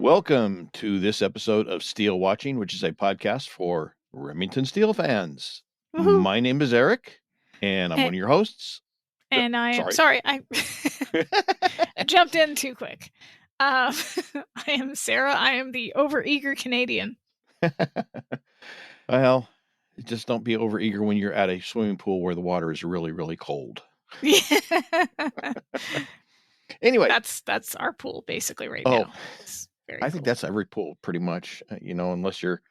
Welcome to this episode of SteeleWatching, which is a podcast for Remington Steel fans. Woohoo. My name is Eric, and I'm one of your hosts. And I am sorry, I jumped in too quick. I am Sara. I am the overeager Canadian. Well, just don't be overeager when you're at a swimming pool where the water is really, really cold. Anyway, that's our pool basically right now. I think that's every pool pretty much, unless you're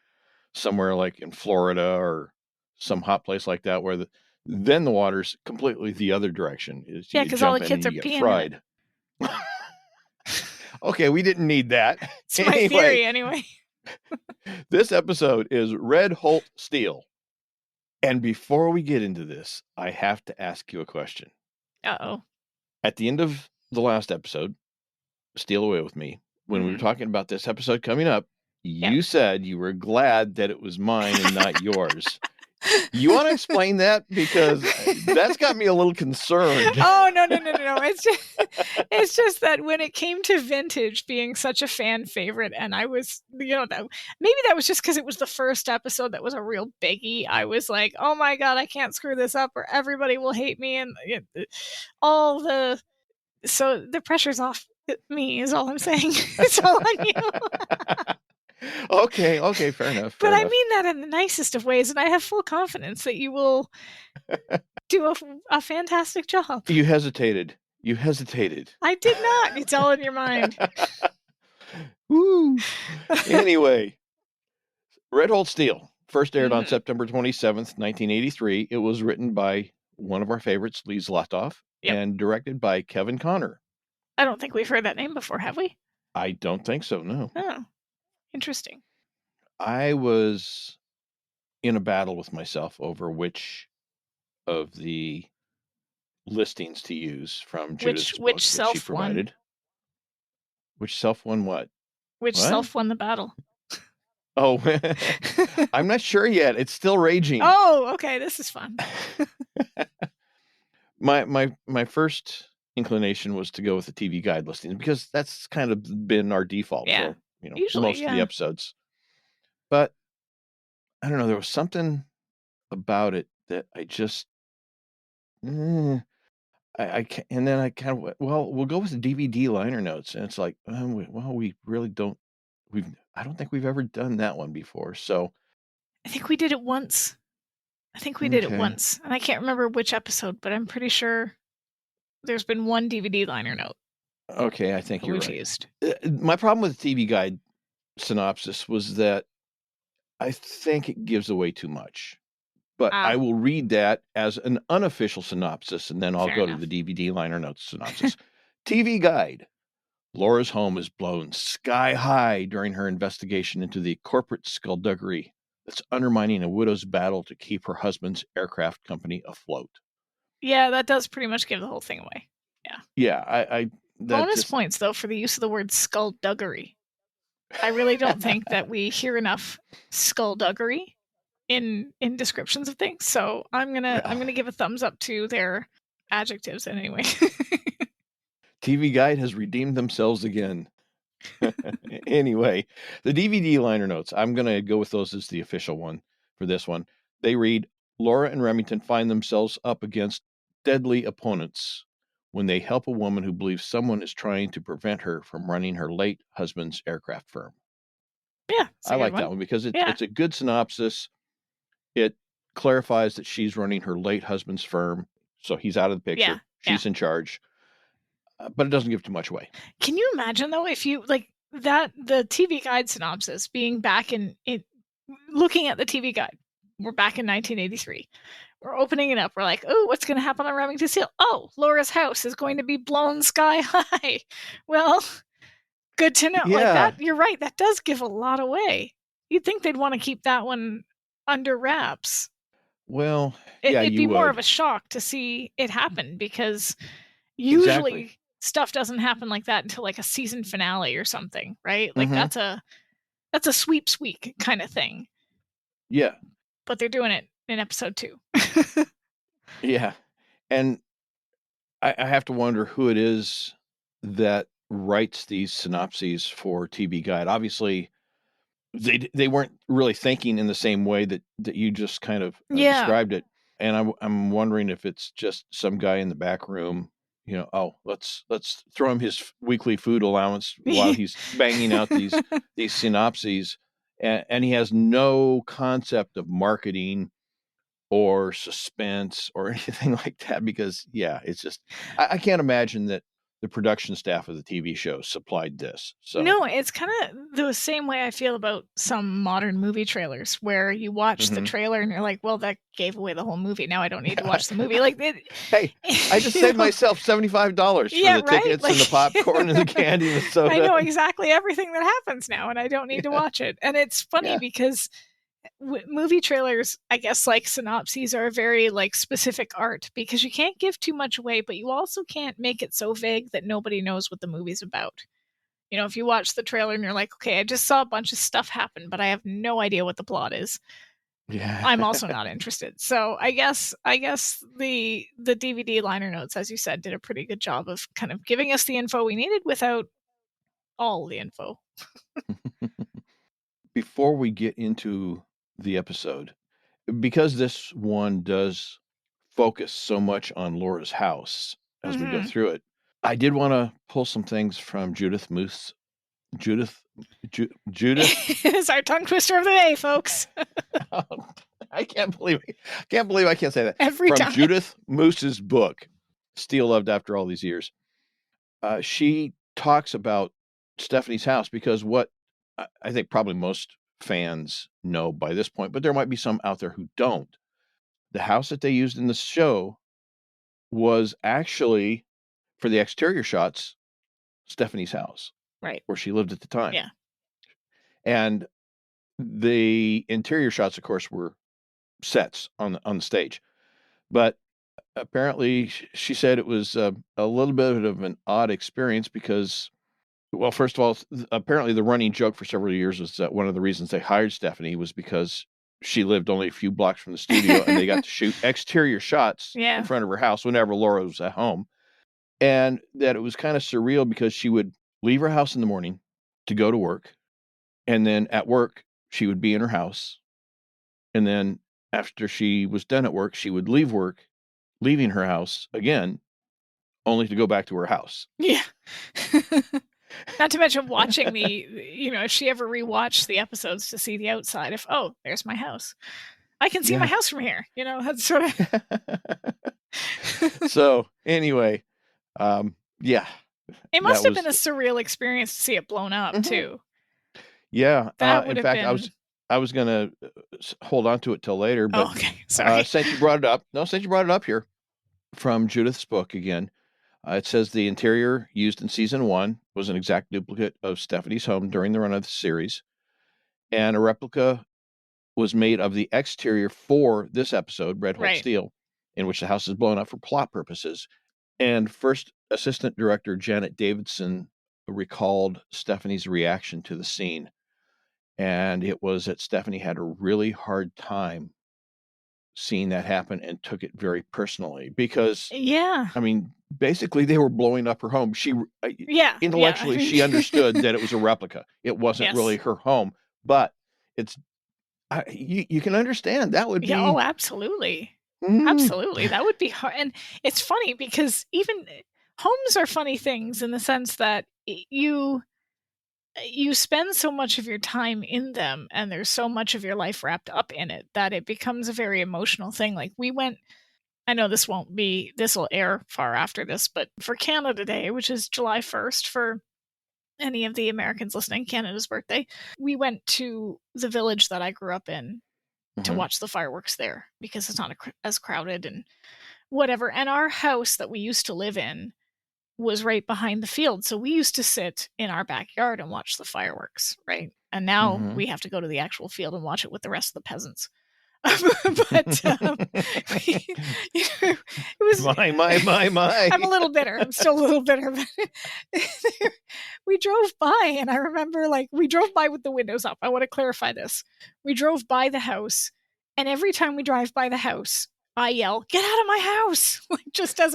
somewhere like in Florida or some hot place like that where then the water's completely the other direction. Yeah, because all the kids are peeing fried. Okay, we didn't need that. It's my theory anyway. This episode is Red Holt Steele. And before we get into this, I have to ask you a question. Uh-oh. At the end of the last episode, Steal Away With Me, when we were talking about this episode coming up, you said you were glad that it was mine and not yours. You want to explain that? Because that's got me a little concerned. Oh, no. It's just that when it came to Vintage being such a fan favorite, and I was, maybe that was just because it was the first episode that was a real biggie. I was like, oh my God, I can't screw this up or everybody will hate me. And so the pressure's off me is all I'm saying. It's all on you. Okay, fair enough. But I mean that in the nicest of ways, and I have full confidence that you will do a fantastic job. You hesitated. I did not. It's all in your mind. Woo. Anyway, Red Holt Steele first aired on September 27th, 1983. It was written by one of our favorites, Lee Zlotov, and directed by Kevin Connor. I don't think we've heard that name before, have we? I don't think so, no. Oh. Interesting. I was in a battle with myself over which of the listings to use from Judith's book which that she provided. Won? Which self won what? Which self won the battle? Oh, I'm not sure yet. It's still raging. Oh, okay. This is fun. My first inclination was to go with the TV guide listings because that's kind of been our default. Yeah. For, usually, most of the episodes. But I don't know, there was something about it that I just I can't, and then I kind of went, well, we'll go with the DVD liner notes, and it's like, well, we really don't. I don't think we've ever done that one before. So I think we did it once. And I can't remember which episode, but I'm pretty sure there's been one DVD liner note. Okay, I think you're right. Used. My problem with the TV guide synopsis was that I think it gives away too much. But I will read that as an unofficial synopsis, and then I'll go to the DVD liner notes synopsis. TV guide. Laura's home is blown sky high during her investigation into the corporate skullduggery that's undermining a widow's battle to keep her husband's aircraft company afloat. Yeah, that does pretty much give the whole thing away. Yeah, bonus points, though, for the use of the word skullduggery. I really don't think that we hear enough skullduggery in descriptions of things. So I'm gonna give a thumbs up to their adjectives anyway. TV Guide has redeemed themselves again. Anyway, the DVD liner notes, I'm gonna go with those as the official one for this one. They read, Laura and Remington find themselves up against deadly opponents when they help a woman who believes someone is trying to prevent her from running her late husband's aircraft firm. Yeah, I like that one because it's a good synopsis. It clarifies that she's running her late husband's firm, so he's out of the picture. She's in charge, but it doesn't give too much away. Can you imagine, though, if you, like, that the TV guide synopsis being back in looking at the TV guide, we're back in 1983. We're opening it up. We're like, oh, what's going to happen on Remington Steel? Oh, Laura's house is going to be blown sky high. Well, good to know. Yeah. Like that, you're right. That does give a lot away. You'd think they'd want to keep that one under wraps. Well, it'd be more of a shock to see it happen because usually stuff doesn't happen like that until like a season finale or something, right? Like that's a sweeps week kind of thing. Yeah. But they're doing it in episode 2. Yeah. And I have to wonder who it is that writes these synopses for TV Guide, obviously they weren't really thinking in the same way that you just kind of described it. And I'm wondering if it's just some guy in the back room, let's throw him his weekly food allowance while he's banging out these synopses, and he has no concept of marketing or suspense or anything like that, because it's just I can't imagine that the production staff of the TV show supplied this. So no, it's kind of the same way I feel about some modern movie trailers, where you watch the trailer and you're like, well, that gave away the whole movie. Now I don't need to watch the movie. Like, hey, I just saved myself $75 for the tickets and the popcorn and the candy and the soda. I know exactly everything that happens now, and I don't need to watch it. And it's funny because movie trailers, I guess, like synopses, are a very specific art, because you can't give too much away, but you also can't make it so vague that nobody knows what the movie's about. If you watch the trailer and you're like, okay, I just saw a bunch of stuff happen, but I have no idea what the plot is. Yeah, I'm also not interested. So I guess the DVD liner notes, as you said, did a pretty good job of kind of giving us the info we needed without all the info. Before we get into the episode, because this one does focus so much on Laura's house as we go through it, I did want to pull some things from Judith Moose. Judith is our tongue twister of the day, folks. I can't believe I can't say that. Every from time. Judith Moose's book, Steele Loved After All These Years. She talks about Stephanie's house, because what I think probably most fans know by this point, but there might be some out there who don't. The house that they used in the show was actually, for the exterior shots, Stephanie's house, right, where she lived at the time. Yeah. And the interior shots, of course, were sets on the stage. But apparently, she said it was a little bit of an odd experience because, well, first of all, apparently the running joke for several years was that one of the reasons they hired Stephanie was because she lived only a few blocks from the studio and they got to shoot exterior shots in front of her house whenever Laura was at home. And that it was kind of surreal because she would leave her house in the morning to go to work. And then at work, she would be in her house. And then after she was done at work, she would leave work, leaving her house again, only to go back to her house. Yeah. Not to mention watching if she ever rewatched the episodes to see the outside, there's my house. I can see my house from here. That's sort of. So anyway, It must have been a surreal experience to see it blown up too. Yeah. That would in have fact, been... I was going to hold on to it till later, but okay. Sorry. since you brought it up here, from Judith's book again, it says the interior used in season 1 was an exact duplicate of Stephanie's home during the run of the series, and a replica was made of the exterior for this episode, Red Holt Steele, in which the house is blown up for plot purposes. And first assistant director Janet Davidson recalled Stephanie's reaction to the scene. And it was that Stephanie had a really hard time seeing that happen and took it very personally because, I mean, basically they were blowing up her home. She, intellectually, she understood that it was a replica. It wasn't really her home, but it's, you can understand that would be. Oh, absolutely. Absolutely. That would be hard. And it's funny because even homes are funny things in the sense that you spend so much of your time in them and there's so much of your life wrapped up in it that it becomes a very emotional thing. Like we went, I know this will air far after this, but for Canada Day, which is July 1st for any of the Americans listening, Canada's birthday, we went to the village that I grew up in to watch the fireworks there because it's not as crowded and whatever. And our house that we used to live in was right behind the field. So we used to sit in our backyard and watch the fireworks, right? And now we have to go to the actual field and watch it with the rest of the peasants. But it was my. I'm a little bitter. I'm still a little bitter. But we drove by, and I remember, we drove by with the windows up. I want to clarify this. We drove by the house, and every time we drive by the house, I yell, "Get out of my house!" Like, just as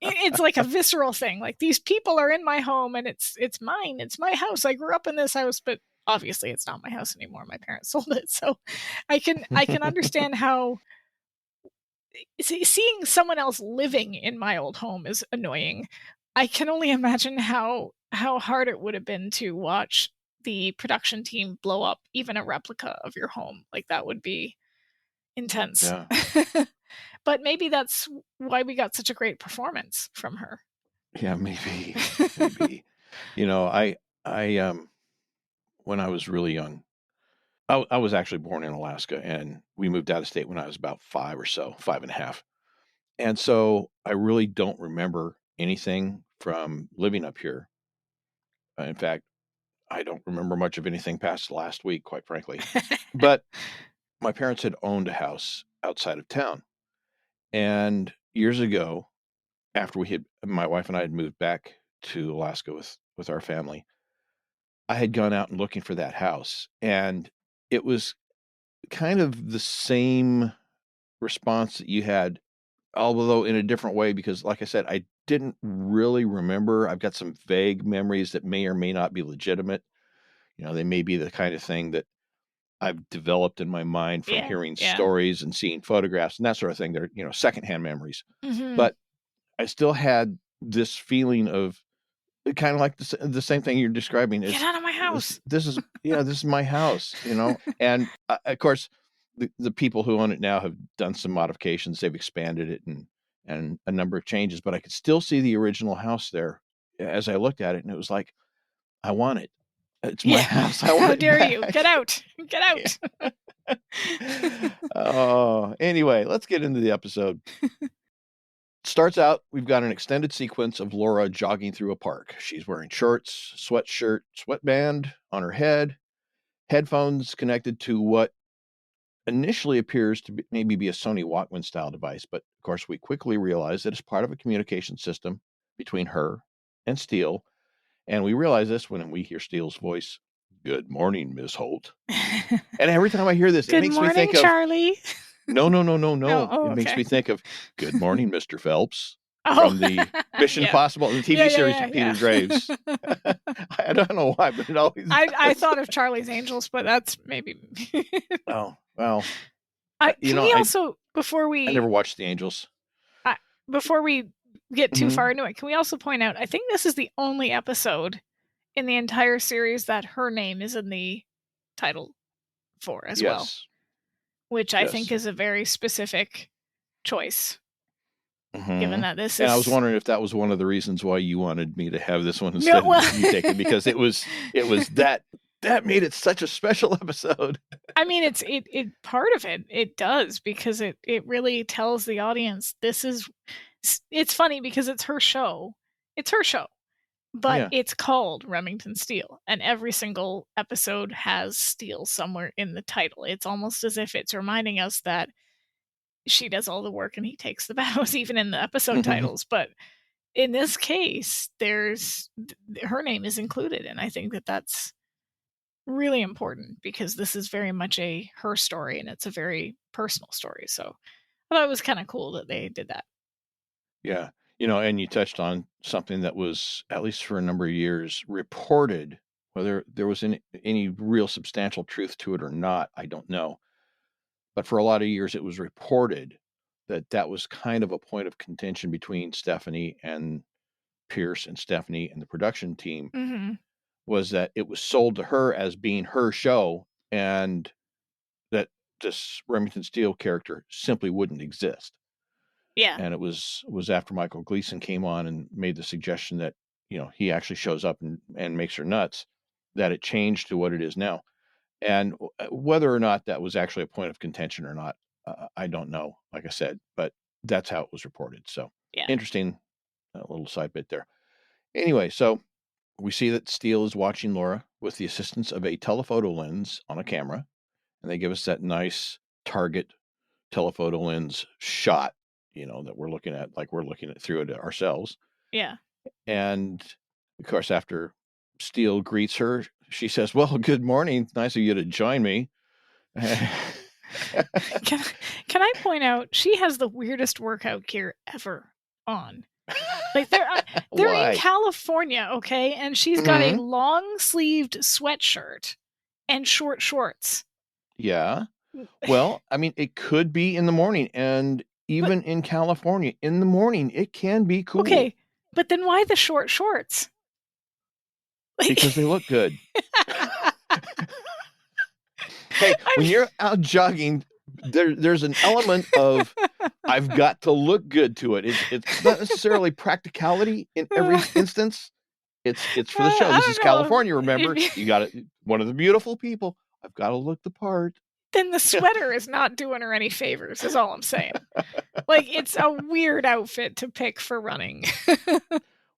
it's like a visceral thing. Like, these people are in my home, and it's mine. It's my house. I grew up in this house, but obviously it's not my house anymore. My parents sold it. So I can understand how seeing someone else living in my old home is annoying. I can only imagine how hard it would have been to watch the production team blow up even a replica of your home. Like, that would be intense. Yeah. But maybe that's why we got such a great performance from her. Yeah, maybe. Maybe. I when I was really young, I was actually born in Alaska, and we moved out of state when I was about 5 or so, 5.5. And so I really don't remember anything from living up here. In fact, I don't remember much of anything past last week, quite frankly. But my parents had owned a house outside of town. And years ago, after my wife and I had moved back to Alaska with our family, I had gone out and looking for that house. And it was kind of the same response that you had, although in a different way, because like I said, I didn't really remember. I've got some vague memories that may or may not be legitimate. They may be the kind of thing that I've developed in my mind from hearing stories and seeing photographs and that sort of thing. They're, secondhand memories. Mm-hmm. But I still had this feeling of kind of like the same thing you're describing. Get out of my house. This is my house, and of course the people who own it now have done some modifications. They've expanded it and a number of changes, but I could still see the original house there as I looked at it. And it was like, I want it. It's my house. I want How it dare back. you? Get out. Get out. Oh, anyway, let's get into the episode. Starts out, we've got an extended sequence of Laura jogging through a park. She's wearing shorts, sweatshirt, sweatband on her head, headphones connected to what initially appears to maybe be a Sony Walkman style device. But of course, we quickly realize that it's part of a communication system between her and Steele. And we realize this when we hear Steele's voice. Good morning, Miss Holt. And every time I hear this, it makes me think of Charlie. No. Oh, it makes okay. me think of Good Morning, Mr. Phelps from the Mission Impossible, the TV series of Peter Graves. I don't know why, but it always. I thought of Charlie's Angels, but that's maybe. Oh well. Before we? I never watched the Angels. Before we get too far into it, can we also point out? I think this is the only episode in the entire series that her name is in the title for as well, which I think is a very specific choice. Given that this and is, I was wondering if that was one of the reasons why you wanted me to have this one instead of you take it, because it was that made it such a special episode. I mean, it part of it does, because it really tells the audience it's funny because it's her show. It's her show. But it's called Remington Steele, and every single episode has Steele somewhere in the title. It's almost as if it's reminding us that she does all the work and he takes the bows, even in the episode titles. But in this case, her name is included, and I think that that's really important, because this is very much her story, and it's a very personal story. So I thought it was kind of cool that they did that. Yeah. And you touched on something that was, at least for a number of years, reported. Whether there was any real substantial truth to it or not, I don't know. But for a lot of years, it was reported that was kind of a point of contention between Stephanie and Pierce, and Stephanie and the production team, was that it was sold to her as being her show, and that this Remington Steele character simply wouldn't exist. Yeah. And it was after Michael Gleason came on and made the suggestion that, he actually shows up and makes her nuts, that it changed to what it is now. And whether or not that was actually a point of contention or not, I don't know, like I said, but that's how it was reported. So interesting little side bit there. Anyway, so we see that Steele is watching Laura with the assistance of a telephoto lens on a camera, and they give us that nice target telephoto lens shot, that we're looking at, like we're looking through it ourselves. Yeah. And of course, after Steele greets her, she says, "Well, good morning. Nice of you to join me." Can I point out she has the weirdest workout gear ever on? Like they're in California, okay, and she's got a long-sleeved sweatshirt and short shorts. Yeah. Well, I mean, it could be in the morning, and even in California, in the morning, it can be cool. Okay, but then why the short shorts? Because they look good. Hey, when you're out jogging, there's an element of I've got to look good to it. It's not necessarily practicality in every instance. It's for the show. This is California, remember? You got it. One of the beautiful people. I've got to look the part. Then the sweater is not doing her any favors, is all I'm saying. Like, it's a weird outfit to pick for running.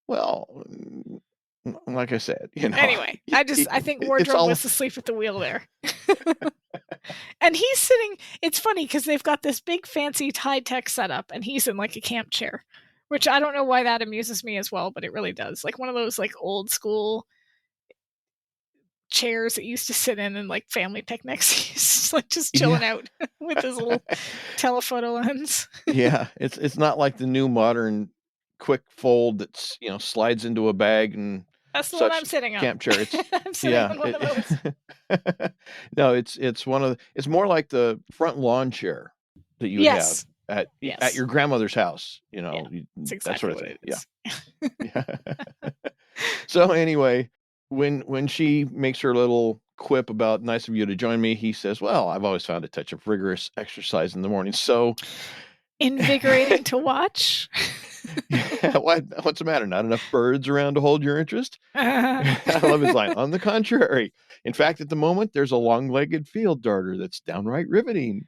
Well, like I said, Anyway, I think Wardrobe was asleep at the wheel there. And he's sitting, it's funny because they've got this big fancy high-tech setup and he's in like a camp chair, which I don't know why that amuses me as well, but it really does. Like one of those like old school chairs that used to sit in like family picnics. He's like just chilling out with his little telephoto lens. Yeah, it's not like the new modern quick fold that's slides into a bag and that's the one I'm sitting on. Camp chair. I'm sitting on one of those. No, it's more like the front lawn chair that you have at your grandmother's house. That's exactly that sort of thing. It is. Yeah. So anyway, when she makes her little quip about nice of you to join me, he says, well, I've always found a touch of rigorous exercise in the morning. So invigorating to watch. What's the matter? Not enough birds around to hold your interest? I love his line. On the contrary. In fact, at the moment, there's a long-legged field darter that's downright riveting.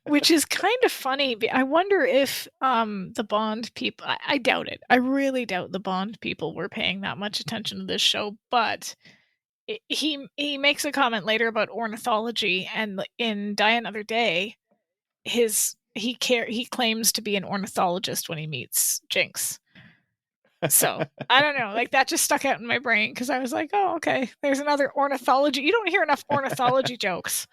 Which is kind of funny. I wonder if the Bond people, I doubt it. I really doubt the Bond people were paying that much attention to this show, but he makes a comment later about ornithology, and in Die Another Day, he claims to be an ornithologist when he meets Jinx. So I don't know, like that just stuck out in my brain because I was like, oh, okay, there's another ornithology. You don't hear enough ornithology jokes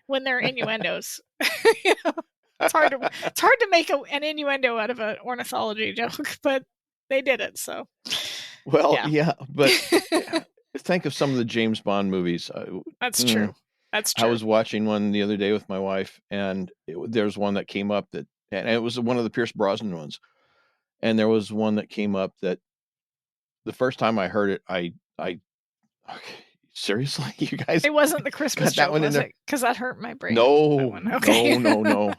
when they're innuendos. It's hard to make an innuendo out of an ornithology joke, but they did it. So well, yeah but think of some of the James Bond movies. That's true. That's true. I was watching one the other day with my wife, and there's one that came up and it was one of the Pierce Brosnan ones. And there was one that came up that the first time I heard it, okay, seriously, you guys? It wasn't the Christmas joke, was it? Because that hurt my brain. No, okay. no.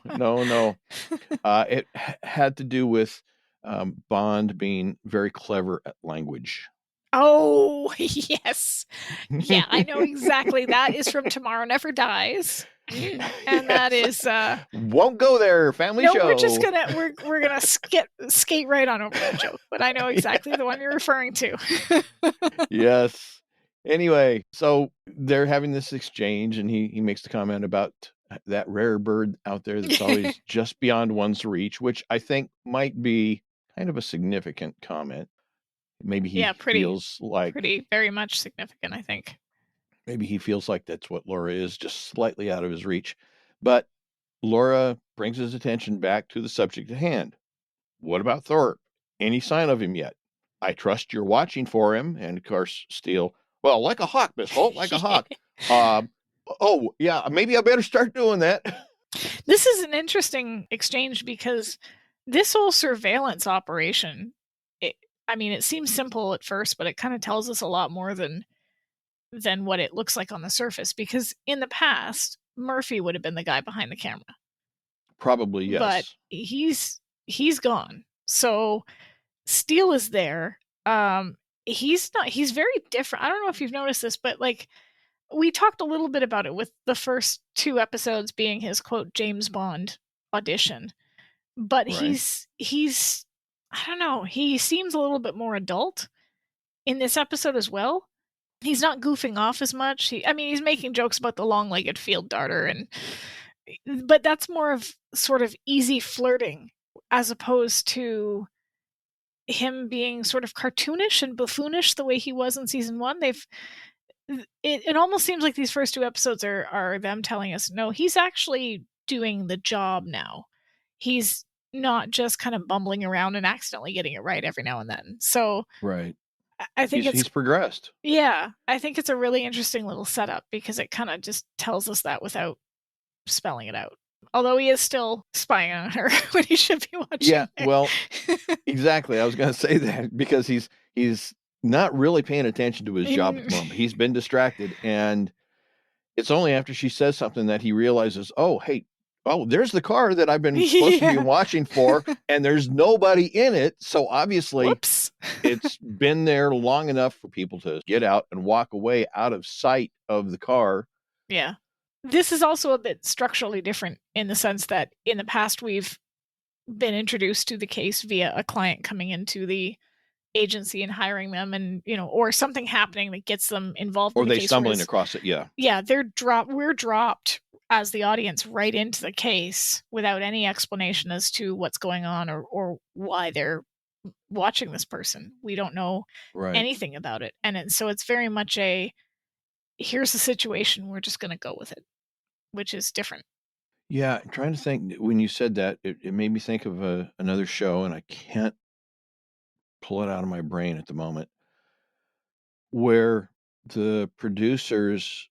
It had to do with Bond being very clever at language. Oh, yes. Yeah, I know exactly. That is from Tomorrow Never Dies. And that is won't go there, family show. We're just gonna skate right on over that joke, but I know exactly the one you're referring to. Yes. Anyway, so they're having this exchange, and he makes the comment about that rare bird out there that's always just beyond one's reach, which I think might be kind of a significant comment. Maybe he feels like very much significant, I think. Maybe he feels like that's what Laura is, just slightly out of his reach. But Laura brings his attention back to the subject at hand. What about Thorpe? Any sign of him yet? I trust you're watching for him. And of course, Steele, well, like a hawk, Miss Holt, like a hawk. Oh, yeah, maybe I better start doing that. This is an interesting exchange because this whole surveillance operation, it seems simple at first, but it kind of tells us a lot more than what it looks like on the surface, because in the past Murphy would have been the guy behind the camera. Probably, yes. But he's gone. So Steele is there. He's very different. I don't know if you've noticed this, but like we talked a little bit about it with the first 2 episodes being his quote James Bond audition. But right. he's I don't know, he seems a little bit more adult in this episode as well. He's not goofing off as much. He's making jokes about the long-legged field darter, but that's more of sort of easy flirting as opposed to him being sort of cartoonish and buffoonish the way he was in season 1. It almost seems like these first 2 episodes are them telling us, no, he's actually doing the job now. He's not just kind of bumbling around and accidentally getting it right every now and then. So right. I think He's progressed. Yeah, I think it's a really interesting little setup because it kind of just tells us that without spelling it out. Although he is still spying on her when he should be watching. Yeah, well, exactly. I was going to say that because he's not really paying attention to his job at the moment. He's been distracted, and it's only after she says something that he realizes, oh, hey, there's the car that I've been supposed to be watching for, and there's nobody in it. So obviously, whoops, it's been there long enough for people to get out and walk away out of sight of the car. Yeah. This is also a bit structurally different in the sense that in the past we've been introduced to the case via a client coming into the agency and hiring them, and or something happening that gets them involved or in the they case, stumbling across it. Yeah, we're dropped as the audience right into the case without any explanation as to what's going on or why they're watching this person. We don't know anything about it, and so it's very much here's the situation, we're just going to go with it, which is different. Yeah, I'm trying to think. When you said that, it made me think of another show, and I can't pull it out of my brain at the moment, where the producers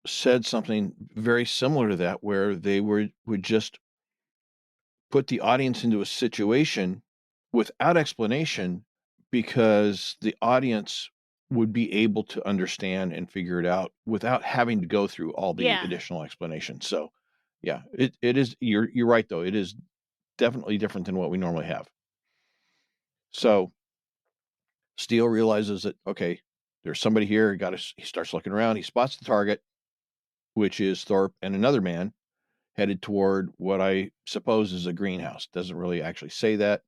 said something very similar to that, where they would just put the audience into a situation without explanation because the audience would be able to understand and figure it out without having to go through all the additional explanations. So, yeah, it is. You're right, though. It is definitely different than what we normally have. So Steele realizes that, okay, there's somebody here. He starts looking around. He spots the target, which is Thorpe and another man headed toward what I suppose is a greenhouse. Doesn't really actually say that,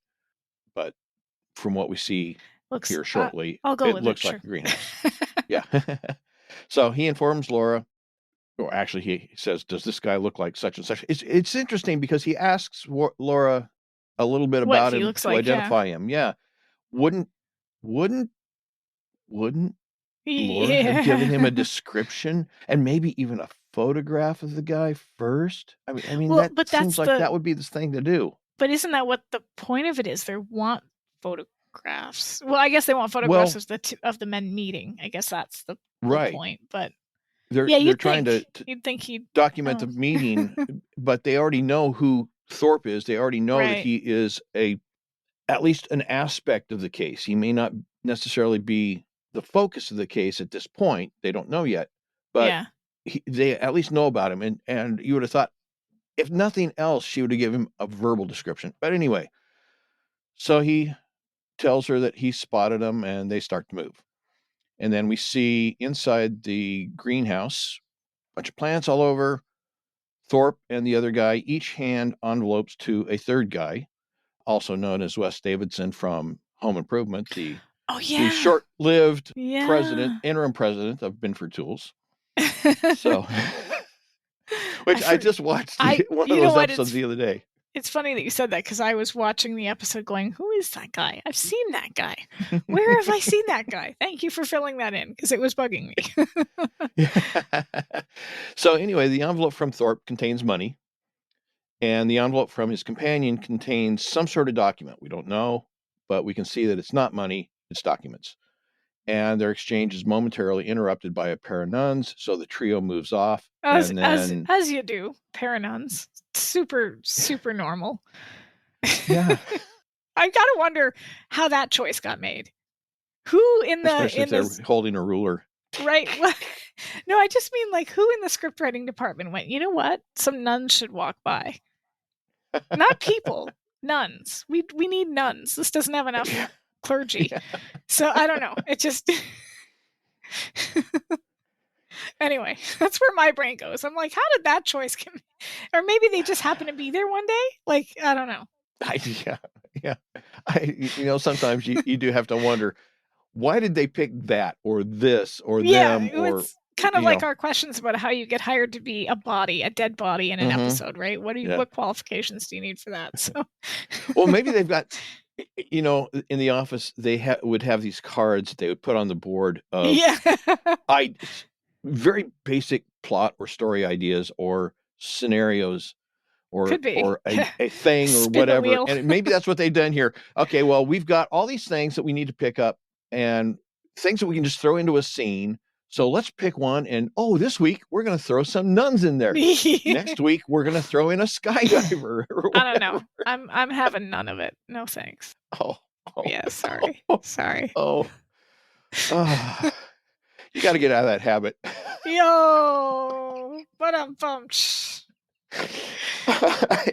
but from what we see here shortly, it looks like a greenhouse. Yeah. So he informs Laura, or actually he says, does this guy look like such and such? It's interesting because he asks Laura a little bit about him to identify him. Yeah. Wouldn't Laura have given him a description and maybe even a photograph of the guy first? I mean, that seems like that would be the thing to do. But isn't that what the point of it is? They want photographs. Well, I guess they want photographs of the men meeting. I guess that's the point. But they're trying to you'd think he'd document the meeting, but they already know who Thorpe is. They already know that he is at least an aspect of the case. He may not necessarily be the focus of the case at this point. They don't know yet, but they at least know about him. And you would have thought, if nothing else, she would have given him a verbal description. But anyway, so he tells her that he spotted him, and they start to move. And then we see inside the greenhouse, a bunch of plants all over. Thorpe and the other guy each hand envelopes to a third guy, also known as Wes Davidson from Home Improvement, the short-lived interim president of Binford Tools. So, which I just watched one of those episodes the other day. It's funny that you said that because I was watching the episode going, who is that guy? I've seen that guy. Where have I seen that guy? Thank you for filling that in because it was bugging me. So anyway, the envelope from Thorpe contains money, and the envelope from his companion contains some sort of document. We don't know, but we can see that it's not money, it's documents. And their exchange is momentarily interrupted by a pair of nuns, so the trio moves off. As you do, pair of nuns. Super, super normal. Yeah. I've got to wonder how that choice got made. Who in the... Especially if they're holding a ruler. Right. No, I just mean like who in the script writing department went, you know what? Some nuns should walk by. Not people. Nuns. We need nuns. This doesn't have enough clergy. Yeah. So I don't know. It just... Anyway, that's where my brain goes. I'm like, how did that choice come? Or maybe they just happen to be there one day? Like, I don't know. Yeah. Sometimes you do have to wonder, why did they pick that or this or them? Or it's kind of like our questions about how you get hired to be a dead body in an episode, right? What qualifications do you need for that? So, well, maybe they've got, in the office, they would have these cards that they would put on the board of very basic plot or story ideas or scenarios Could be. or a thing or whatever. And maybe that's what they've done here. Okay, well, we've got all these things that we need to pick up and things that we can just throw into a scene. So let's pick one. And this week we're going to throw some nuns in there. Next week we're going to throw in a skydiver. I don't know. I'm having none of it. No thanks. Oh yeah. Sorry. Sorry. You got to get out of that habit. Yo, but I'm bummed.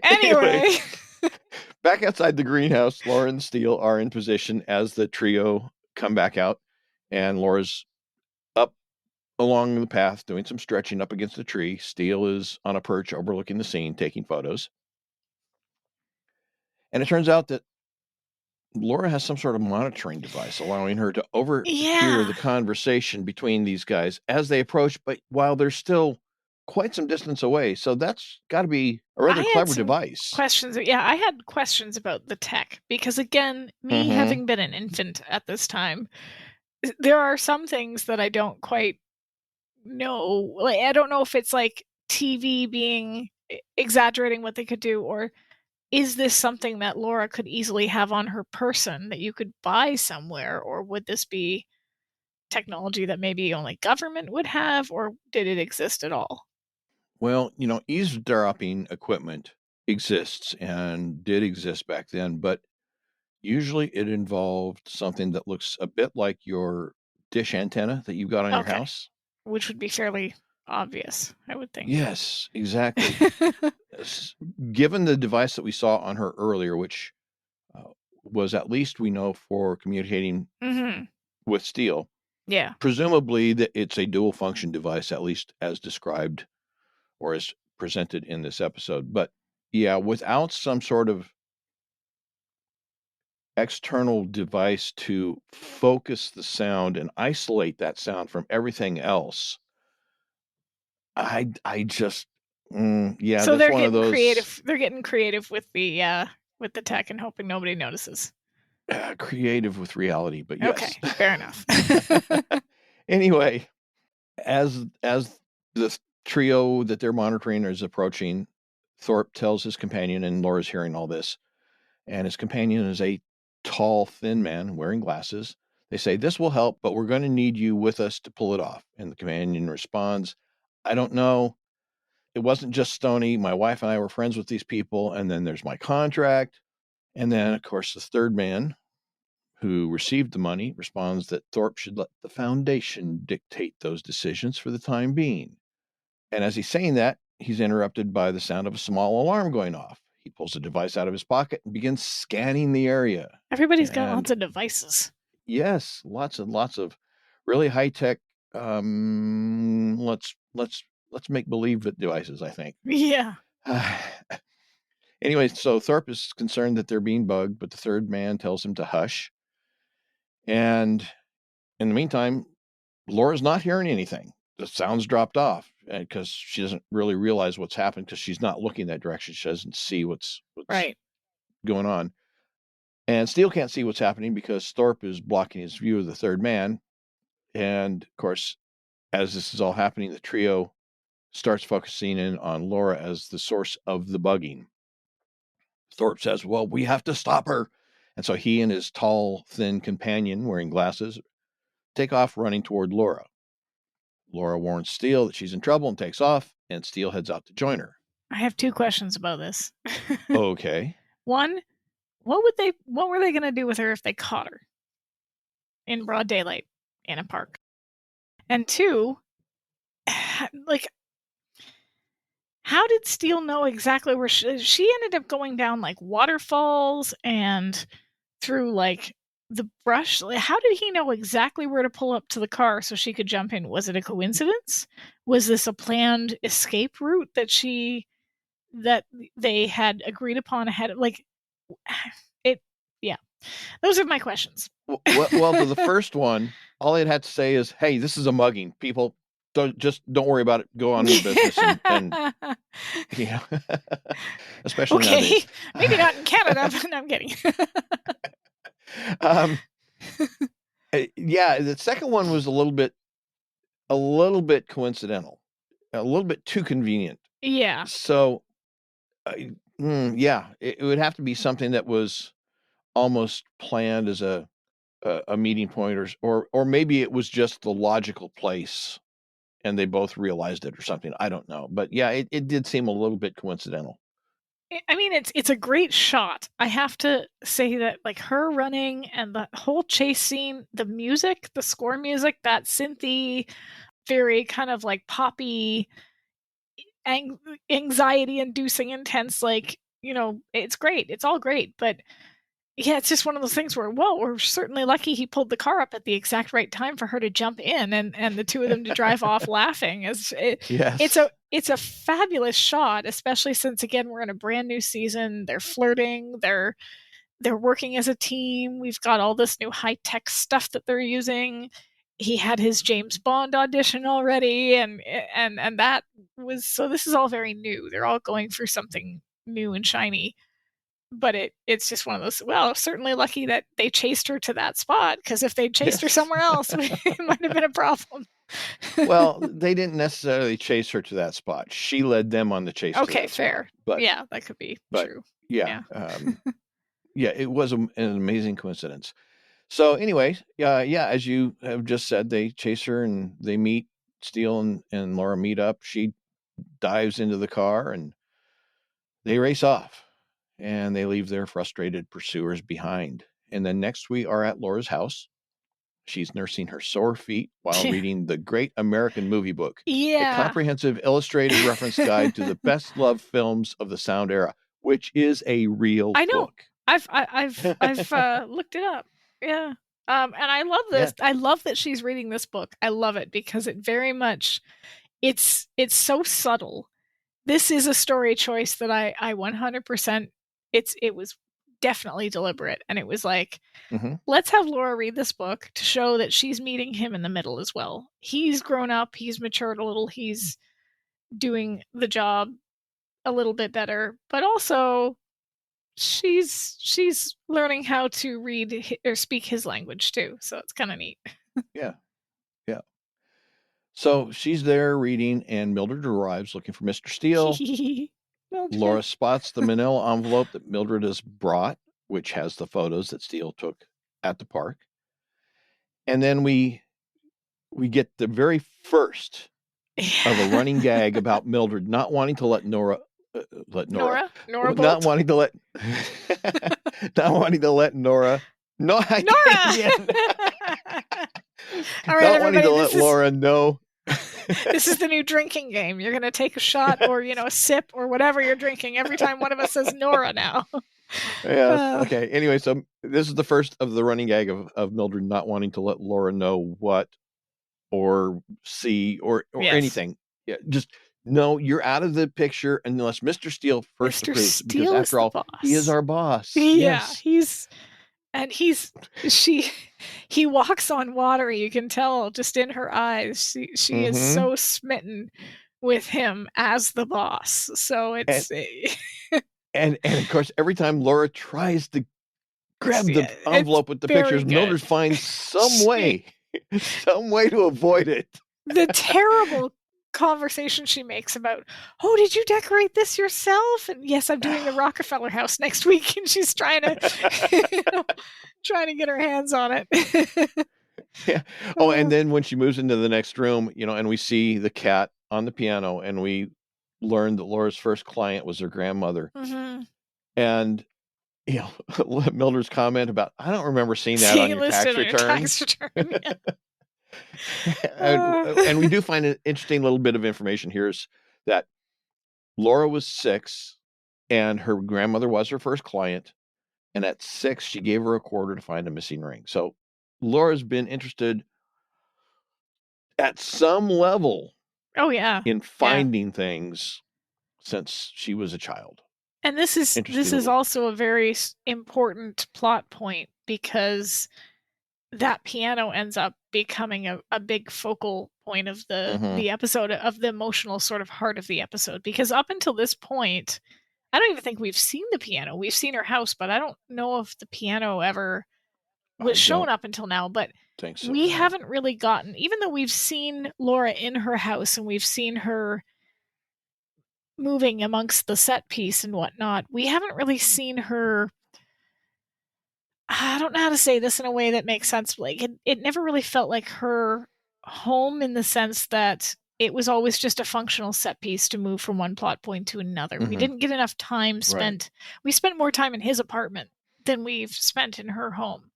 Anyway. Back outside the greenhouse, Laura and Steele are in position as the trio come back out, and Laura's up along the path doing some stretching up against a tree. Steele is on a perch overlooking the scene, taking photos. And it turns out that Laura has some sort of monitoring device allowing her to overhear the conversation between these guys as they approach, but while they're still quite some distance away. So that's got to be a rather clever device. Questions. Yeah, I had questions about the tech because, again, me having been an infant at this time, there are some things that I don't quite know. Like, I don't know if it's like TV being exaggerating what they could do, or is this something that Laura could easily have on her person that you could buy somewhere, or would this be technology that maybe only government would have, or did it exist at all? Well, eavesdropping equipment exists and did exist back then, but usually it involved something that looks a bit like your dish antenna that you've got on your house. Which would be fairly obvious, I would think. Yes, exactly. Given the device that we saw on her earlier, which was at least we know for communicating with Steele. Yeah. Presumably that it's a dual function device, at least as described or as presented in this episode. But yeah, without some sort of external device to focus the sound and isolate that sound from everything else, I just So they're getting creative. They're getting creative with the tech and hoping nobody notices. Creative with reality, but yes. Okay, fair enough. Anyway, as the trio that they're monitoring is approaching, Thorpe tells his companion, and Laura's hearing all this, and his companion is a tall, thin man wearing glasses. They say, "This will help, but we're going to need you with us to pull it off." And the companion responds, "I don't know. It wasn't just Stoney. My wife and I were friends with these people, and then there's my contract." And then, of course, the third man, who received the money, responds that Thorpe should let the foundation dictate those decisions for the time being. And as he's saying that, he's interrupted by the sound of a small alarm going off. He pulls a device out of his pocket and begins scanning the area. Everybody's got lots of devices. Yes, lots and lots of really high-tech, let's make believe devices, I think. Yeah. Anyway, so Thorpe is concerned that they're being bugged, but the third man tells him to hush. And in the meantime, Laura's not hearing anything. The sound's dropped off because she doesn't really realize what's happened because she's not looking that direction. She doesn't see what's right going on. And Steele can't see what's happening because Thorpe is blocking his view of the third man. And of course, as this is all happening, the trio starts focusing in on Laura as the source of the bugging. Thorpe says, "Well, we have to stop her." And so he and his tall, thin companion wearing glasses take off running toward Laura. Laura warns Steele that she's in trouble and takes off, and Steele heads out to join her. I have two questions about this. Okay. One, what were they going to do with her if they caught her in broad daylight in a park? And two, like, how did Steele know exactly where she ended up going down, like, waterfalls and through, like, the brush? Like, how did he know exactly where to pull up to the car so she could jump in? Was it a coincidence? Was this a planned escape route that they had agreed upon ahead of, like, it? Yeah, those are my questions. Well, to the first one, all it had to say is, "Hey, this is a mugging. People, don't worry about it. Go on with business." And yeah, especially nowadays. Maybe not in Canada, but no, I'm kidding. Yeah, the second one was a little bit coincidental, a little bit too convenient. Yeah. So Yeah, it would have to be something that was almost planned as a meeting point, or maybe it was just the logical place and they both realized it or something. I don't know. But yeah, it did seem a little bit coincidental. I mean, it's a great shot. I have to say that, like, her running and the whole chase scene, the music, the score music, that synthy, very kind of like poppy, anxiety-inducing, intense, like, it's great. It's all great, but yeah, it's just one of those things where, whoa, we're certainly lucky he pulled the car up at the exact right time for her to jump in and the two of them to drive off laughing. Yes. It's a fabulous shot, especially since, again, we're in a brand new season. They're flirting, they're working as a team. We've got all this new high-tech stuff that they're using. He had his James Bond audition already, and that was, so this is all very new. They're all going through something new and shiny. But it's just one of those, well, certainly lucky that they chased her to that spot, because if they'd chased her somewhere else, it might have been a problem. Well, they didn't necessarily chase her to that spot. She led them on the chase to Okay, that fair. spot. But Yeah, that could be true. yeah, yeah, it was an amazing coincidence. So anyway, yeah, as you have just said, they chase her and they meet. Steele and Laura meet up. She dives into the car and they race off, and they leave their frustrated pursuers behind. And then next we are at Laura's house. She's nursing her sore feet while reading The Great American Movie Book, a comprehensive illustrated reference guide to the best loved films of the sound era, which is a real book. I've looked it up. Yeah. And I love this. Yeah. I love that she's reading this book. I love it because it very much, it's so subtle. This is a story choice that I 100%, it was definitely deliberate. And it was like, let's have Laura read this book to show that she's meeting him in the middle as well. He's grown up, he's matured a little, he's doing the job a little bit better, but also she's learning how to read or speak his language too. So it's kind of neat. Yeah. Yeah. So she's there reading, and Mildred arrives looking for Mr. Steele. Laura spots the manila envelope that Mildred has brought, which has the photos that Steele took at the park. And then we get the very first of a running gag about Mildred not wanting to let Nora not wanting to let not wanting to let Nora no I All right, not wanting to let Laura know. This is the new drinking game. You're gonna take a shot or a sip or whatever you're drinking every time one of us says Nora now. Yeah. Okay. Anyway, so this is the first of the running gag of Mildred not wanting to let Laura know what or see or anything. Yeah, just no, you're out of the picture unless Mr. Steele first approves, because after all, he is our boss. Yeah, yes. He walks on water. You can tell just in her eyes. She is so smitten with him as the boss. So it's and of course, every time Laura tries to grab the envelope with the pictures, Mildred finds some way to avoid it. The terrible conversation she makes about, oh, did you decorate this yourself? And yes, I'm doing the Rockefeller House next week, and she's trying to trying to get her hands on it. Yeah. Oh, and then when she moves into the next room, and we see the cat on the piano, and we learn that Laura's first client was her grandmother. And Mildred's comment about, I don't remember seeing that on your tax return. And we do find an interesting little bit of information here is that Laura was 6 and her grandmother was her first client. And at 6, she gave her a quarter to find a missing ring. So Laura's been interested at some level in finding things since she was a child. And this is also a very important plot point, because that piano ends up becoming a big focal point of the episode, of the emotional sort of heart of the episode. Because up until this point, I don't even think we've seen the piano. We've seen her house, but I don't know if the piano ever was shown up until now. But we haven't really gotten, even though we've seen Laura in her house and we've seen her moving amongst the set piece and whatnot, we haven't really seen her. I don't know how to say this in a way that makes sense. Like it never really felt like her home in the sense that it was always just a functional set piece to move from one plot point to another. We didn't get enough time spent. Right. We spent more time in his apartment than we've spent in her home.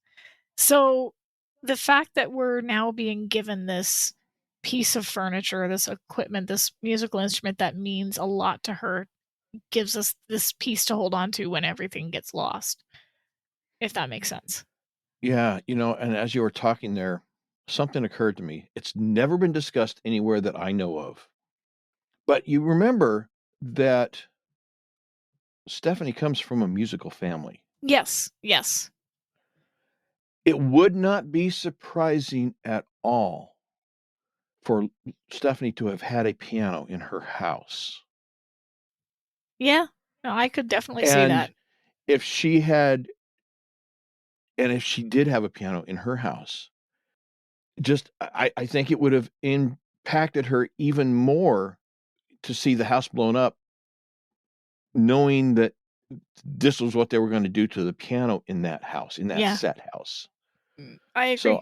So the fact that we're now being given this piece of furniture, this equipment, this musical instrument that means a lot to her, gives us this piece to hold on to when everything gets lost, if that makes sense. Yeah, and as you were talking there, something occurred to me. It's never been discussed anywhere that I know of. But you remember that Stephanie comes from a musical family. Yes, yes. It would not be surprising at all for Stephanie to have had a piano in her house. Yeah, no, I could definitely see that. If she did have a piano in her house, I think it would have impacted her even more to see the house blown up, knowing that this was what they were going to do to the piano in that house, in that set house. I agree. So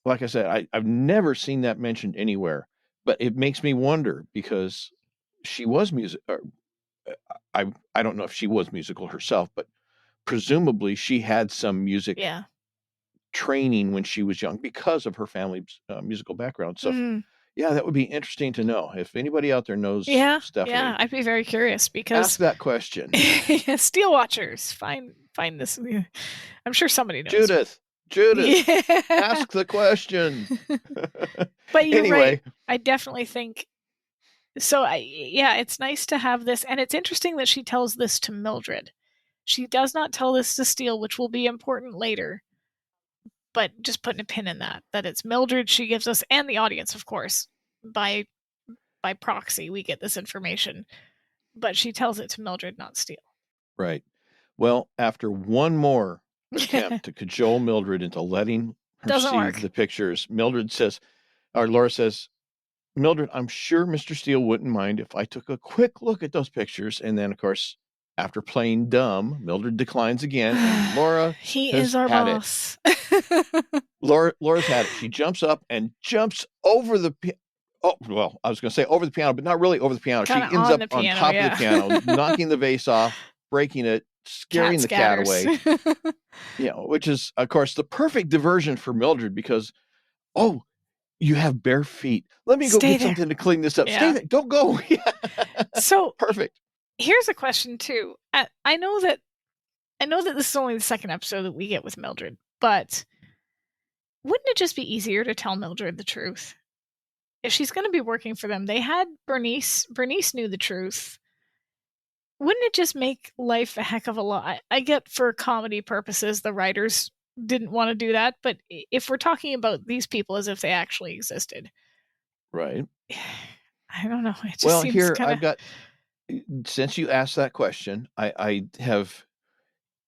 like I said, I've never seen that mentioned anywhere, but it makes me wonder because she was I don't know if she was musical herself, but presumably she had some music training when she was young because of her family's musical background. So yeah, that would be interesting to know. If anybody out there knows Stephanie. Yeah, I'd be very curious because ask that question. SteeleWatchers, find this. I'm sure somebody knows. Judith, ask the question. But you're right. I definitely think so. It's nice to have this, and it's interesting that she tells this to Mildred. She does not tell this to Steele, which will be important later. But just putting a pin in that it's Mildred she gives us, and the audience, of course, by proxy, we get this information. But she tells it to Mildred, not Steele. Right. Well, after one more attempt to cajole Mildred into letting her see the pictures, Laura says, Mildred, I'm sure Mr. Steele wouldn't mind if I took a quick look at those pictures. And then, of course, after playing dumb, Mildred declines again, and Laura he is our boss. Laura's had it. She jumps up and jumps over the I was going to say over the piano, but not really over the piano. She ends up on top of the piano, knocking the vase off, breaking it, scaring the cat away. Which is, of course, the perfect diversion for Mildred because, you have bare feet. Let me go get something to clean this up. Stay there. Don't go. So perfect. Here's a question too. I know that this is only the second episode that we get with Mildred, but wouldn't it just be easier to tell Mildred the truth? If she's going to be working for them, they had Bernice. Bernice knew the truth. Wouldn't it just make life a heck of a lot? I get for comedy purposes, the writers didn't want to do that, but if we're talking about these people as if they actually existed. Right. I don't know. It just seems here I've got, since you asked that question, I have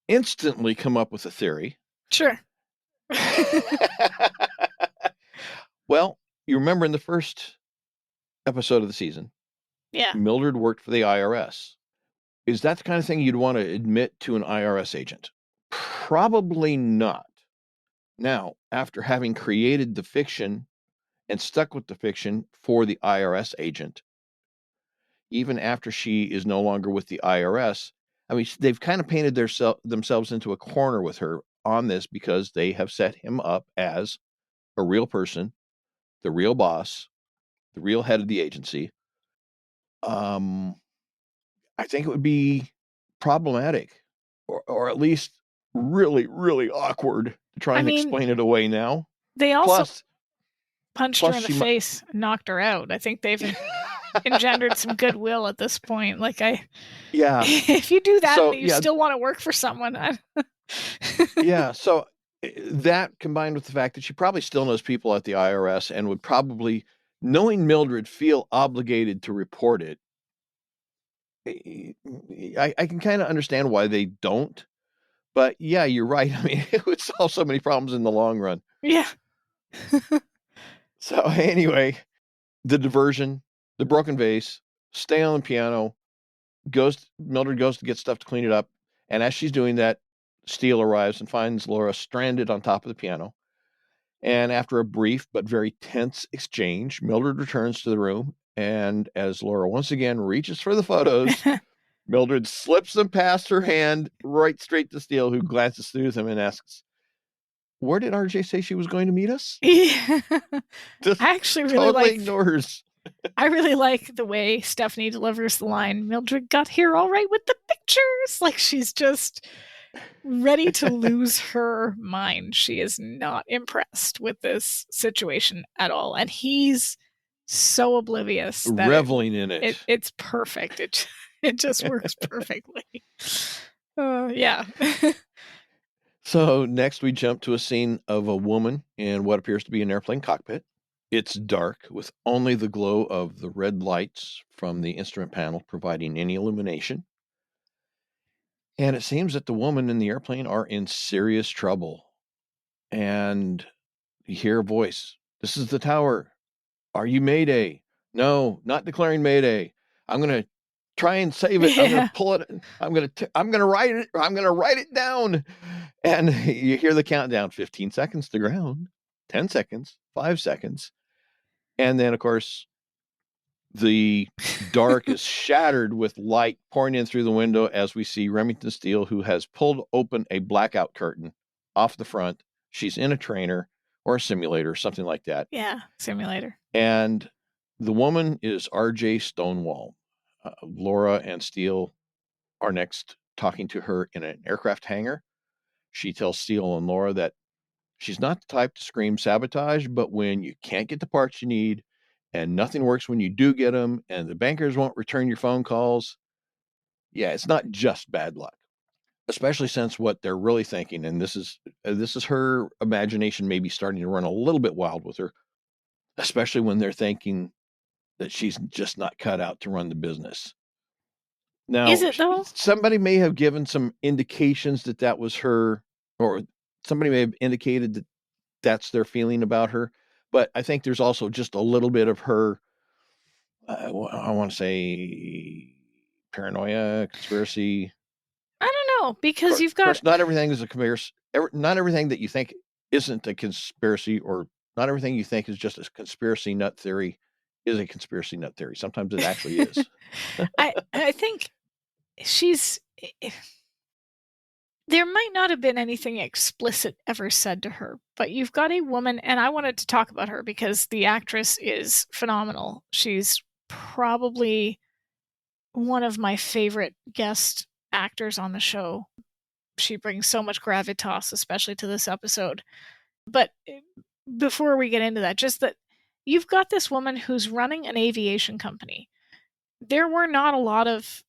instantly come up with a theory. Sure. Well, you remember in the first episode of the season, Mildred worked for the IRS. Is that the kind of thing you'd want to admit to an IRS agent? Probably not. Now, after having created the fiction and stuck with the fiction for the IRS agent, even after she is no longer with the IRS, I mean, they've kind of painted themselves into a corner with her on this because they have set him up as a real person, the real boss, the real head of the agency. I think it would be problematic or at least really, really awkward to try and explain it away now. They also punched her in the face and knocked her out. I think they've engendered some goodwill at this point. If you do that and you still want to work for someone. So that combined with the fact that she probably still knows people at the IRS and would probably, knowing Mildred, feel obligated to report it. I can kind of understand why they don't, but yeah, you're right. I mean, it would solve so many problems in the long run. Yeah. So anyway, the diversion, the broken vase, stay on the piano, Mildred goes to get stuff to clean it up, and as she's doing that, Steele arrives and finds Laura stranded on top of the piano. And after a brief but very tense exchange, Mildred returns to the room, and as Laura once again reaches for the photos, Mildred slips them past her hand right straight to Steele, who glances through them and asks, "Where did RJ say she was going to meet us?" Yeah. Just I actually really totally ignores. I really like the way Stephanie delivers the line, "Mildred got here all right with the pictures." Like, she's just ready to lose her mind. She is not impressed with this situation at all. And he's so oblivious that reveling in it. It's perfect. It just works perfectly. Yeah. So next we jump to a scene of a woman in what appears to be an airplane cockpit. It's dark with only the glow of the red lights from the instrument panel providing any illumination. And it seems that the woman in the airplane are in serious trouble. And you hear a voice. "This is the tower. Are you Mayday?" "No, not declaring Mayday. I'm going to try and save it. I'm going to pull it. I'm going to write it. I'm going to write it down." And you hear the countdown: 15 seconds to ground, 10 seconds, 5 seconds. And then, of course, the dark is shattered with light pouring in through the window as we see Remington Steele, who has pulled open a blackout curtain off the front. She's in a trainer or a simulator, something like that. Yeah, simulator. And the woman is RJ Stonewall. Laura and Steele are next talking to her in an aircraft hangar. She tells Steele and Laura that she's not the type to scream sabotage, but when you can't get the parts you need and nothing works when you do get them and the bankers won't return your phone calls, yeah, it's not just bad luck. Especially since what they're really thinking, and this is her imagination maybe starting to run a little bit wild with her, especially when they're thinking that she's just not cut out to run the business. Now, is it though? Somebody may have given some indications that was her, or somebody may have indicated that that's their feeling about her. But I think there's also just a little bit of her, I want to say, paranoia, conspiracy. I don't know, because Of course, not everything is a conspiracy. Not everything that you think isn't a conspiracy, or not everything you think is just a conspiracy nut theory is a conspiracy nut theory. Sometimes it actually is. I think there might not have been anything explicit ever said to her, but you've got a woman, and I wanted to talk about her because the actress is phenomenal. She's probably one of my favorite guest actors on the show. She brings so much gravitas, especially to this episode. But before we get into that, just that you've got this woman who's running an aviation company. There were not a lot of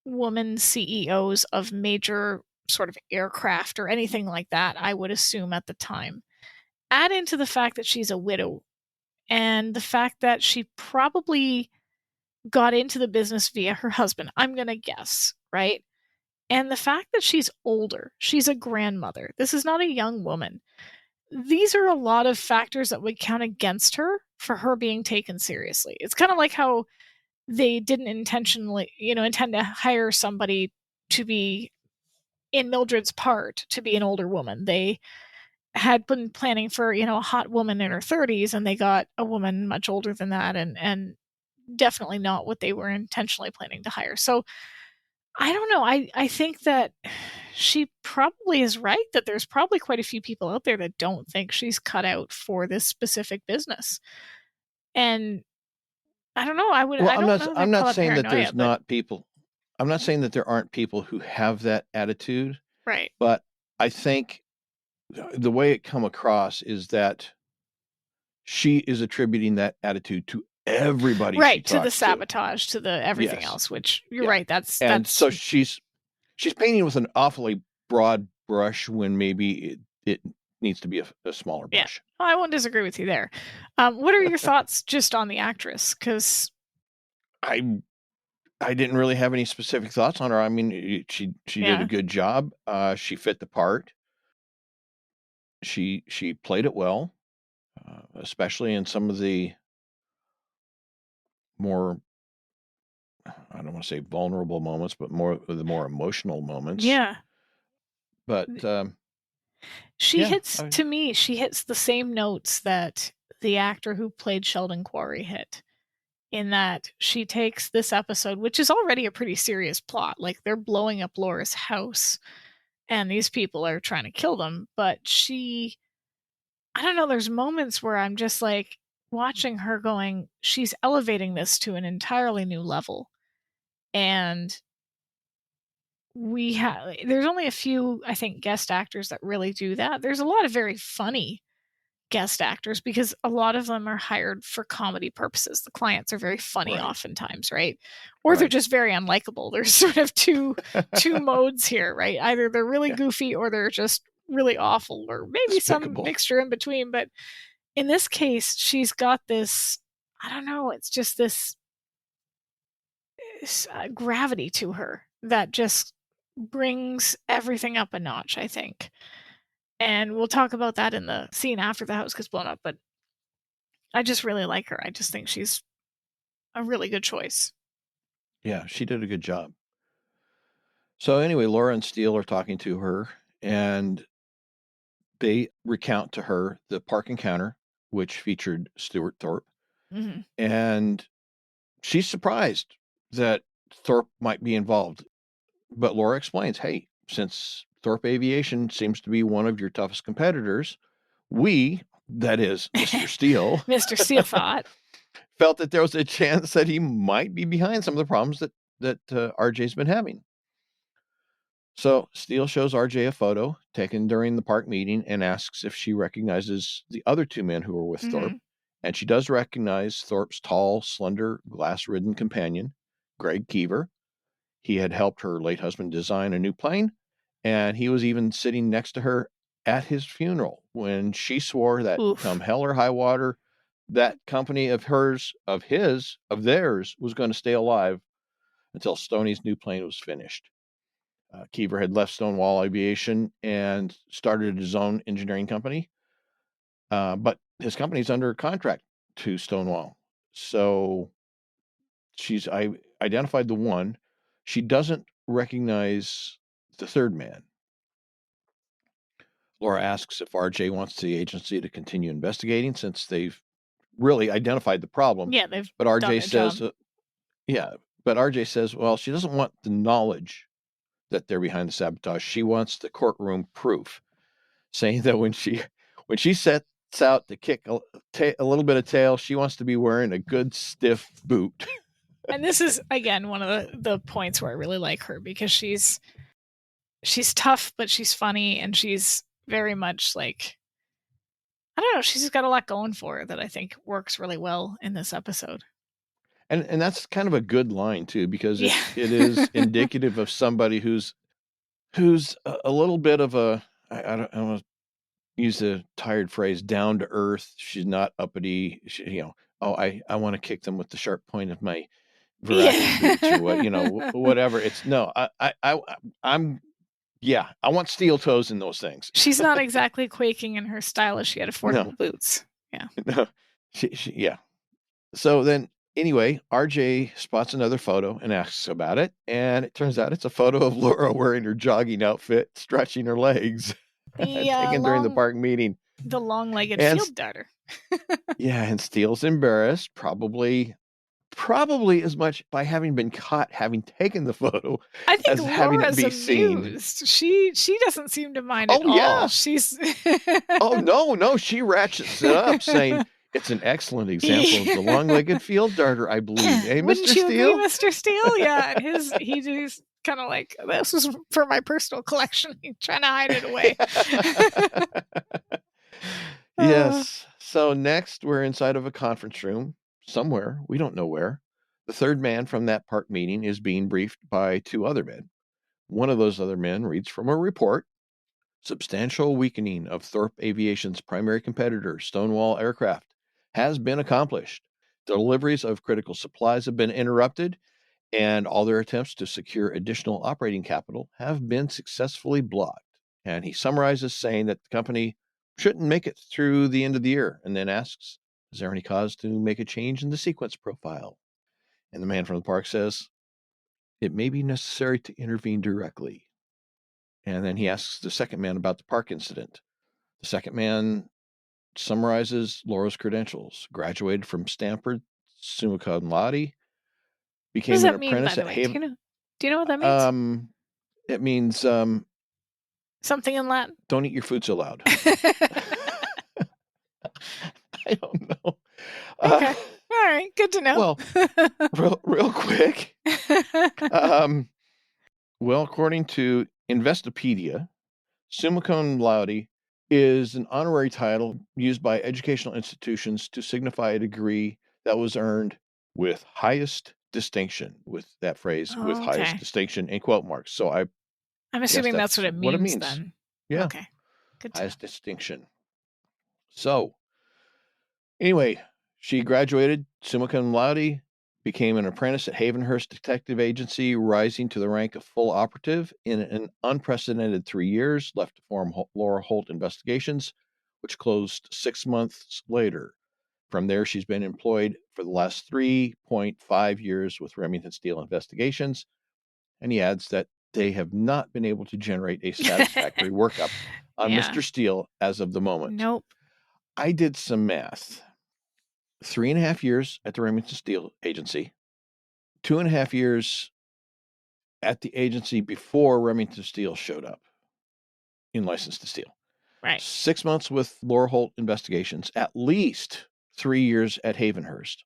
woman CEOs of major sort of aircraft or anything like that, I would assume at the time. Add into the fact that she's a widow and the fact that she probably got into the business via her husband, I'm going to guess, right? And the fact that she's older, she's a grandmother. This is not a young woman. These are a lot of factors that would count against her for her being taken seriously. It's kind of like how they didn't intentionally, intend to hire somebody to be in Mildred's part to be an older woman. They had been planning for, a hot woman in her 30s, and they got a woman much older than that, and definitely not what they were intentionally planning to hire. So I don't know. I think that she probably is right, that there's probably quite a few people out there that don't think she's cut out for this specific business. And I don't know. I'm not saying that there's not people. I'm not saying that there aren't people who have that attitude. Right. But I think the way it come across is that she is attributing that attitude to everybody. Right, to the sabotage, to the everything else, which you're right. That's so she's painting with an awfully broad brush when maybe it needs to be a smaller brush. Yeah. Well, I won't disagree with you there. What are your thoughts just on the actress? Because I didn't really have any specific thoughts on her. I mean, she did a good job. She fit the part. She played it well, especially in some of the more, I don't want to say vulnerable moments, but the more emotional moments. Yeah. But she hits the same notes that the actor who played Sheldon Quarry hit, in that she takes this episode, which is already a pretty serious plot, like they're blowing up Laura's house and these people are trying to kill them, but I don't know, there's moments where I'm just like watching her going, she's elevating this to an entirely new level. And there's only a few, I think, guest actors that really do that. There's a lot of very funny guest actors because a lot of them are hired for comedy purposes. The clients are very funny oftentimes, right? Or they're just very unlikable. There's sort of two modes here, right? Either they're really goofy or they're just really awful, or maybe some mixture in between. But in this case, she's got this, I don't know, it's just this gravity to her that just brings everything up a notch, I think. And we'll talk about that in the scene after the house gets blown up, but I just really like her. I just think she's a really good choice. Yeah, she did a good job. So anyway, Laura and Steele are talking to her, and they recount to her the park encounter, which featured Stuart Thorpe. Mm-hmm. And she's surprised that Thorpe might be involved. But Laura explains, hey, since Thorpe Aviation seems to be one of your toughest competitors, we, that is Mr. Steele, Mr. Steele thought, felt that there was a chance that he might be behind some of the problems that RJ's been having. So Steele shows RJ a photo taken during the park meeting and asks if she recognizes the other two men who were with Thorpe. And she does recognize Thorpe's tall, slender, glass-ridden companion, Greg Keever. He had helped her late husband design a new plane, and he was even sitting next to her at his funeral when she swore that come hell or high water, that company of theirs was going to stay alive until Stoney's new plane was finished. Keever had left Stonewall Aviation and started his own engineering company, but his company's under contract to Stonewall. So I identified the one. She doesn't recognize the third man. Laura asks if RJ wants the agency to continue investigating since they've really identified the problem. Yeah, they've but RJ says, but RJ says, well, she doesn't want the knowledge that they're behind the sabotage. She wants the courtroom proof, saying that when she sets out to kick a little bit of tail, she wants to be wearing a good stiff boot. And this is, again, one of the points where I really like her, because she's tough, but she's funny, and she's very much like, I don't know, she's got a lot going for her that I think works really well in this episode. And that's kind of a good line too, because it is indicative of somebody who's a little bit of a, I don't want to use the tired phrase, down to earth. She's not uppity. I want to kick them with the sharp point of my boots or what, whatever. It's no, I want steel toes in those things. She's not exactly quaking in her stylish yet affordable boots. Yeah. No, yeah. So then, anyway, RJ spots another photo and asks about it, and it turns out it's a photo of Laura wearing her jogging outfit, stretching her legs, taken during the park meeting. The long-legged field darter. Yeah, and Steele's embarrassed, probably as much by having been caught having taken the photo I think as having it be amused. seen. She doesn't seem to mind at all. She's no, she ratchets it up, saying it's an excellent example of the long-legged field darter, I believe. Hey, Wouldn't Mr. you Steele? agree, Mr. Steele? Yeah, and he's kind of like, this was for my personal collection. He's trying to hide it away. Yes. So next, we're inside of a conference room somewhere. We don't know where. The third man from that park meeting is being briefed by two other men. One of those other men reads from a report. Substantial weakening of Thorpe Aviation's primary competitor, Stonewall Aircraft, has been accomplished. Deliveries of critical supplies have been interrupted, and all their attempts to secure additional operating capital have been successfully blocked. And he summarizes, saying that the company shouldn't make it through the end of the year, and then asks, is there any cause to make a change in the sequence profile? And the man from the park says, it may be necessary to intervene directly. And then he asks the second man about the park incident. The second man summarizes Laura's credentials. Graduated from Stanford, summa cum laude. Became what does an that mean, by apprentice the at way? Haven. Do you know what that means? It means something in Latin. Don't eat your food so loud. I don't know. Okay. All right. Good to know. Well, real quick. Well, according to Investopedia, summa cum laude is an honorary title used by educational institutions to signify a degree that was earned with highest distinction, with that phrase, with highest distinction in quote marks. So I'm assuming that's what it means then. Yeah. Okay. Good to highest distinction. So anyway, she graduated summa cum laude, became an apprentice at Havenhurst Detective Agency, rising to the rank of full operative in an unprecedented 3 years, left to form Laura Holt Investigations, which closed 6 months later. From there, she's been employed for the last 3.5 years with Remington Steele Investigations. And he adds that they have not been able to generate a satisfactory workup on Mr. Steele as of the moment. Nope. I did some math. 3.5 years at the Remington Steele Agency, 2.5 years at the agency before Remington Steele showed up in License to Steal. Right. 6 months with Laura Holt Investigations, at least 3 years at Havenhurst,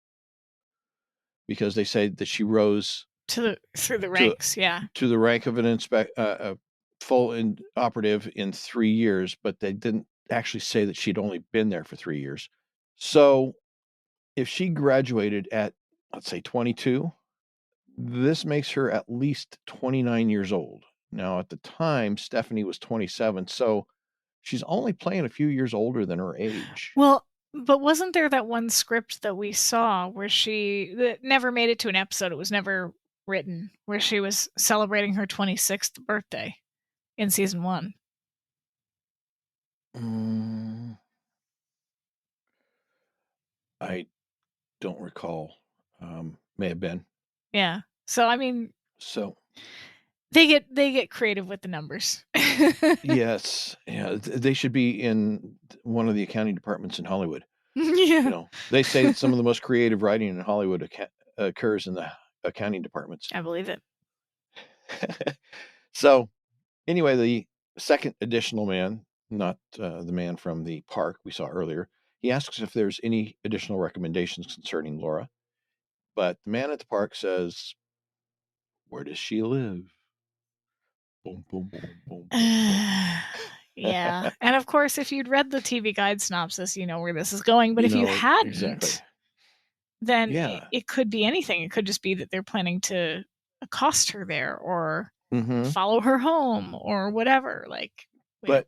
because they say that she rose through the ranks, to the rank of an full operative in 3 years, but they didn't actually say that she'd only been there for 3 years. So if she graduated at, let's say, 22, this makes her at least 29 years old. Now, at the time, Stephanie was 27, so she's only playing a few years older than her age. Well, but wasn't there that one script that we saw where that never made it to an episode? It was never written, where she was celebrating her 26th birthday in season 1. I don't recall. May have been. Yeah. So I mean, so they get creative with the numbers. Yes. Yeah, they should be in one of the accounting departments in Hollywood. Yeah. They say that some of the most creative writing in Hollywood occurs in the accounting departments. I believe it. So anyway, the second additional man, not the man from the park we saw earlier, he asks if there's any additional recommendations concerning Laura. But the man at the park says, where does she live? Boom, boom, boom, boom, boom. Yeah. And of course, if you'd read the TV guide synopsis, you know where this is going. But if you hadn't, then it could be anything. It could just be that they're planning to accost her there or follow her home or whatever. But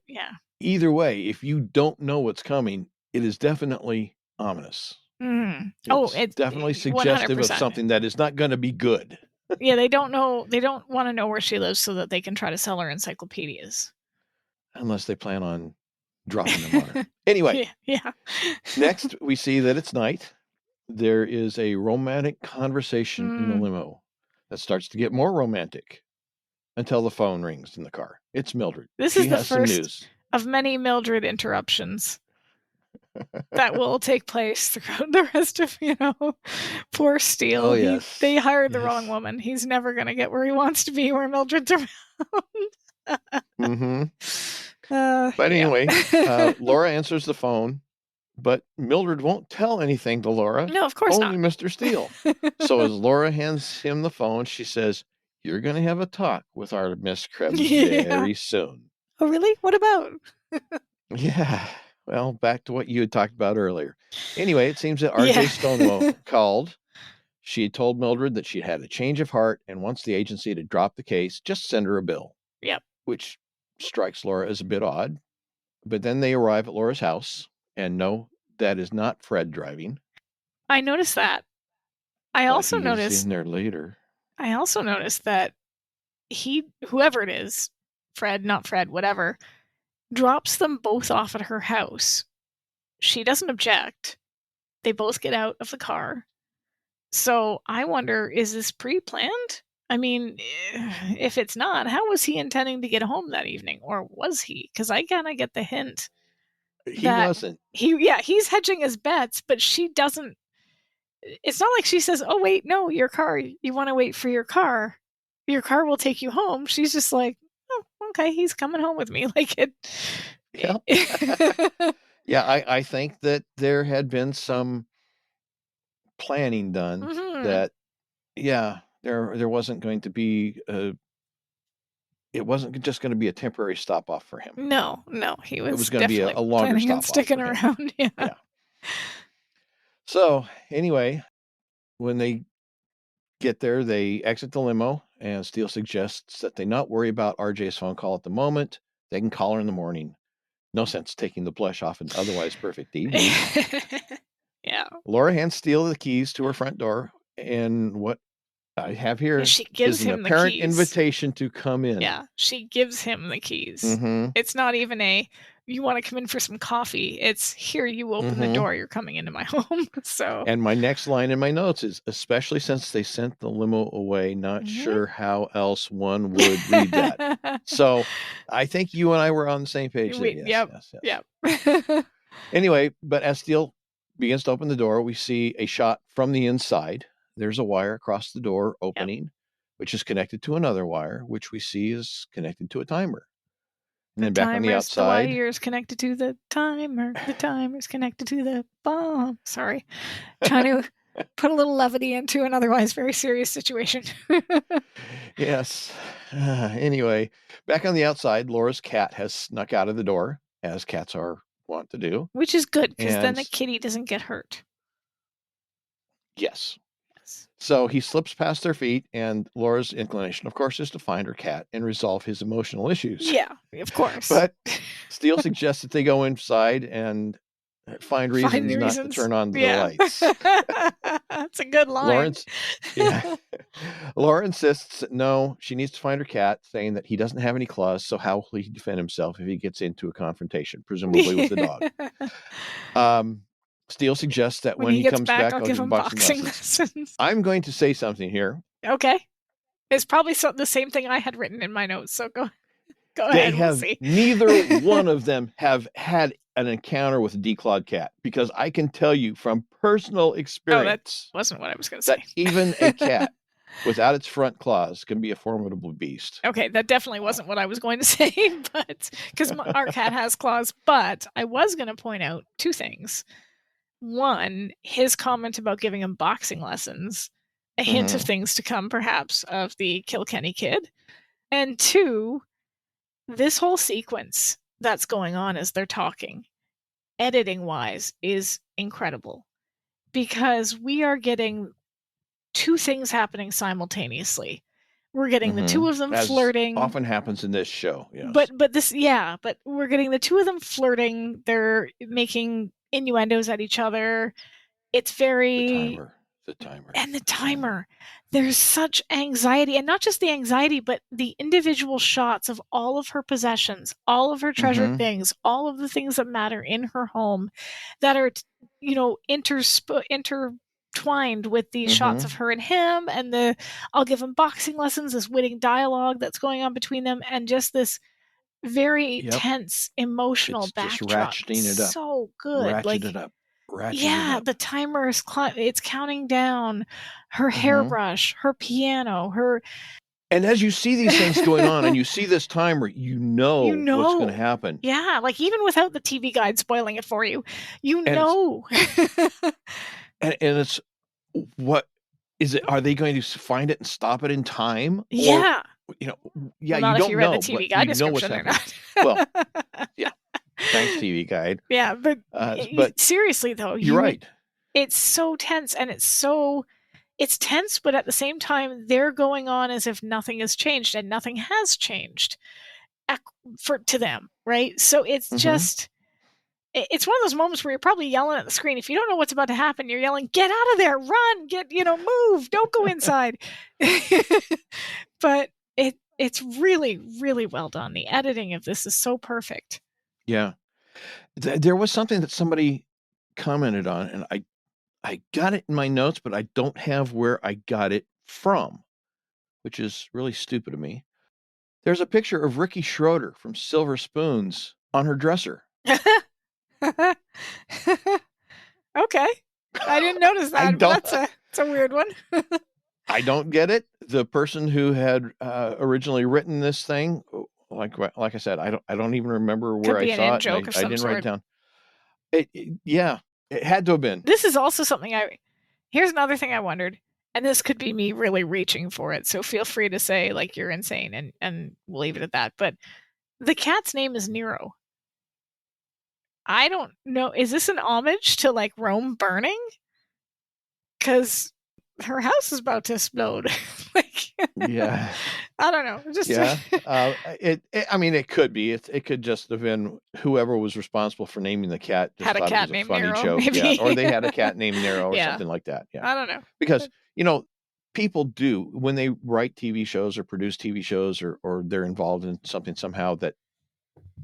either way, if you don't know what's coming, it is definitely ominous. It's definitely suggestive 100%. Of something that is not going to be good. Yeah, they don't know. They don't want to know where she lives so that they can try to sell her encyclopedias. Unless they plan on dropping them on her. Anyway. Yeah. Next, we see that it's night. There is a romantic conversation in the limo that starts to get more romantic until the phone rings in the car. It's Mildred. This is the first of many Mildred interruptions that will take place throughout the rest of, poor Steele. Oh, yes. They hired the wrong woman. He's never going to get where he wants to be, where Mildred's around. But anyway, Laura answers the phone, but Mildred won't tell anything to Laura. No, of course only not. Mr. Steele. So as Laura hands him the phone, she says, "You're going to have a talk with our Miss Krebs very soon." Oh, really? What about? Yeah. Well, back to what you had talked about earlier. Anyway, it seems that R.J. Stonewall called. She had told Mildred that she'd had a change of heart and wants the agency to drop the case, just send her a bill. Yep. Which strikes Laura as a bit odd. But then they arrive at Laura's house, and no, that is not Fred driving. I noticed that. I also noticed in there later. I also noticed that whoever it is, Fred, not Fred, whatever, drops them both off at her house. She doesn't object. They both get out of the car. So I wonder, is this pre-planned? I mean, if it's not, how was he intending to get home that evening? Or was he? Because I kind of get the hint He that wasn't. he's hedging his bets, but she doesn't. It's not like she says, "Oh wait, no, your car. You want to wait for your car. Your car will take you home." She's just like, "Oh, okay, he's coming home with me." Like it. Yeah. Yeah, I think that there had been some planning done that, yeah, there wasn't going to be it wasn't just going to be a temporary stop off for him. No, he was. It was going to be a longer planning stop on sticking off for him. around. Yeah. Yeah. So anyway, when they get there, they exit the limo, and Steele suggests that they not worry about RJ's phone call at the moment. They can call her in the morning. No sense taking the blush off an otherwise perfect evening. Yeah. Laura hands Steele the keys to her front door, and what I have here she gives is an him the apparent keys. invitation to come in. Yeah, she gives him the keys. Mm-hmm. It's not even a, you want to come in for some coffee. It's, here, you open the door, you're coming into my home. So. And my next line in my notes is, especially since they sent the limo away, not sure how else one would read that. So I think you and I were on the same page there. Yes. Yep. Anyway, but as Steele begins to open the door, we see a shot from the inside. There's a wire across the door opening, which is connected to another wire, which we see is connected to a timer. And then back on the outside. The wire is connected to the timer. The timer is connected to the bomb. Sorry. Trying to put a little levity into an otherwise very serious situation. Yes. Anyway, back on the outside, Laura's cat has snuck out of the door, as cats are wont to do. Which is good, because then the kitty doesn't get hurt. Yes. So he slips past their feet, and Laura's inclination, of course, is to find her cat and resolve his emotional issues. Yeah, of course. But Steele suggests that they go inside and find reasons not to turn on the lights. That's a good line. Laura insists that no, she needs to find her cat, saying that he doesn't have any claws, so how will he defend himself if he gets into a confrontation, presumably with the dog? Steele suggests that when he comes back, I'll give him boxing lessons. I'm going to say something here. Okay. It's probably the same thing I had written in my notes, so go ahead. Neither one of them have had an encounter with a declawed cat, because I can tell you from personal experience that wasn't what I was going to say. That even a cat without its front claws can be a formidable beast. Okay, that definitely wasn't what I was going to say, but because our cat has claws. But I was going to point out two things. One, his comment about giving him boxing lessons, a hint of things to come, perhaps, of the Kilkenny kid. And two, this whole sequence that's going on as they're talking, editing-wise, is incredible. Because we are getting two things happening simultaneously. We're getting the two of them flirting. Often happens in this show, yes. But we're getting the two of them flirting. They're making innuendos at each other. It's very the timer. And the timer. There's such anxiety, and not just the anxiety, but the individual shots of all of her possessions, all of her treasured things, all of the things that matter in her home that are, intertwined with these shots of her and him, and the I'll give him boxing lessons, this witty dialogue that's going on between them, and just this very tense emotional backdrop. Just ratcheting it up. So good. The timer is it's counting down. Her hairbrush, her piano, and as you see these things going on and you see this timer, you know what's going to happen. Yeah, like even without the TV guide spoiling it for you, know. And it's, what is it? Are they going to find it and stop it in time? Yeah. Or, you well, you don't know. If you read the TV guide description or not. Well, yeah. Thanks, TV guide. Yeah, but seriously though, you're right. It's so tense, and it's tense, but at the same time, they're going on as if nothing has changed, and nothing has changed to them, right? So it's just, it's one of those moments where you're probably yelling at the screen. If you don't know what's about to happen, you're yelling, "Get out of there! Run! Move! Don't go inside!" But it's really, really well done. The editing of this is so perfect. Yeah. There was something that somebody commented on, and I got it in my notes, but I don't have where I got it from. which is really stupid of me. There's a picture of Ricky Schroeder from Silver Spoons on her dresser. Okay. I didn't notice that, but that's a weird one. I don't get it. The person who had originally written this thing, like I said, I don't even remember where I saw it. I didn't write it down. It had to have been. This is also something here's another thing I wondered, and this could be me really reaching for it, so feel free to say like you're insane, and we'll leave it at that. But the cat's name is Nero. I don't know. Is this an homage to like Rome burning? Because her house is about to explode. Yeah. I don't know. Just I mean, it could be. It could just have been whoever was responsible for naming the cat just had a cat it was named a funny Nero, joke. maybe. Yeah, or they had a cat named Nero or something like that. Yeah. I don't know. Because, people do when they write TV shows or produce TV shows or they're involved in something somehow that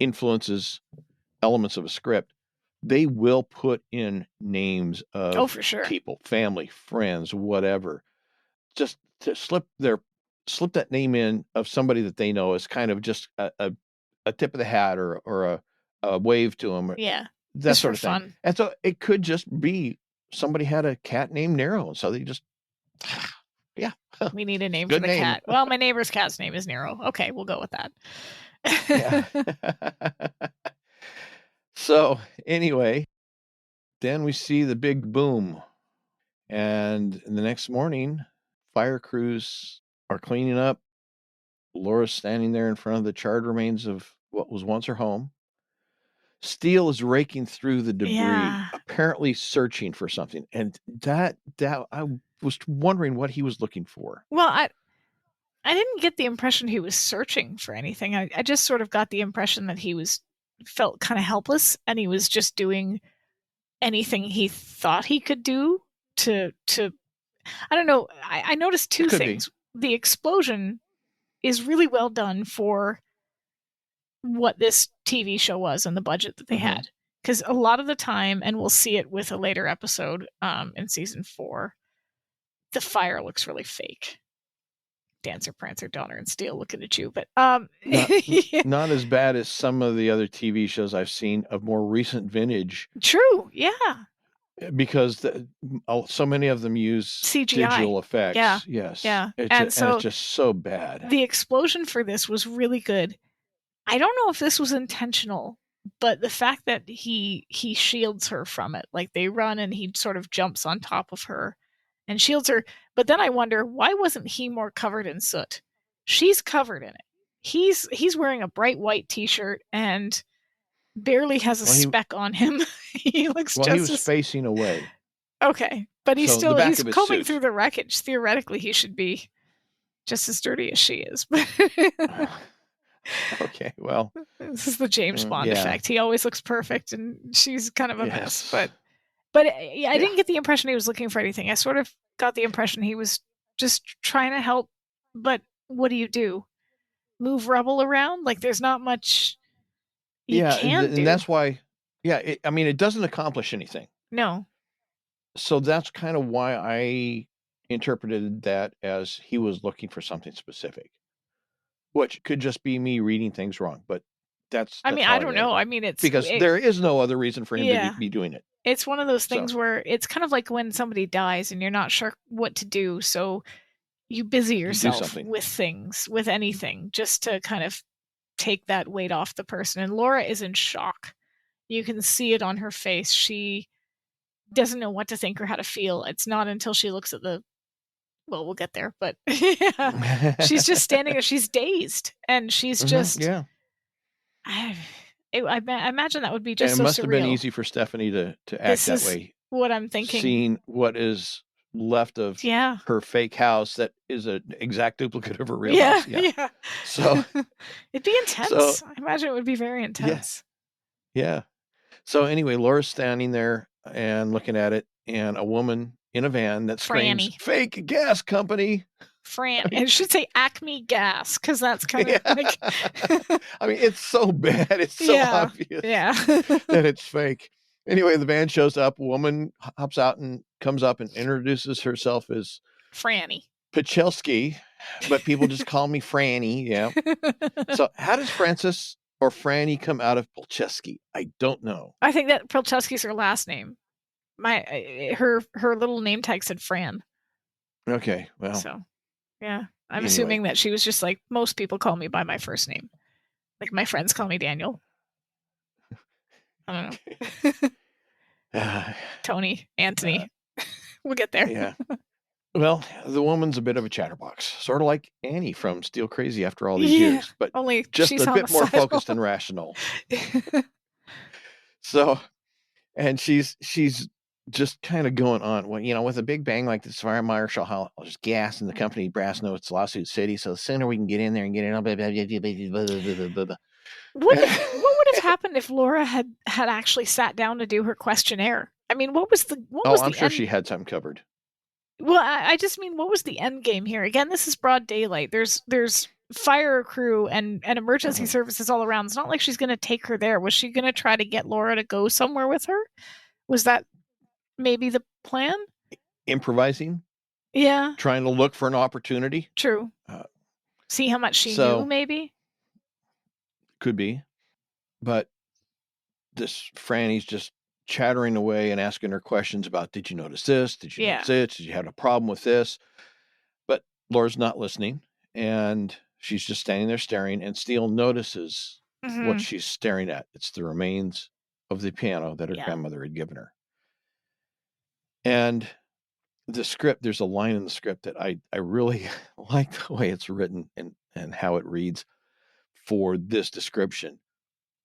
influences elements of a script, they will put in names of for sure. people, family, friends, whatever, just to slip that name in of somebody that they know as kind of just a tip of the hat or a wave to them. Yeah. That sort of thing. Fun. And so it could just be somebody had a cat named Nero. And so they just, yeah. We need a name for the cat. Well, my neighbor's cat's name is Nero. Okay, we'll go with that. Yeah. So anyway, then we see the big boom. And the next morning, fire crews are cleaning up. Laura's standing there in front of the charred remains of what was once her home. Steele is raking through the debris, apparently searching for something. And that I was wondering what he was looking for. Well, I didn't get the impression he was searching for anything. I just sort of got the impression that he felt kind of helpless, and he was just doing anything he thought he could do to I don't know. I noticed two things. The explosion is really well done for what this TV show was and the budget that they had. Because a lot of the time, and we'll see it with a later episode in season 4, the fire looks really fake. Dancer, Prancer, Donner, and Steele looking at you, but not as bad as some of the other TV shows I've seen of more recent vintage. True, yeah. Because so many of them use CGI digital effects. Yeah, yes, yeah, and it's just so bad. The explosion for this was really good. I don't know if this was intentional, but the fact that he shields her from it, like they run and he sort of jumps on top of her and shields her. But then I wonder, why wasn't he more covered in soot? She's covered in it. He's wearing a bright white t-shirt and barely has a speck on him. He looks he was facing away. Okay, but he's combing through the wreckage. Theoretically, he should be just as dirty as she is. Okay, well, this is the James Bond effect. He always looks perfect, and she's kind of a mess. But I didn't get the impression he was looking for anything. I sort of got the impression he was just trying to help. But what do? Move rubble around? Like there's not much you can do. And that's why. Yeah, it doesn't accomplish anything. No. So that's kind of why I interpreted that as he was looking for something specific. Which could just be me reading things wrong, but that's I don't know. It's because there is no other reason for him to be doing it. It's one of those things where it's kind of like when somebody dies and you're not sure what to do, so you busy yourself with things, with anything, just to kind of take that weight off the person. And Laura is in shock. You can see it on her face. She doesn't know what to think or how to feel. It's not until she looks at well, we'll get there, but she's just standing there. She's dazed, and she's just I imagine that would be just. And it must have been easy for Stephanie to act that way. What I'm thinking. Seeing what is left of her fake house that is an exact duplicate of her real house. Yeah. So it'd be intense. I imagine it would be very intense. Yeah. So anyway, Laura's standing there and looking at it, and a woman in a van that screams, "Fake gas company." It should say Acme Gas, because that's kind of like... it's so bad. It's so obvious that it's fake. Anyway, the van shows up. A woman hops out and comes up and introduces herself as Franny. Pachelski, but people just call me Franny. Yeah. So how does Francis or Franny come out of Pachelski? I don't know. I think that Pilchowski's her last name. Her little name tag said Fran. Okay, well. So, yeah. I'm anyway. assuming that she was just like, most people call me by my first name. Like my friends call me Daniel. I don't know. Tony, Anthony. We'll get there. Yeah. Well, the woman's a bit of a chatterbox, sort of like Annie from Steel Crazy after all these years, but only just she's a bit more focused and rational. So, and she's just kind of going on. Well, with a big bang like this, fire marshal, I'll just gas, and the company brass know it's lawsuit city. So the sooner we can get in there and get in. What would have happened if Laura had actually sat down to do her questionnaire? I mean, what was the I'm sure she had something covered. Well, I just mean, what was the end game here? Again, this is broad daylight. There's fire crew and emergency services all around. It's not like she's going to take her there. Was she going to try to get Laura to go somewhere with her? Was that maybe the plan? Improvising? Yeah. Trying to look for an opportunity? True. See how much she knew, maybe? Could be. But this Franny's just chattering away and asking her questions about, did you notice this? Did you notice this? Did you have a problem with this? But Laura's not listening, and she's just standing there staring, and Steele notices what she's staring at. It's the remains of the piano that her grandmother had given her. And the script, there's a line in the script that I really like the way it's written and how it reads for this description.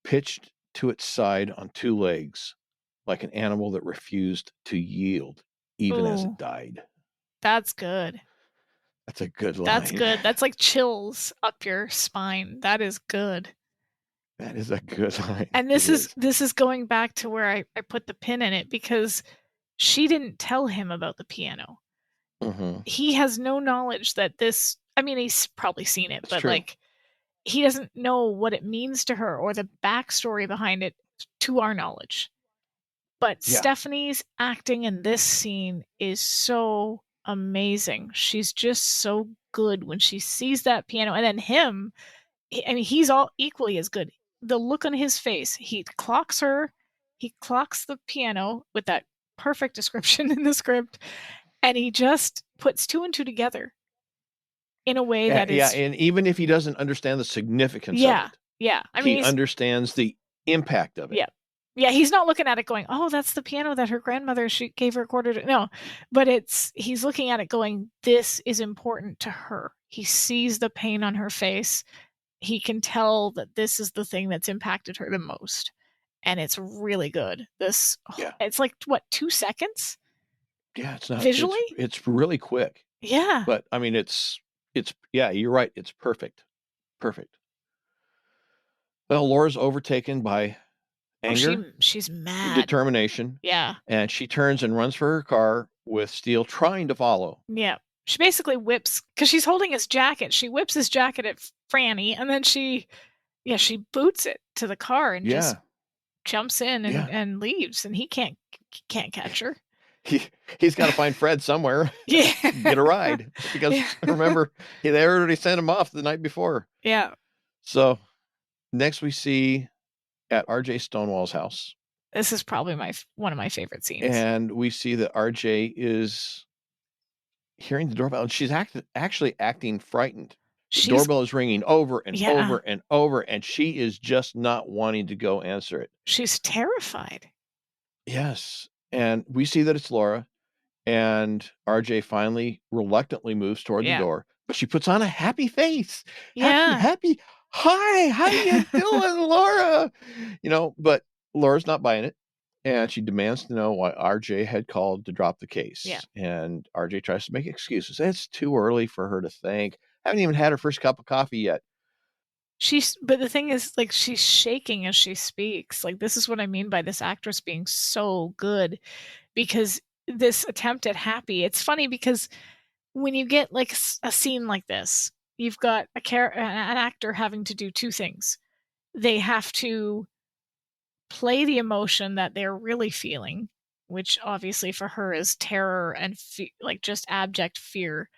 Pitched to its side on two legs, like an animal that refused to yield, even as it died. That's good. That's a good line. That's good. That's like chills up your spine. That is good. That is a good line. And this is going back to where I put the pin in it, because she didn't tell him about the piano. He has no knowledge that this, I mean, he's probably seen it, but like, he doesn't know what it means to her or the backstory behind it to our knowledge. But Stephanie's acting in this scene is so amazing. She's just so good when she sees that piano. And then him, I mean, he's all equally as good. The look on his face, he clocks her, he clocks the piano with that perfect description in the script, and he just puts two and two together in a way that is... Yeah, and even if he doesn't understand the significance of it. Yeah. I mean, he understands the impact of it. Yeah. Yeah, he's not looking at it going, oh, that's the piano that her grandmother, she gave her a quarter to... No, but he's looking at it going, this is important to her. He sees the pain on her face. He can tell that this is the thing that's impacted her the most. And it's really good. It's like, what, 2 seconds? Yeah, it's not... Visually? It's really quick. Yeah. But, I mean, it's yeah, you're right. It's perfect. Perfect. Well, Laura's overtaken by anger. She's mad. Determination. Yeah. And she turns and runs for her car with Steele trying to follow. Yeah. She basically whips, because she's holding his jacket. She whips his jacket at Franny, and then she boots it to the car and just jumps in and leaves, and he can't catch her. He's got to find Fred somewhere. Yeah. Get a ride. Because remember, they already sent him off the night before. Yeah. So next we see at RJ Stonewall's house. This is probably one of my favorite scenes. And we see that RJ is hearing the doorbell, and she's actually acting frightened. The doorbell is ringing over and over and over, and she is just not wanting to go answer it. She's terrified. Yes. And we see that it's Laura, and RJ finally reluctantly moves toward the door, but she puts on a happy face. Yeah. Happy. Hi, how you doing, Laura? But Laura's not buying it, and she demands to know why RJ had called to drop the case. Yeah. And RJ tries to make excuses. It's too early for her to think. Haven't even had her first cup of coffee yet. But the thing is, like, she's shaking as she speaks. Like, this is what I mean by this actress being so good, because this attempt at happy, it's funny because when you get like a scene like this, you've got an actor having to do two things. They have to play the emotion that they're really feeling, which obviously for her is terror and like just abject fear.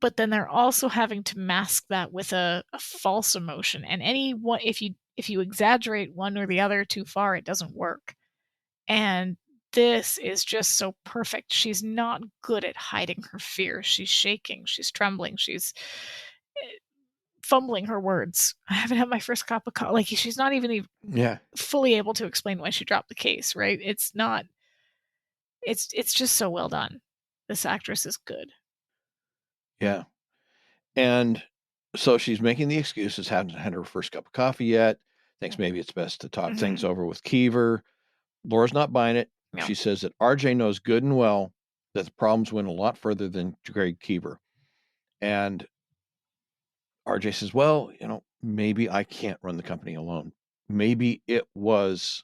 but then they're also having to mask that with a false emotion. And if you exaggerate one or the other too far, it doesn't work. And this is just so perfect. She's not good at hiding her fear. She's shaking, she's trembling, she's fumbling her words. I haven't had my first cup of coffee. Like, she's not even fully able to explain why she dropped the case, right? It's just so well done. This actress is good. Yeah. And so she's making the excuses, hasn't had her first cup of coffee yet, thinks maybe it's best to talk things over with Keever. Laura's not buying it. No. She says that RJ knows good and well that the problems went a lot further than Greg Keever. And RJ says, well, maybe I can't run the company alone. Maybe it was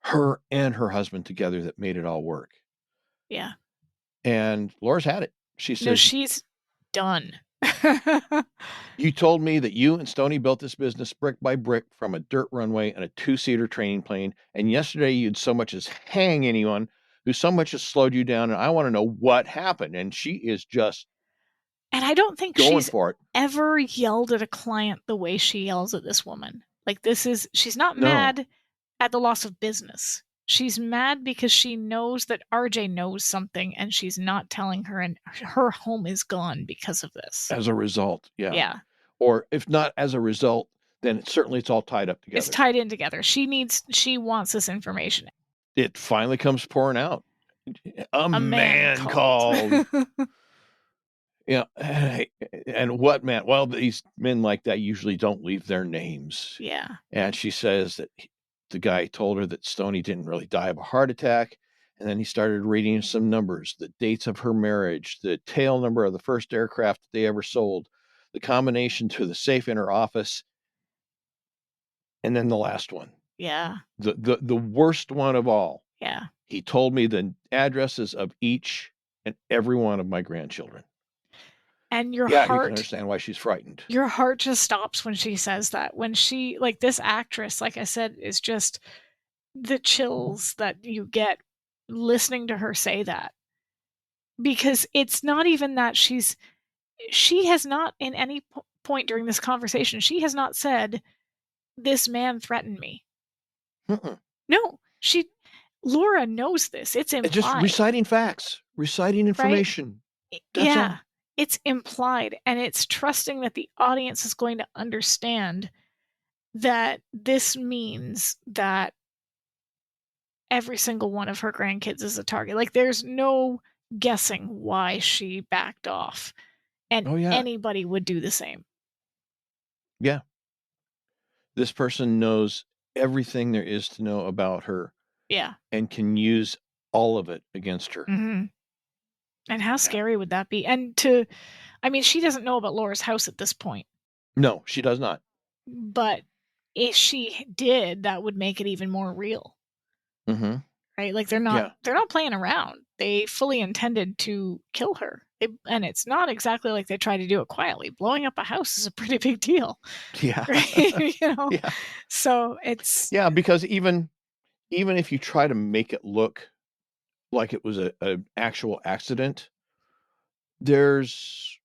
her and her husband together that made it all work. Yeah. And Laura's had it. She says, no, she's done. You told me that you and Stoney built this business brick by brick from a dirt runway and a 2-seater training plane. And yesterday you'd so much as hang anyone who so much has slowed you down. And I want to know what happened. And she is just and I don't think going she's for it. Ever yelled at a client the way she yells at this woman. Like, she's not mad at the loss of business. She's mad because she knows that RJ knows something and she's not telling her, and her home is gone because of this. As a result, yeah. Yeah. Or if not as a result, then it's all tied up together. It's tied in together. She wants this information. It finally comes pouring out. A man called. Yeah. And what man? Well, these men like that usually don't leave their names. Yeah. And she says that the guy told her that Stoney didn't really die of a heart attack. And then he started reading some numbers, the dates of her marriage, the tail number of the first aircraft that they ever sold, the combination to the safe in her office, and then the last one. Yeah. The worst one of all. Yeah. He told me the addresses of each and every one of my grandchildren. And your heart... you can understand why she's frightened. Your heart just stops when she says that. When she, like, this actress, like I said, is just the chills that you get listening to her say that. Because it's not even that she has not, in any point during this conversation, she has not said, this man threatened me. No, Laura knows this. It's implied. It's just reciting facts, reciting information. Right? That's all. It's implied, and it's trusting that the audience is going to understand that this means that every single one of her grandkids is a target. Like, there's no guessing why she backed off, and anybody would do the same. Yeah. This person knows everything there is to know about her. Yeah. And can use all of it against her. Mm-hmm. And how scary would that be? And she doesn't know about Laura's house at this point. No, she does not. But if she did, that would make it even more real. Mm-hmm. Right? Like, they're not playing around. They fully intended to kill her. And it's not exactly like they tried to do it quietly. Blowing up a house is a pretty big deal. Yeah. Right? Yeah. So it's... Yeah, because even if you try to make it look like it was an actual accident, there's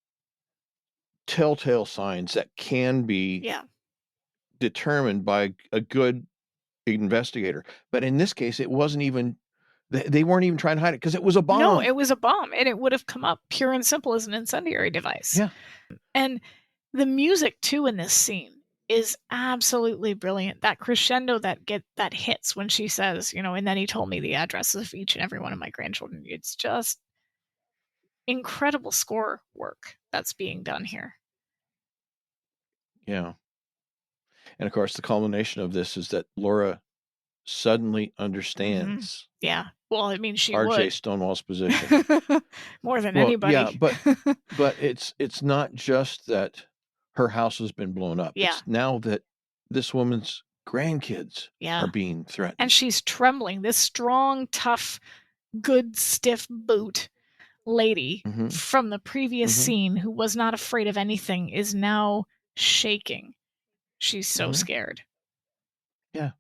telltale signs that can be determined by a good investigator. But in this case, it wasn't even, they weren't even trying to hide it because it was a bomb. No, it was a bomb, and it would have come up pure and simple as an incendiary device. Yeah. And the music, too, in this scene is absolutely brilliant. That crescendo that hits when she says, and then he told me the addresses of each and every one of my grandchildren. It's just incredible score work that's being done here. Yeah. And of course, the culmination of this is that Laura suddenly understands. Mm-hmm. Yeah. Well, she RJ Stonewall's position. More than anybody. Yeah, but it's not just that her house has been blown up. Yeah. It's now that this woman's grandkids are being threatened. And she's trembling. This strong, tough, good, stiff boot lady from the previous scene, who was not afraid of anything, is now shaking. She's so scared. Yeah.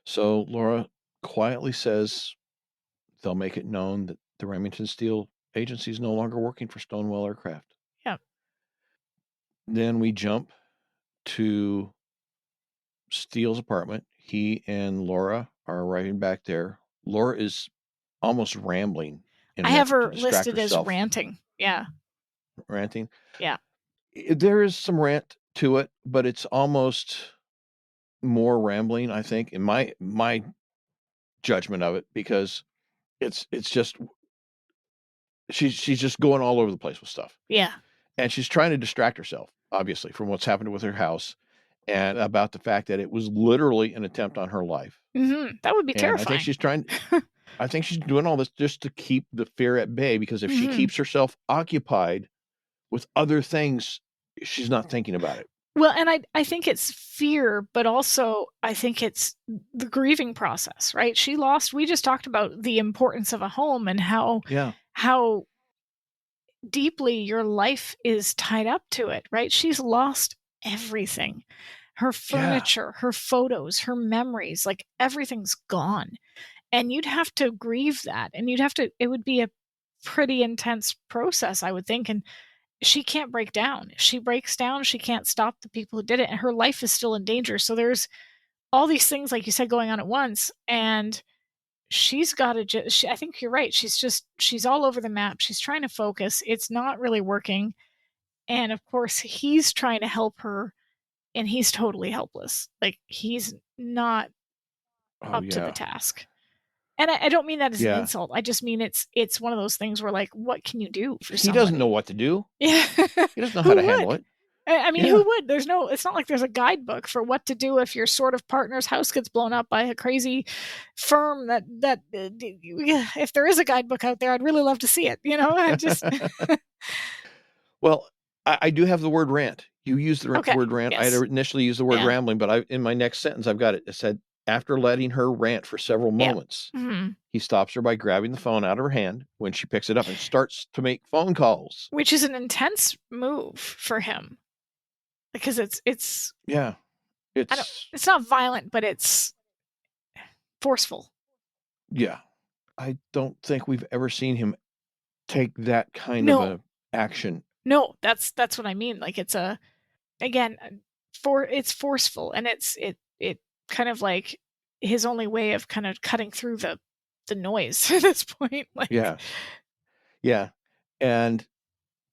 So Laura quietly says they'll make it known that the Remington Steele agency is no longer working for Stonewall Aircraft. Then we jump to Steele's apartment. He and Laura are arriving back there. Laura is almost rambling in I an have effort to her distract listed as herself. ranting. Yeah. Ranting. Yeah. There is some rant to it, but it's almost more rambling, I think, in my judgment of it, because it's just she's just going all over the place with stuff. Yeah. And she's trying to distract herself, obviously, from what's happened with her house and about the fact that it was literally an attempt on her life. Mm-hmm. That would be And terrifying. I think she's doing all this just to keep the fear at bay, because if she keeps herself occupied with other things, she's not thinking about it. Well, and I think it's fear, but also I think it's the grieving process, right? We just talked about the importance of a home and how deeply your life is tied up to it, right? She's lost everything. Her furniture, her photos, her memories, like everything's gone. And you'd have to grieve that. And it would be a pretty intense process, I would think. And she can't break down. If she breaks down, she can't stop the people who did it. And her life is still in danger. So there's all these things, like you said, going on at once. And she's got to I think you're right. She's all over the map. She's trying to focus. It's not really working. And of course, he's trying to help her, and he's totally helpless. Like, he's not up to the task. And I don't mean that as an insult. I just mean it's one of those things where, like, what can you do for somebody? He doesn't know what to do. Yeah. He doesn't know how to handle it. I mean, who would? It's not like there's a guidebook for what to do if your sort of partner's house gets blown up by a crazy firm if there is a guidebook out there, I'd really love to see it. I just. Well, I do have the word rant. You used the word rant. Yes. I had initially used the word rambling, but in my next sentence, I've got it. It said, after letting her rant for several moments, he stops her by grabbing the phone out of her hand when she picks it up and starts to make phone calls. Which is an intense move for him. Because it's it's not violent, but it's forceful. Yeah. I don't think we've ever seen him take that kind of a action. No, that's what I mean. Like, it's it's forceful, and it kind of like his only way of kind of cutting through the noise at this point. Like, yeah. And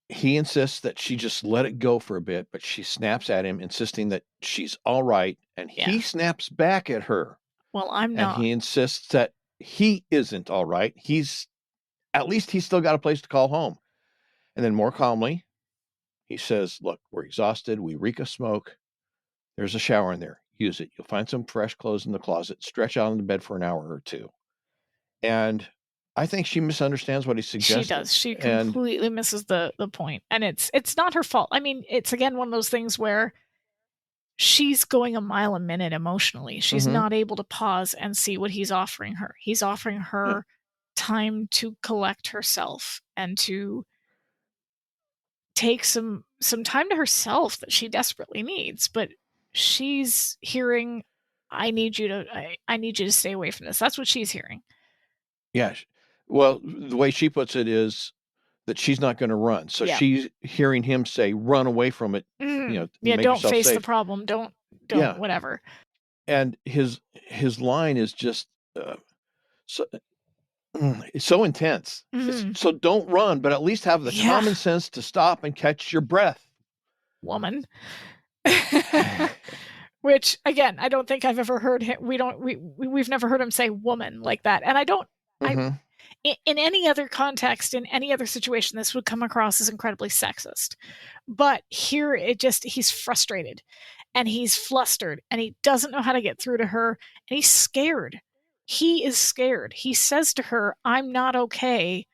he insists that she just let it go for a bit, but she snaps at him, insisting that she's all right. And he snaps back at her. Well, I'm not. And he insists that he isn't all right. At least he's still got a place to call home. And then more calmly, he says, look, we're exhausted. We reek of smoke. There's a shower in there. Use it. You'll find some fresh clothes in the closet. Stretch out on the bed for an hour or two. And I think she misunderstands what he suggests. She does. She completely misses the point. And it's not her fault. I mean, it's, again, one of those things where she's going a mile a minute emotionally. She's not able to pause and see what he's offering her. He's offering her time to collect herself and to take some time to herself that she desperately needs. But she's hearing, I need you to stay away from this. That's what she's hearing. Yeah. Well, the way she puts it is that she's not going to run. So she's hearing him say, run away from it. Don't face the problem. Don't whatever. And his line is just it's so intense. So don't run, but at least have the common sense to stop and catch your breath. Woman. Which, again, I don't think I've ever heard him. We've never heard him say woman like that. And I don't, in any other context, in any other situation, this would come across as incredibly sexist. But here, he's frustrated and he's flustered and he doesn't know how to get through to her, and he's scared. He is scared. He says to her, I'm not okay,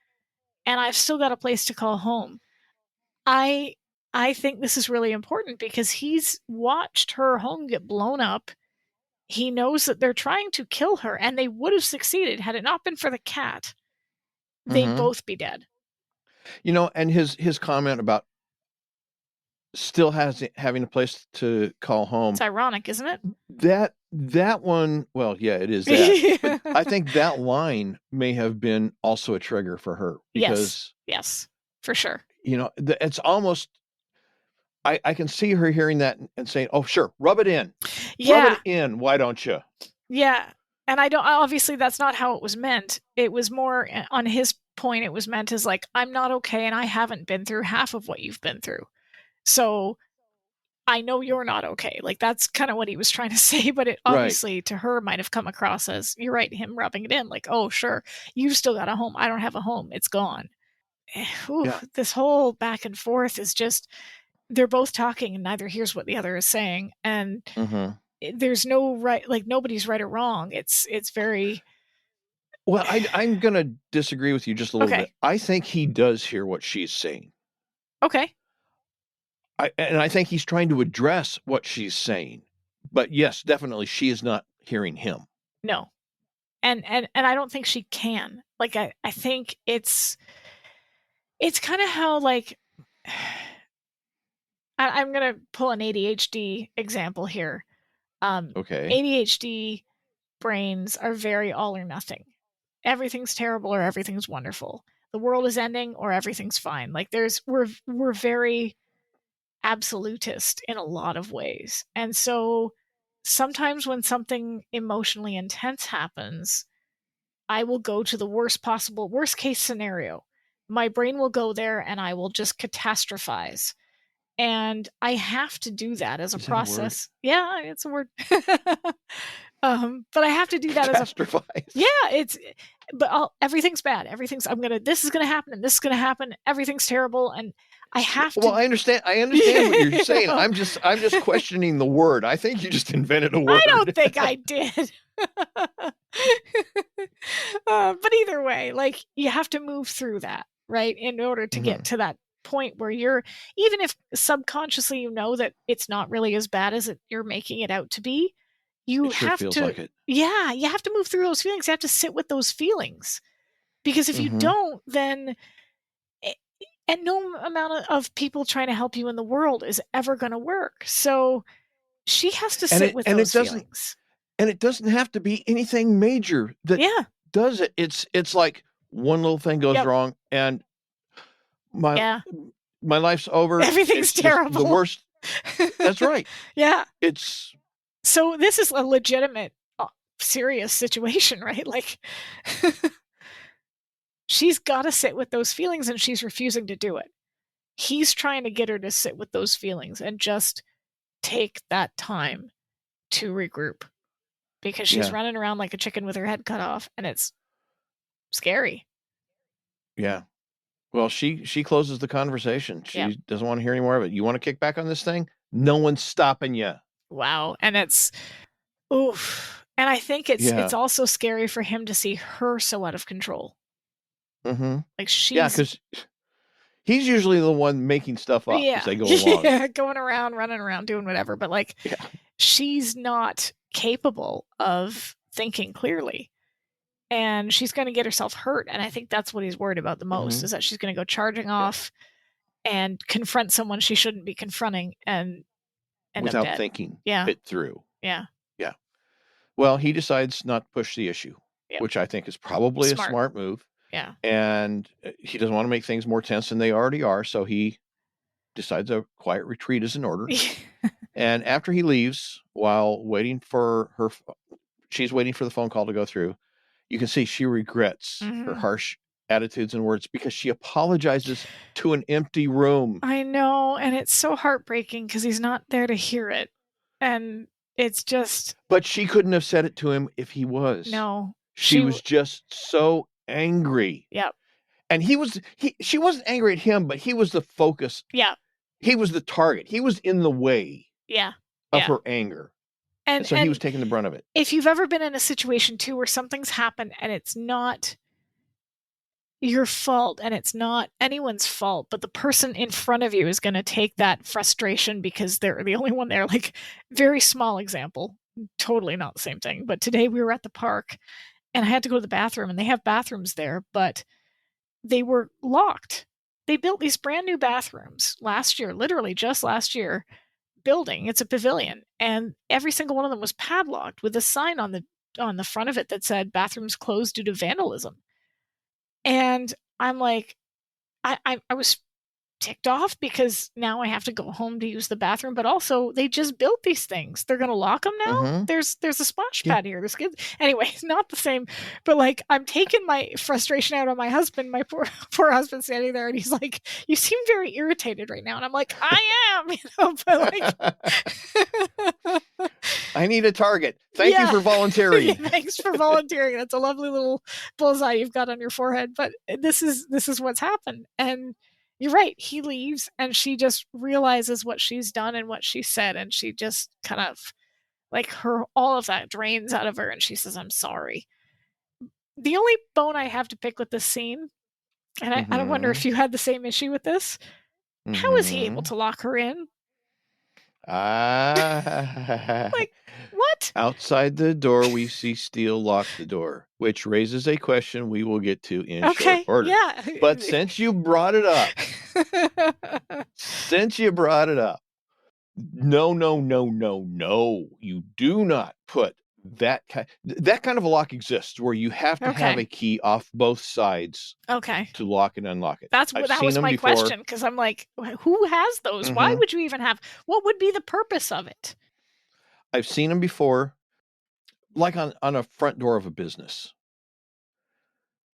and I've still got a place to call home. I think this is really important because he's watched her home get blown up. He knows that they're trying to kill her, and they would have succeeded had it not been for the cat. They'd both be dead. And his comment about still having a place to call home. It's ironic, isn't it? That one, well, yeah, it is that. But I think that line may have been also a trigger for her. Because, yes, for sure. It's almost, I can see her hearing that and saying, "Oh, sure, rub it in. Yeah. Rub it in. Why don't you?" Yeah. And obviously that's not how it was meant. It was more on his point. It was meant as like, I'm not okay. And I haven't been through half of what you've been through. So I know you're not okay. Like that's kind of what he was trying to say, but it obviously to her might have come across as, you're right, him rubbing it in like, oh, sure, you've still got a home. I don't have a home. It's gone. Ooh, this whole back and forth is just, they're both talking and neither hears what the other is saying. And there's no right, like nobody's right or wrong. It's very... Well, I'm going to disagree with you just a little bit. I think he does hear what she's saying. Okay. And I think he's trying to address what she's saying. But yes, definitely she is not hearing him. No. And I don't think she can. Like I think it's kind of how like I'm going to pull an ADHD example here. Okay. ADHD brains are very all or nothing. Everything's terrible or everything's wonderful. The world is ending or everything's fine. Like we're very absolutist in a lot of ways. And so sometimes when something emotionally intense happens, I will go to the worst case scenario. My brain will go there and I will just catastrophize. And I have to do that as a process. Yeah, it's a word. But I have to do that as a... Yeah, everything's bad. This is gonna happen and this is gonna happen. Everything's terrible and I have to... Well, I understand what you're saying. I'm just questioning the word. I think you just invented a word. I don't think I did. But either way, like you have to move through that, right? In order to get to that point where you're, even if subconsciously you know that it's not really as bad as you're making it out to be, you have to... like it. Yeah, you have to move through those feelings. You have to sit with those feelings. Because if you don't, then... And no amount of people trying to help you in the world is ever going to work. So she has to sit with those feelings. And it doesn't have to be anything major that does it. It's like one little thing goes wrong and my life's over. Everything's terrible. The worst. That's right. Yeah. It's... So this is a legitimate, serious situation, right? Like... She's got to sit with those feelings and she's refusing to do it. He's trying to get her to sit with those feelings and just take that time to regroup because she's running around like a chicken with her head cut off and it's scary. Yeah. Well, she closes the conversation. She doesn't want to hear any more of it. You want to kick back on this thing? No one's stopping you. Wow. And it's... Oof. And I think it's also scary for him to see her so out of control. Like she's... because he's usually the one making stuff up as they go along. Going around, running around, doing whatever. But like, she's not capable of thinking clearly, and she's going to get herself hurt. And I think that's what he's worried about the most is that she's going to go charging off and confront someone she shouldn't be confronting, and end without up dead. Thinking it through. Yeah. Well, he decides not to push the issue, which I think is probably a smart move. Yeah. And he doesn't want to make things more tense than they already are. So he decides a quiet retreat is in order. And after he leaves, while waiting for she's waiting for the phone call to go through, you can see she regrets her harsh attitudes and words because she apologizes to an empty room. I know. And it's so heartbreaking because he's not there to hear it. And it's just... But she couldn't have said it to him if he was. No. She was just so angry. Yep. And she wasn't angry at him, but he was the focus. Yeah. He was the target. He was in the way of her anger. And so he was taking the brunt of it. If you've ever been in a situation too where something's happened and it's not your fault and it's not anyone's fault, but the person in front of you is going to take that frustration because they're the only one there. Like, very small example, totally not the same thing. But today we were at the park and I had to go to the bathroom, and they have bathrooms there, but they were locked. They built these brand new bathrooms last year, literally just last year, building. It's a pavilion, and every single one of them was padlocked with a sign on the front of it that said bathrooms closed due to vandalism. And I'm like, I was ticked off because now I have to go home to use the bathroom, but also they just built these things. They're going to lock them now. Mm-hmm. There's a splash pad here. There's kids. Anyway, it's not the same, but like I'm taking my frustration out on my husband, my poor husband standing there, and he's like, "You seem very irritated right now." And I'm like, "I am," but like I need a target. Thank you for volunteering. Thanks for volunteering. That's a lovely little bullseye you've got on your forehead. But this is what's happened. And you're right. He leaves and she just realizes what she's done and what she said. And she just kind of like all of that drains out of her. And she says, "I'm sorry." The only bone I have to pick with this scene, and I don't wonder if you had the same issue with this. How is he able to lock her in? Like, what? Outside the door, we see Steele lock the door, which raises a question we will get to in short order. Yeah. But since you brought it up, no, you do not put that kind of a lock exists where you have to have a key off both sides to lock and unlock it. That was my question, because I'm like, who has those? Why would you even have? What would be the purpose of it? I've seen them before, like on a front door of a business.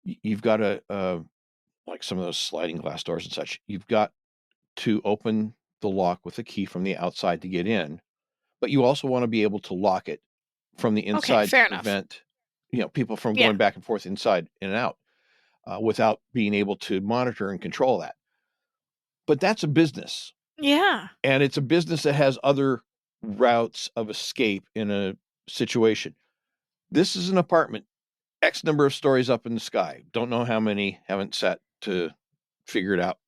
You've got like some of those sliding glass doors and such. You've got to open the lock with a key from the outside to get in, but you also want to be able to lock it from the inside to prevent people from going back and forth inside in and out without being able to monitor and control that. But that's a business. Yeah. And it's a business that has other routes of escape in a situation. This is an apartment, X number of stories up in the sky. Don't know how many, haven't sat to figure it out.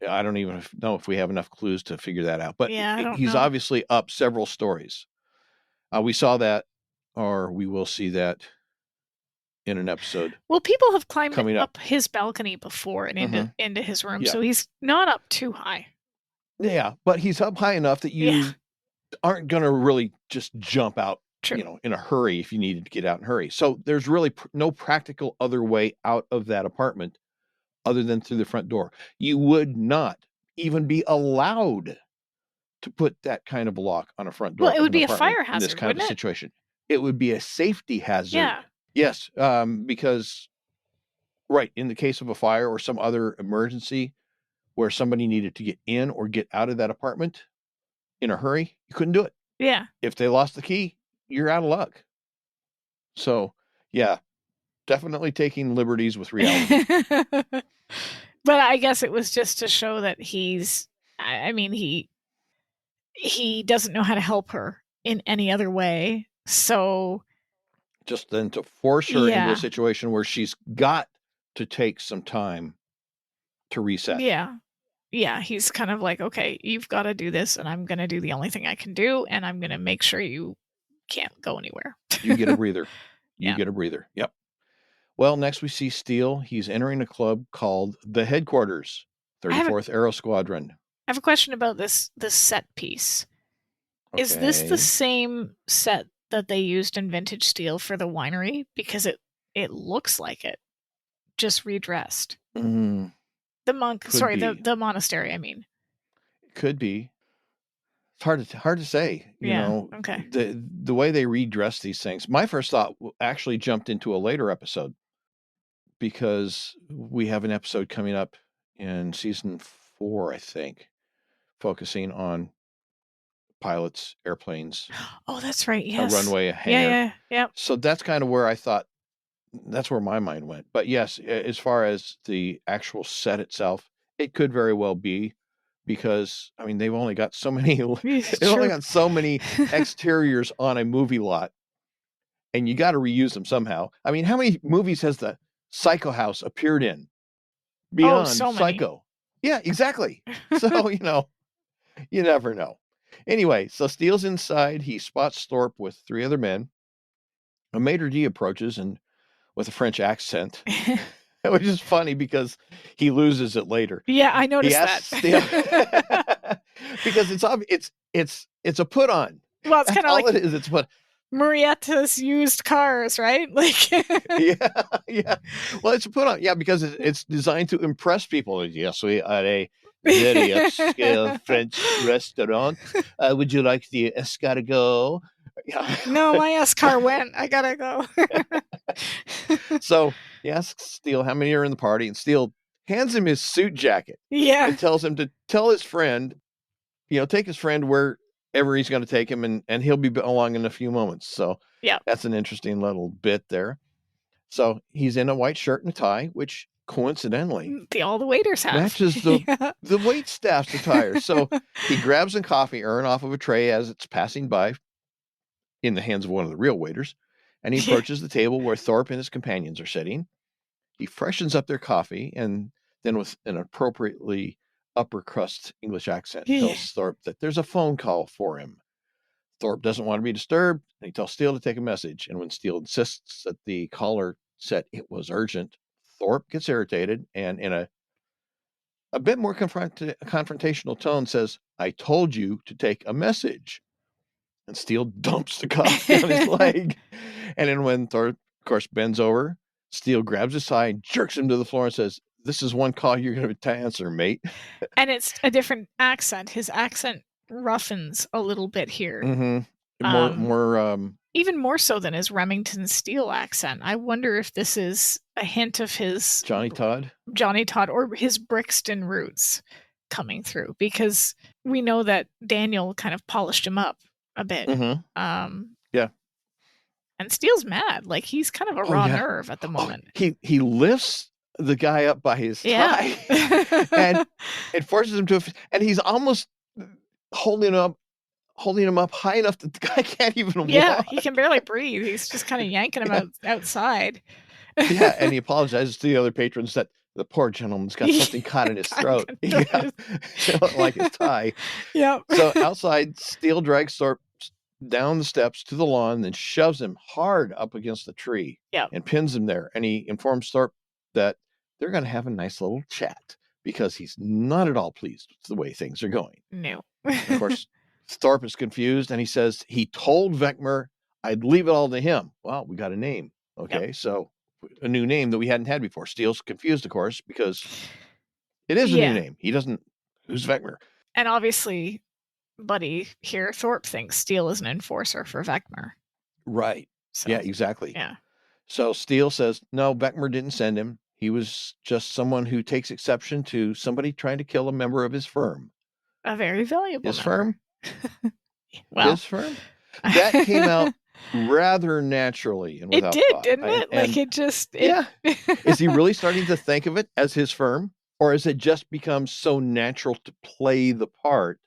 I don't even know if we have enough clues to figure that out. But he's obviously up several stories. We saw that, or we will see that in an episode. Well, people have climbed up his balcony before and into his room, so he's not up too high. Yeah, but he's up high enough that you aren't going to really just jump out, in a hurry if you needed to get out and hurry. So there's really no practical other way out of that apartment other than through the front door. You would not even be allowed to put that kind of a lock on a front door. Well, it would be a fire hazard in this kind of situation. It would be a safety hazard. Yeah. Yes, because in the case of a fire or some other emergency where somebody needed to get in or get out of that apartment in a hurry, you couldn't do it. Yeah. If they lost the key, you're out of luck. So, yeah, definitely taking liberties with reality. But I guess it was just to show that he doesn't know how to help her in any other way. So just then to force her into a situation where she's got to take some time to reset. Yeah. Yeah. He's kind of like, okay, you've got to do this, and I'm going to do the only thing I can do, and I'm going to make sure you can't go anywhere. You get a breather. Get a breather. Yep. Well, next we see Steele. He's entering a club called the Headquarters, 34th Aero Squadron. I have a question about this set piece. Okay. Is this the same set that they used in Vintage Steel for the winery? Because it looks like it, just redressed. The monastery, I mean. It could be. It's hard to say. You know, the way they redress these things. My first thought actually jumped into a later episode, because we have an episode coming up in season 4, I think, focusing on pilots, airplanes. Oh, that's right. Yes. A runway, a hangar. Yeah. So that's kind of where I thought, that's where my mind went. But yes, as far as the actual set itself, it could very well be, because they've only got so many. They've only got so many exteriors on a movie lot, and you got to reuse them somehow. How many movies has the Psycho House appeared in beyond Psycho? Yeah, exactly. So you never know. Anyway, so Steele's inside. He spots Thorpe with 3 other men. A maitre d' approaches, and with a French accent, which is funny because he loses it later. Yeah, I noticed that. Steele, because it's a put on. Well, it's kind of like it is. It's put. Marietta's used cars, right? Like, yeah. Well, it's put on, because it's designed to impress people. Yes, we are a very upscale French restaurant. Would you like the escargot? Yeah. No, my S-car went. I gotta go. So he asks Steele how many are in the party, and Steele hands him his suit jacket. Yeah. And tells him to tell his friend, take his friend wherever he's going to take him, and he'll be along in a few moments. So yeah, that's an interesting little bit there. So he's in a white shirt and a tie, which coincidentally all the waiters have. Matches the wait staff's attire. So he grabs a coffee urn off of a tray as it's passing by in the hands of one of the real waiters, and he approaches the table where Thorpe and his companions are sitting. He freshens up their coffee, and then with an appropriately upper crust English accent tells Thorpe that there's a phone call for him. Thorpe doesn't want to be disturbed, and he tells Steele to take a message. And when Steele insists that the caller said it was urgent, Thorpe gets irritated and in a bit more confrontational tone says, "I told you to take a message." And Steele dumps the coffee on his leg. And then when Thorpe, of course, bends over, Steele grabs his tie, jerks him to the floor, and says, "This is one call you're going to answer, mate." And it's a different accent. His accent roughens a little bit here. Mm-hmm. Even more so than his Remington Steele accent. I wonder if this is a hint of his Johnny Todd or his Brixton roots coming through, because we know that Daniel kind of polished him up a bit. Mm-hmm. Yeah. And Steele's mad. Like, he's kind of a raw nerve at the moment. He lifts the guy up by his tie and it forces him to, and he's almost holding him up high enough that the guy can't even walk. He can barely breathe. He's just kind of yanking him outside. And he apologizes to the other patrons that the poor gentleman's got something caught in his throat. Like his tie. Yeah. So outside, Steele drags Thorpe down the steps to the lawn, then shoves him hard up against the tree and pins him there. And he informs Thorpe that they're going to have a nice little chat because he's not at all pleased with the way things are going. No. Of course, Thorpe is confused, and he says he told Vecmer I'd leave it all to him. Well, we got a name. Okay, so a new name that we hadn't had before. Steele's confused, of course, because it is a new name. He doesn't. Who's Vecmer? And obviously, Buddy here, Thorpe thinks Steele is an enforcer for Vecmer. Right. So, yeah, exactly. Yeah. So Steele says, no, Vecmer didn't send him. He was just someone who takes exception to somebody trying to kill a member of his firm. A very valuable His firm? Well, his firm? That came out rather naturally and without thought. Didn't it? Like, it just... Yeah. Is he really starting to think of it as his firm? Or has it just become so natural to play the part?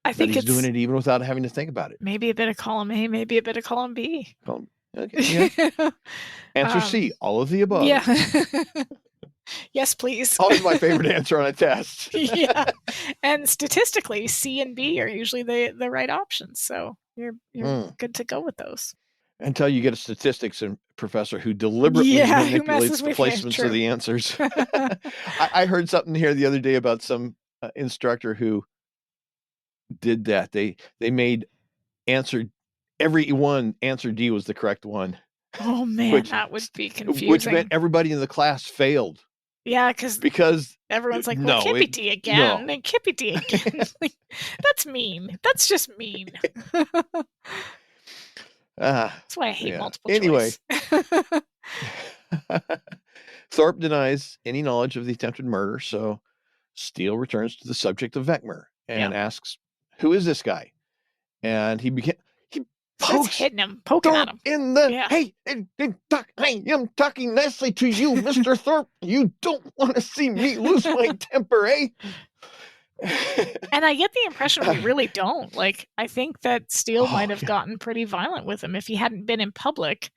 I think he's doing it even without having to think about it. Maybe a bit of column A, maybe a bit of column B. Okay, yeah. Answer C, all of the above. Yeah. Yes, please. Always my favorite answer on a test. Yeah. And statistically, C and B are usually the right options. So you're good to go with those. Until you get a statistics professor who deliberately manipulates the placements of the answers. I heard something here the other day about some instructor who did that. They made every one answer D was the correct one. Oh man, that would be confusing. Which meant everybody in the class failed. Yeah, because everyone's like, well, Kippy D again, and Kippy D again. Like, that's mean. That's just mean. That's why I hate multiple choice. Thorpe denies any knowledge of the attempted murder, so Steele returns to the subject of Vecmer and asks, "Who is this guy?" And he pokes hitting him, poking at him in the hey, I am talking nicely to you, Mr. Thorpe. You don't want to see me lose my temper, eh? And I get the impression we really don't. Like, I think that Steele might have gotten pretty violent with him if he hadn't been in public,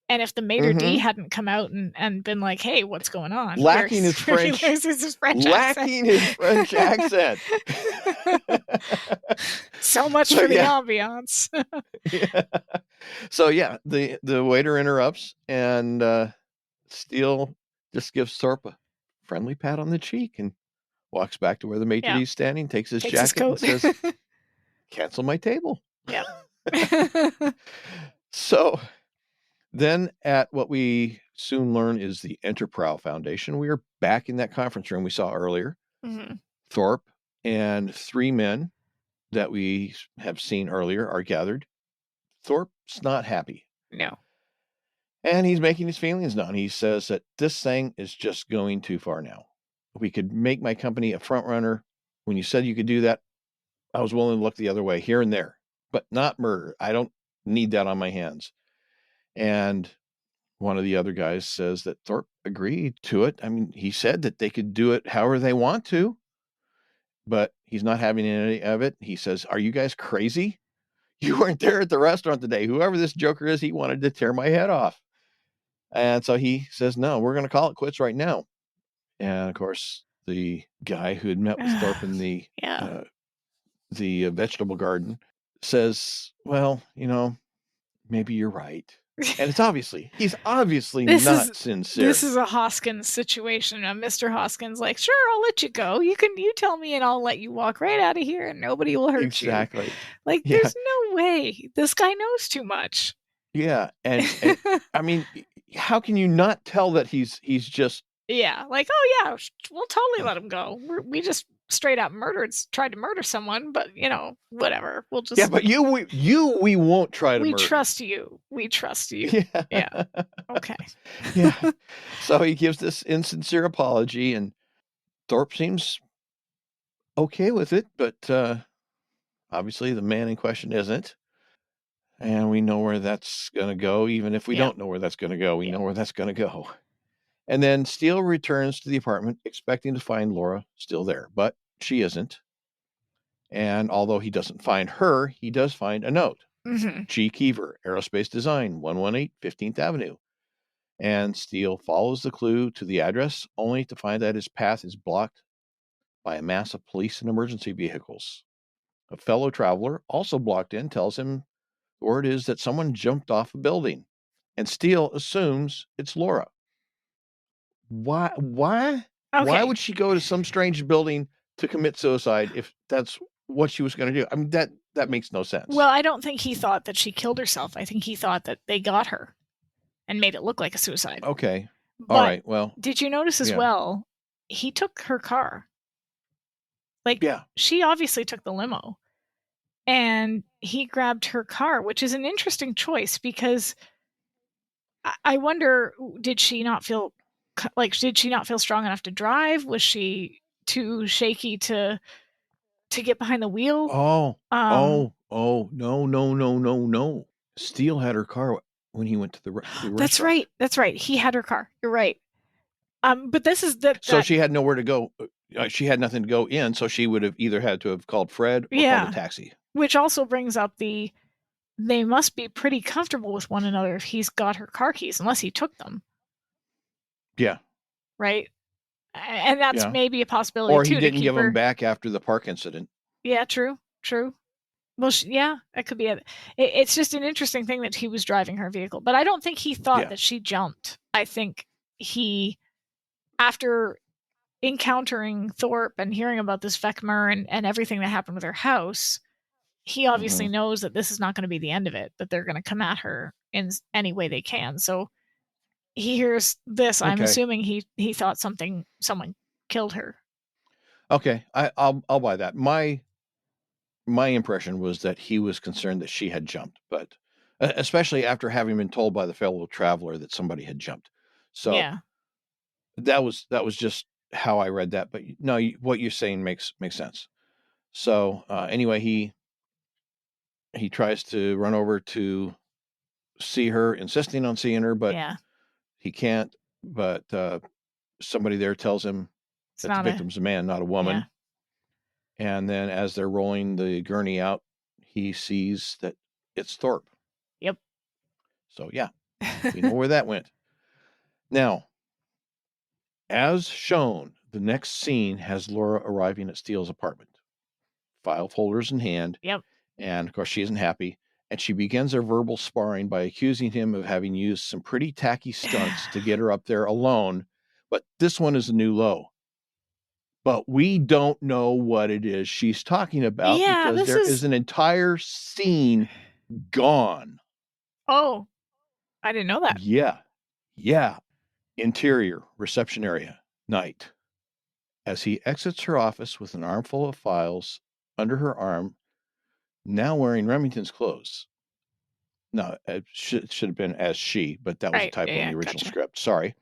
and if the maitre d' hadn't come out and been like, "Hey, what's going on?" Lacking his French accent. So much for the ambiance. So the waiter interrupts, and Steele just gives Thorpe a friendly pat on the cheek and walks back to where the maitre d' is standing, takes his jacket, and says, "Cancel my table." Yeah. So then at what we soon learn is the Enterprise Foundation. We are back in that conference room we saw earlier. Mm-hmm. Thorpe and 3 men that we have seen earlier are gathered. Thorpe's not happy. No. And he's making his feelings known. He says that this thing is just going too far now. We could make my company a front runner. When you said you could do that, I was willing to look the other way here and there, but not murder. I don't need that on my hands. And one of the other guys says that Thorpe agreed to it. I mean, he said that they could do it however they want to, but he's not having any of it. He says, "Are you guys crazy? You weren't there at the restaurant today. Whoever this joker is, he wanted to tear my head off." And so he says, "No, we're going to call it quits right now." And of course, the guy who had met with Thorpe in the vegetable garden says, "Well, maybe you're right." And he's obviously not sincere. This is a Hoskins situation. Mr. Hoskins, like, "Sure, I'll let you go. You tell me and I'll let you walk right out of here and nobody will hurt you." Exactly. Like, there's no way. This guy knows too much. Yeah. And I mean, how can you not tell that he's just... Yeah. Like, "Oh yeah, we'll totally let him go. We just straight up tried to murder someone, but whatever. We'll just..." Yeah, but we won't try to murder. We trust you. Yeah. Okay. Yeah. So he gives this insincere apology, and Thorpe seems okay with it, but obviously the man in question isn't. And we know where that's going to go. Even if we don't know where that's going to go, we know where that's going to go. And then Steele returns to the apartment expecting to find Laura still there, but she isn't. And although he doesn't find her, he does find a note. Mm-hmm. G. Keever, Aerospace Design, 118 15th Avenue. And Steele follows the clue to the address, only to find that his path is blocked by a mass of police and emergency vehicles. A fellow traveler, also blocked in, tells him the word is that someone jumped off a building, and Steele assumes it's Laura. Why? Okay. Why would she go to some strange building to commit suicide if that's what she was going to do? I mean, that makes no sense. Well, I don't think he thought that she killed herself. I think he thought that they got her and made it look like a suicide. Okay. But all right. Well, did you notice as well, he took her car. Like, she obviously took the limo. And he grabbed her car, which is an interesting choice because I wonder, did she not feel strong enough to drive? Was she too shaky to get behind the wheel? No. Steele had her car when he went to the restaurant. That's right. He had her car. You're right. But this is so she had nowhere to go. She had nothing to go in, so she would have either had to have called Fred or called a taxi. Which also brings up they must be pretty comfortable with one another if he's got her car keys, unless he took them. Yeah. Right? And that's maybe a possibility, or too. Or he didn't give them back after the park incident. Yeah, true. Well, that could be it. It's just an interesting thing that he was driving her vehicle. But I don't think he thought that she jumped. I think he, after encountering Thorpe and hearing about this Vecmer and everything that happened with her house, he obviously knows that this is not going to be the end of it, that they're going to come at her in any way they can. So he hears this. I'm assuming he thought someone killed her. Okay, I'll buy that. My impression was that he was concerned that she had jumped, but especially after having been told by the fellow traveler that somebody had jumped. So that was just how I read that. But no, what you're saying makes sense. So anyway, he tries to run over to see her, insisting on seeing her, but he can't. But somebody there tells him that the victim's a man, not a woman. Yeah. And then as they're rolling the gurney out, he sees that it's Thorpe. Yep. So we know where that went. Now, as shown, the next scene has Laura arriving at Steele's apartment, file folders in hand. Yep. And of course, she isn't happy. And she begins their verbal sparring by accusing him of having used some pretty tacky stunts to get her up there alone. But this one is a new low. But we don't know what it is she's talking about because there is an entire scene Gone. Oh, I didn't know that. Yeah. Interior, reception area, night. As he exits her office with an armful of files under her arm, now wearing Remington's clothes. No, it should have been as she, but that was a typo in the original script. Sorry.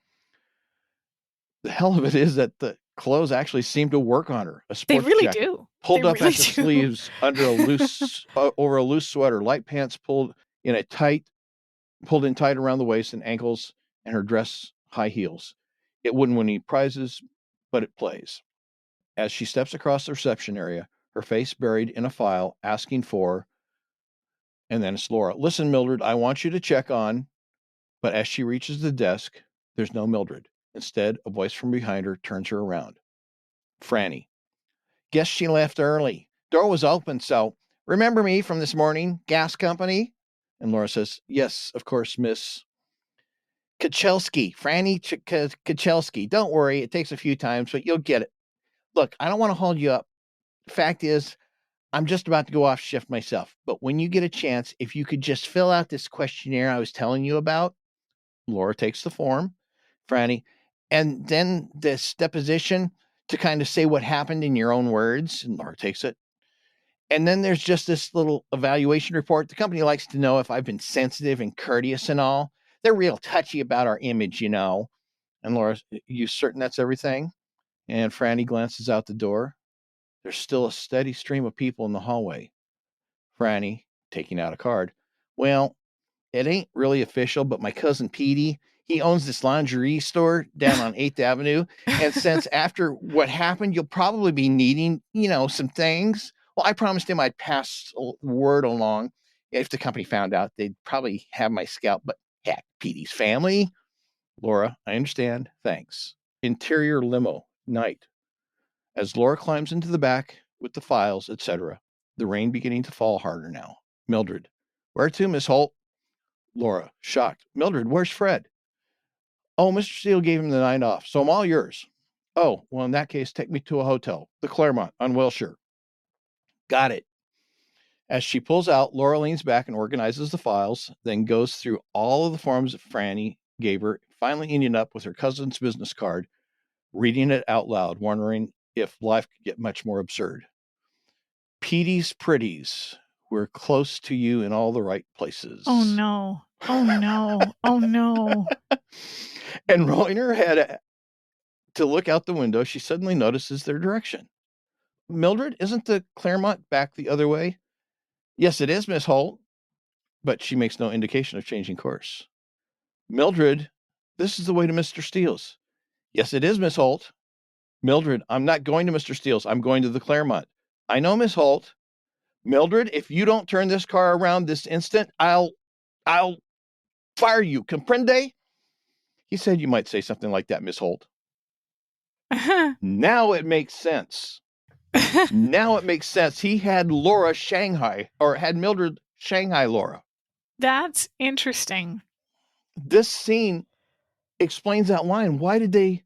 The hell of it is that the clothes actually seem to work on her. A sports jacket do. Pulled up at the sleeves under a loose over a loose sweater, light pants pulled in tight around the waist and ankles, and her dress high heels. It wouldn't win any prizes, but it plays. As she steps across the reception area, her face buried in a file, asking for, and then it's Laura. Listen, Mildred, I want you to check on, but as she reaches the desk, there's no Mildred. Instead, a voice from behind her turns her around. Franny. Guess she left early. Door was open, so remember me from this morning, gas company? And Laura says, yes, of course, Miss Kachelski, Franny Kachelski. Don't worry, it takes a few times, but you'll get it. Look, I don't want to hold you up. Fact is, I'm just about to go off shift myself, but when you get a chance, if you could just fill out this questionnaire I was telling you about. Laura takes the form, Franny, and then this deposition to kind of say what happened in your own words, and Laura takes it. And then there's just this little evaluation report. The company likes to know if I've been sensitive and courteous and all. They're real touchy about our image, you know. And Laura, you certain that's everything? And Franny glances out the door. There's still a steady stream of people in the hallway. Franny, taking out a card. Well, it ain't really official, but my cousin Petey, he owns this lingerie store down on 8th Avenue. And since after what happened, you'll probably be needing, some things. Well, I promised him I'd pass word along. If the company found out, they'd probably have my scalp. But heck, Petey's family. Laura, I understand. Thanks. Interior limo, night. As Laura climbs into the back with the files, etc., the rain beginning to fall harder now. Mildred. Where to, Miss Holt? Laura, shocked. Mildred, where's Fred? Oh, Mr. Steele gave him the night off, so I'm all yours. Oh, well, in that case, take me to a hotel, the Claremont on Wilshire. Got it. As she pulls out, Laura leans back and organizes the files, then goes through all of the forms that Franny gave her, finally ending up with her cousin's business card, reading it out loud, wondering if life could get much more absurd. Petey's Pretties. We're close to you in all the right places. Oh, no. Oh, no. Oh, no. And rolling her head to look out the window, she suddenly notices their direction. Mildred, isn't the Claremont back the other way? Yes, it is, Miss Holt. But she makes no indication of changing course. Mildred, this is the way to Mr. Steele's. Yes, it is, Miss Holt. Mildred, I'm not going to Mr. Steele's. I'm going to the Claremont. I know, Miss Holt. Mildred, if you don't turn this car around this instant, I'll fire you. Comprende? He said you might say something like that, Miss Holt. Now it makes sense. Now it makes sense. He had Laura Shanghai, or had Mildred Shanghai Laura. That's interesting. This scene explains that line. Why did they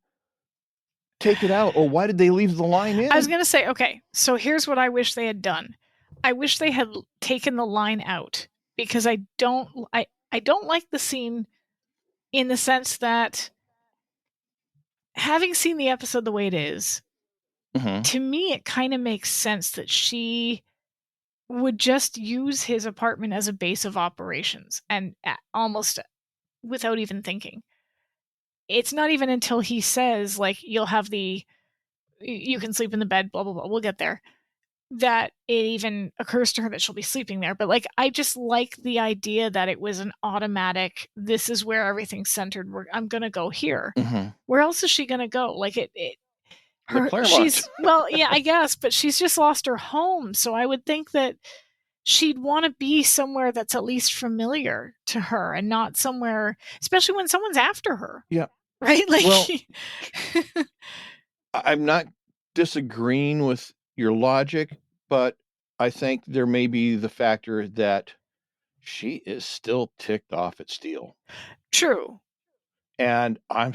take it out, or why did they leave the line in? I was going to say, okay, so here's what I wish they had done. I wish they had taken the line out, because I don't like the scene in the sense that, having seen the episode the way it is, to me, it kind of makes sense that she would just use his apartment as a base of operations, and almost without even thinking. It's not even until he says, like, you can sleep in the bed, blah, blah, blah, we'll get there, that it even occurs to her that she'll be sleeping there. But, like, I just like the idea that it was an automatic, this is where everything's centered, I'm going to go here. Where else is she going to go? Like, well, yeah, I guess, but she's just lost her home. So I would think that she'd want to be somewhere that's at least familiar to her, and not somewhere, especially when someone's after her. Yeah. Right? Like, well, I'm not disagreeing with your logic, but I think there may be the factor that she is still ticked off at Steele. True. And I'm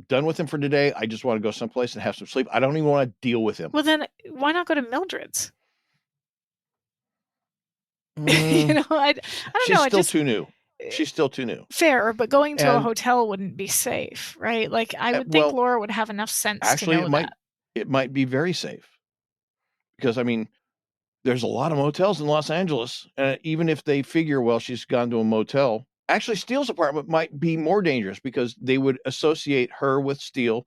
done with him for today. I just want to go someplace and have some sleep. I don't even want to deal with him. Well, then why not go to Mildred's? You know, I don't She's know. still too new. She's still too new. Fair, but going to a And hotel wouldn't be safe, right? Like, I would think well, Laura would have enough sense to actually, know that. it might be very safe because I mean, there's a lot of motels in Los Angeles. Even if they figure, well, she's gone to a motel, actually, Steele's apartment might be more dangerous because they would associate her with Steele,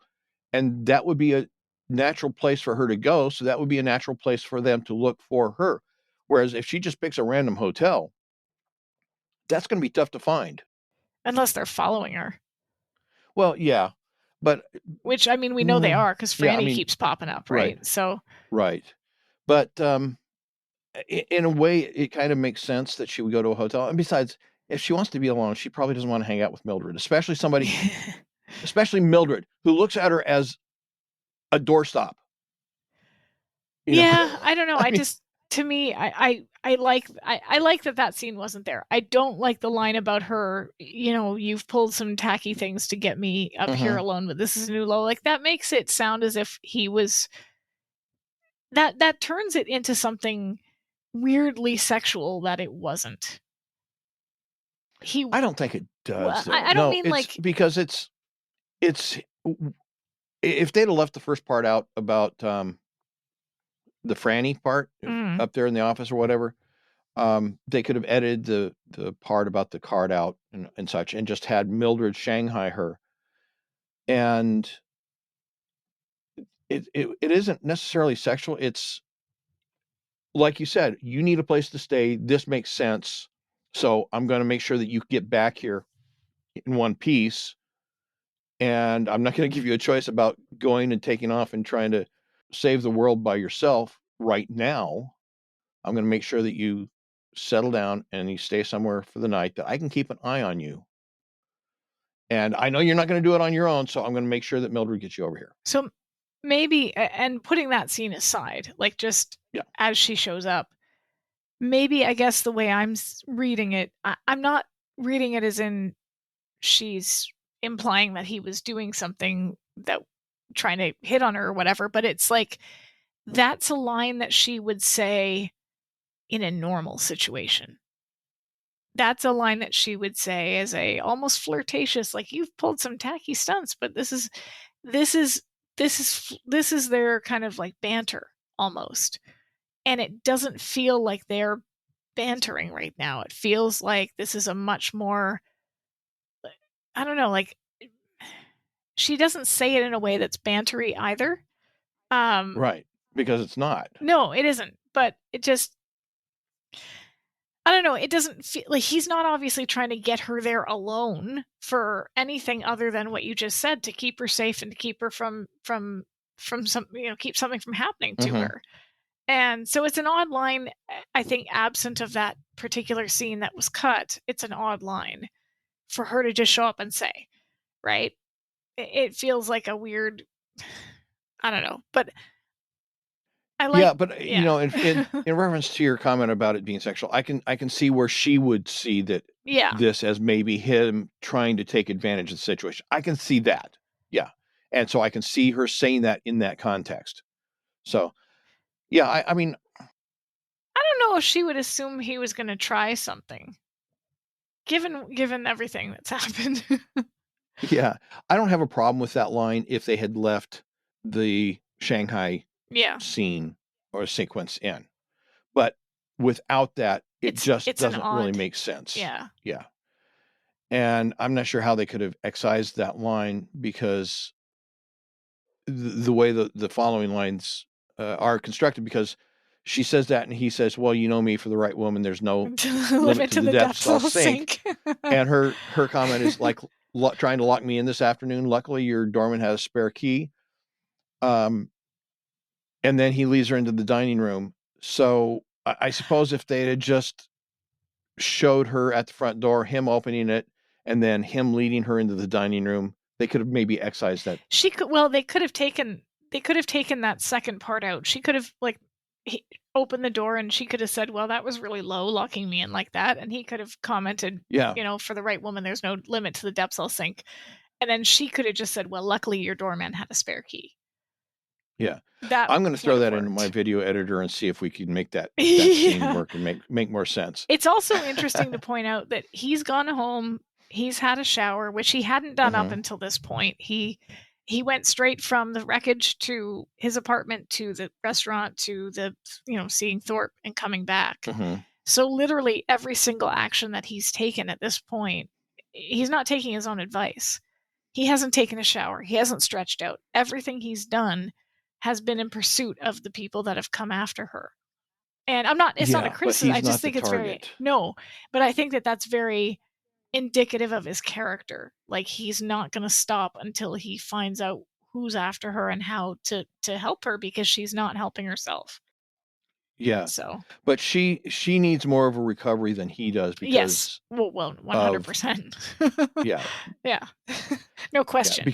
and that would be a natural place for her to go. So that would be a natural place for them to look for her. Whereas if she just picks a random hotel, that's going to be tough to find. Unless they're following her. Well, yeah, but which I mean, we know they are because yeah, I Franny mean, keeps popping up, right, right? So right. But in a way, it kind of makes sense that she would go to a hotel. And besides, if she wants to be alone, she probably doesn't want to hang out with Mildred, especially Mildred, who looks at her as a doorstop. You know, yeah, I don't know. I mean, To me, I like that scene wasn't there. I don't like the line about her, you know, you've pulled some tacky things to get me up here alone, but this is a new low. Like, that makes it sound as if he was that turns it into something weirdly sexual that it wasn't. I don't think it does. I don't mean it's like because it's if they'd have left the first part out about the Franny part up there in the office or whatever, they could have edited the part about the card out and such, and just had Mildred Shanghai her. And it isn't necessarily sexual. It's like you said, you need a place to stay. This makes sense. So I'm going to make sure that you get back here in one piece. And I'm not going to give you a choice about going and taking off and trying to save the world by yourself right now. I'm going to make sure that you settle down and you stay somewhere for the night that I can keep an eye on you. And I know you're not going to do it on your own, so I'm going to make sure that Mildred gets you over here. So maybe, and putting that scene aside, like just as she shows up, maybe I guess the way I'm reading it, I'm not reading it as in she's implying that he was doing something that trying to hit on her or whatever, but it's like that's a line that she would say in a normal situation. That's a line that she would say as a almost flirtatious, like, you've pulled some tacky stunts, but this is their kind of like banter almost. And it doesn't feel like they're bantering right now. It feels like this is a much more, I don't know, like, she doesn't say it in a way that's bantery either. Right, because it's not. No, it isn't. But it just, I don't know. It doesn't feel like he's not obviously trying to get her there alone for anything other than what you just said, to keep her safe and to keep her from some, you know, keep something from happening to her. And so it's an odd line. I think absent of that particular scene that was cut, it's an odd line for her to just show up and say, right? It feels like a weird, I don't know, but I like, but you know, in reference to your comment about it being sexual, I can see where she would see that this as maybe him trying to take advantage of the situation. I can see that. Yeah. And so I can see her saying that in that context. So, yeah, I mean, I don't know if she would assume he was going to try something, given everything that's happened. yeah, I don't have a problem with that line if they had left the Shanghai scene or sequence in. But without that, it just doesn't really make sense. Yeah. Yeah. And I'm not sure how they could have excised that line because the way the following lines are constructed, because she says that and he says, well, you know me, for the right woman, there's no limit to the depths I'll sink. And her comment is like, trying to lock me in this afternoon. Luckily, your doorman has a spare key. And then he leads her into the dining room. So I suppose if they had just showed her at the front door, him opening it, and then him leading her into the dining room, they could have maybe excised that. They could have taken that second part out. She could have opened the door and she could have said, well, that was really low, locking me in like that. And he could have commented, you know, for the right woman, there's no limit to the depths I'll sink. And then she could have just said, well, luckily your doorman had a spare key. Yeah. That I'm going to throw that worked. into my video editor and see if we can make that scene work and make more sense. It's also interesting to point out that he's gone home, he's had a shower, which he hadn't done up until this point. He went straight from the wreckage to his apartment to the restaurant to the, seeing Thorpe and coming back. So literally every single action that he's taken at this point, he's not taking his own advice. He hasn't taken a shower. He hasn't stretched out. Everything he's done has been in pursuit of the people that have come after her. And it's not a criticism. I just think it's but I think that that's very indicative of his character. Like, he's not going to stop until he finds out who's after her and how to help her, because she's not helping herself. Yeah. So, but she needs more of a recovery than he does, because yes, well, 100%. Yeah. Yeah. No question.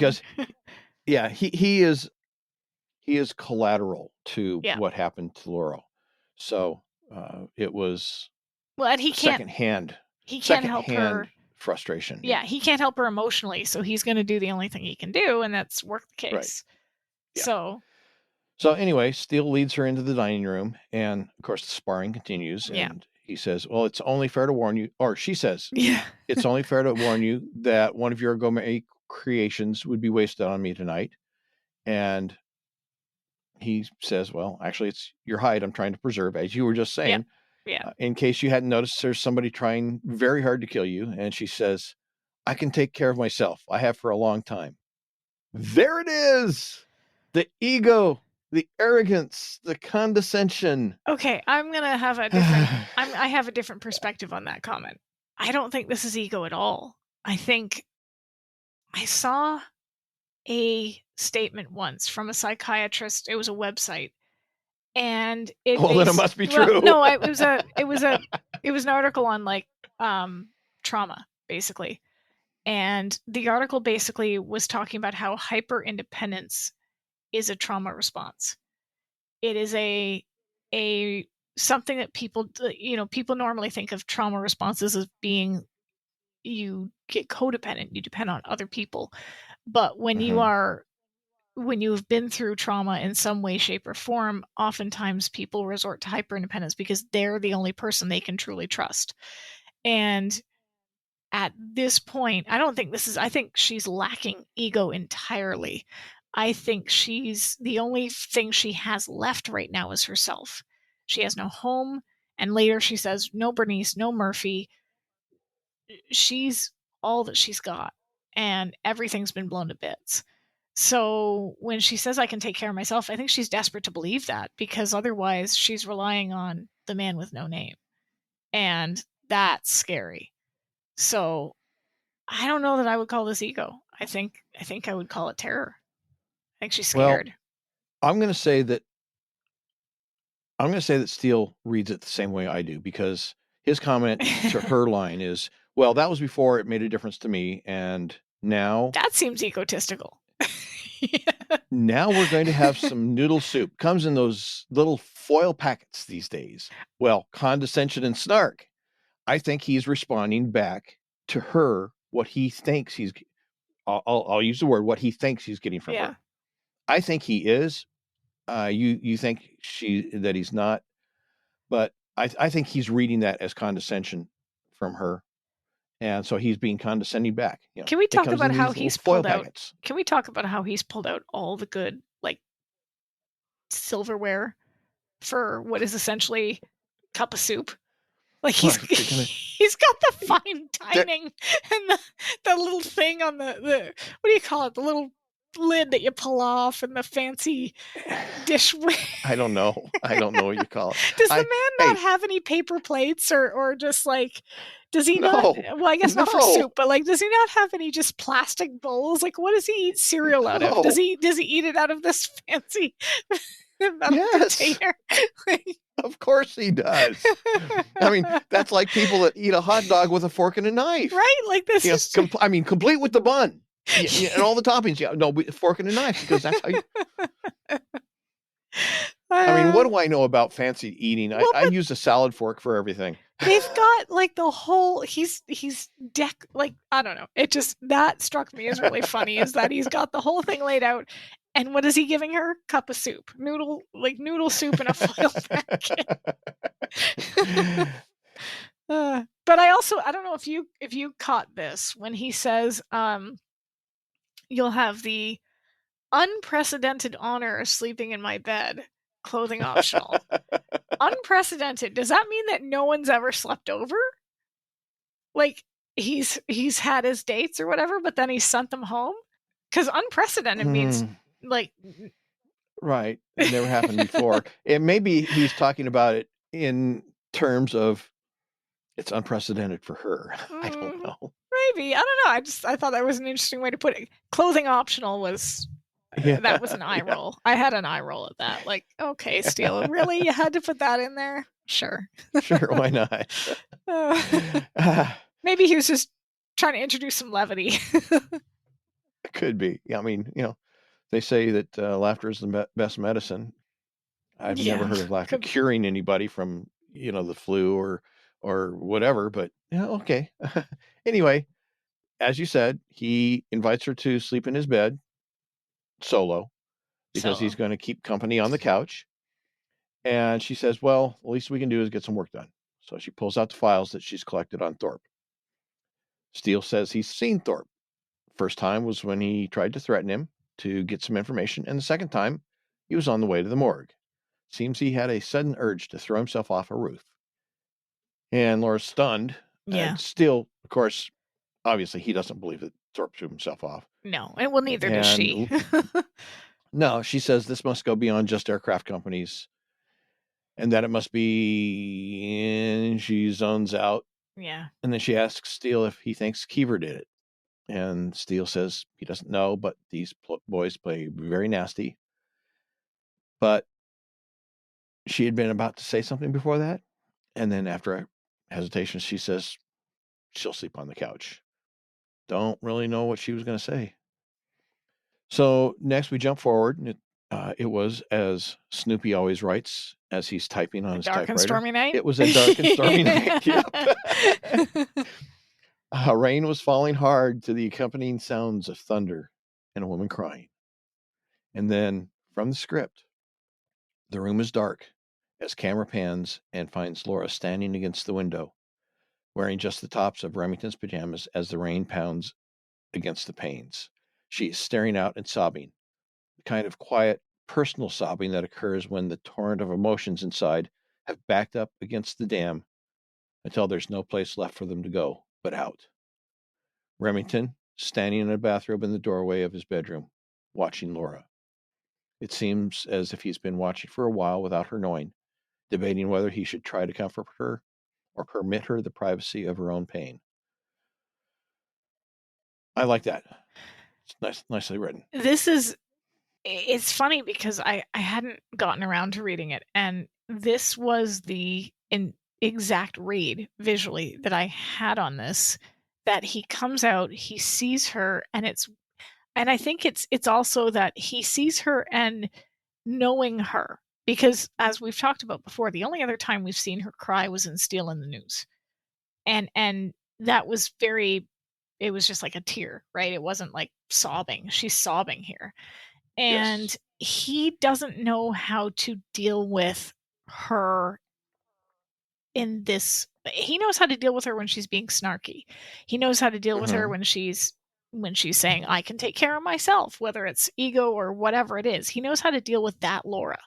Yeah, because he is collateral to what happened to Laurel. So it was and he can't secondhand help her frustration. Yeah, he can't help her emotionally, so he's going to do the only thing he can do, and that's work the case. Right. Yeah. So anyway, Steele leads her into the dining room, and of course the sparring continues. And he says, "Well, it's only fair to warn you," or she says, "It's only fair to warn you that one of your gourmet creations would be wasted on me tonight." And he says, "Well, actually, it's your hide I'm trying to preserve, as you were just saying. Yeah. In case you hadn't noticed, there's somebody trying very hard to kill you." And she says, "I can take care of myself. I have for a long time." There it is. The ego, the arrogance, the condescension. Okay, I'm going to have a different I have a different perspective on that comment. I don't think this is ego at all. I think I saw a statement once from a psychiatrist. It was a website, and then it must be true. No, it was an article on like trauma, basically, and the article basically was talking about how hyper independence is a trauma response. It is a something that people normally think of trauma responses as being, you get codependent, you depend on other people. But when you've been through trauma in some way, shape, or form, oftentimes people resort to hyperindependence because they're the only person they can truly trust. And at this point, I think she's lacking ego entirely. I think the only thing she has left right now is herself. She has no home. And later she says, no Bernice, no Murphy. She's all that she's got, and everything's been blown to bits. So when she says, I can take care of myself, I think she's desperate to believe that, because otherwise she's relying on the man with no name. And that's scary. So I don't know that I would call this ego. I think I would call it terror. I think she's scared. Well, I'm going to say that Steele reads it the same way I do, because his comment to her line is, well, that was before it made a difference to me, and now... That seems egotistical. Now we're going to have some noodle soup. Comes in those little foil packets these days. Well, condescension and snark. I think he's responding back to her what he thinks he's... I'll use the word, what he thinks he's getting from her. I think he is. You think that he's not, but I think he's reading that as condescension from her, and so he's being condescending back. Can we talk about how he's pulled out? Can we talk about how he's pulled out all the good, like, silverware for what is essentially a cup of soup? Like, he's got the fine dining and the little thing on the what do you call it? The little lid that you pull off and the fancy dishware. I don't know what you call it. Does the man not have any paper plates or just like, does he not? Well, I guess not for soup, but like, does he not have any just plastic bowls? Like, what does he eat cereal out of? Does he eat it out of this fancy container? Of course he does. I mean, that's like people that eat a hot dog with a fork and a knife. Right? Like this is... complete with the bun. And all the toppings. Fork and a knife, because that's how you... I mean, what do I know about fancy eating? I use a salad fork for everything. They've got like the whole... He's like, I don't know. It just... That struck me as really funny, is that he's got the whole thing laid out, And what is he giving her? Cup of soup. Noodle soup in a foil packet. But I don't know if you caught this when he says, you'll have the unprecedented honor of sleeping in my bed, clothing optional. Unprecedented. Does that mean that no one's ever slept over? Like, he's had his dates or whatever, but then he sent them home? Because unprecedented means, like... Right. It never happened before. And maybe he's talking about it in terms of it's unprecedented for her. I don't know. Maybe. I don't know. I thought that was an interesting way to put it. Clothing optional was... that was an eye roll. I had an eye roll at that. Like, okay, Steele, really? You had to put that in there? Sure. Sure, why not? Maybe he was just trying to introduce some levity. It could be. I mean, they say that laughter is the best medicine. I've never heard of laughter curing anybody from, the flu or whatever, but okay. Anyway, as you said, he invites her to sleep in his bed solo because he's going to keep company on the couch. And she says, well, the least we can do is get some work done. So she pulls out the files that she's collected on Thorpe. Steele says he's seen Thorpe. First time was when he tried to threaten him to get some information, and the second time he was on the way to the morgue. Seems he had a sudden urge to throw himself off a roof. And Laura's stunned. Yeah. Steele, of course, obviously he doesn't believe that Thorpe threw himself off. No, and well, neither does she. No, she says this must go beyond just aircraft companies and that it must be, and she zones out. Yeah. And then she asks Steele if he thinks Keever did it. And Steele says he doesn't know, but these boys play very nasty. But she had been about to say something before that. And then after a hesitation, she says she'll sleep on the couch. Don't really know what she was going to say. So next we jump forward. And it was, as Snoopy always writes, as he's typing on his typewriter. Dark and stormy night? It was a dark and stormy night. Yep. Rain was falling hard to the accompanying sounds of thunder and a woman crying. And then from the script, the room is dark as camera pans and finds Laura standing against the window, wearing just the tops of Remington's pajamas as the rain pounds against the panes. She is staring out and sobbing, the kind of quiet, personal sobbing that occurs when the torrent of emotions inside have backed up against the dam until there's no place left for them to go but out. Remington, standing in a bathrobe in the doorway of his bedroom, watching Laura. It seems as if he's been watching for a while without her knowing, debating whether he should try to comfort her or permit her the privacy of her own pain. I like that. It's nicely written. It's funny because I hadn't gotten around to reading it, and this was the exact read visually that I had on this, that he comes out, he sees her, and I think it's also that he sees her and knowing her, because as we've talked about before, the only other time we've seen her cry was in Steele in the News. And that was it was just like a tear, right? It wasn't like sobbing. She's sobbing here. And yes. He doesn't know how to deal with her in this. He knows how to deal with her when she's being snarky. He knows how to deal with her when she's saying, I can take care of myself, whether it's ego or whatever it is. He knows how to deal with that Laura,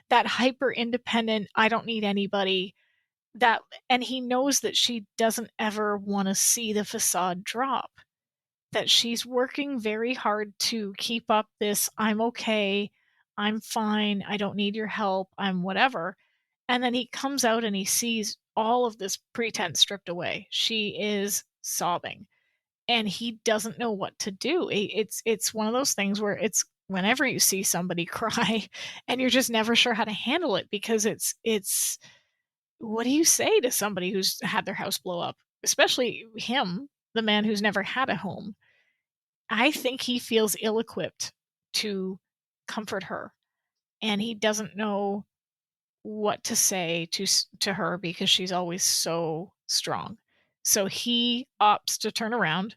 that hyper independent, I don't need anybody, and he knows that she doesn't ever want to see the facade drop, that she's working very hard to keep up this, I'm okay, I'm fine, I don't need your help, I'm whatever. And then he comes out and he sees all of this pretense stripped away. She is sobbing and he doesn't know what to do. It's one of those things where it's whenever you see somebody cry and you're just never sure how to handle it, because it's what do you say to somebody who's had their house blow up, especially him, the man who's never had a home? I think he feels ill-equipped to comfort her, and he doesn't know what to say to her because she's always so strong. So he opts to turn around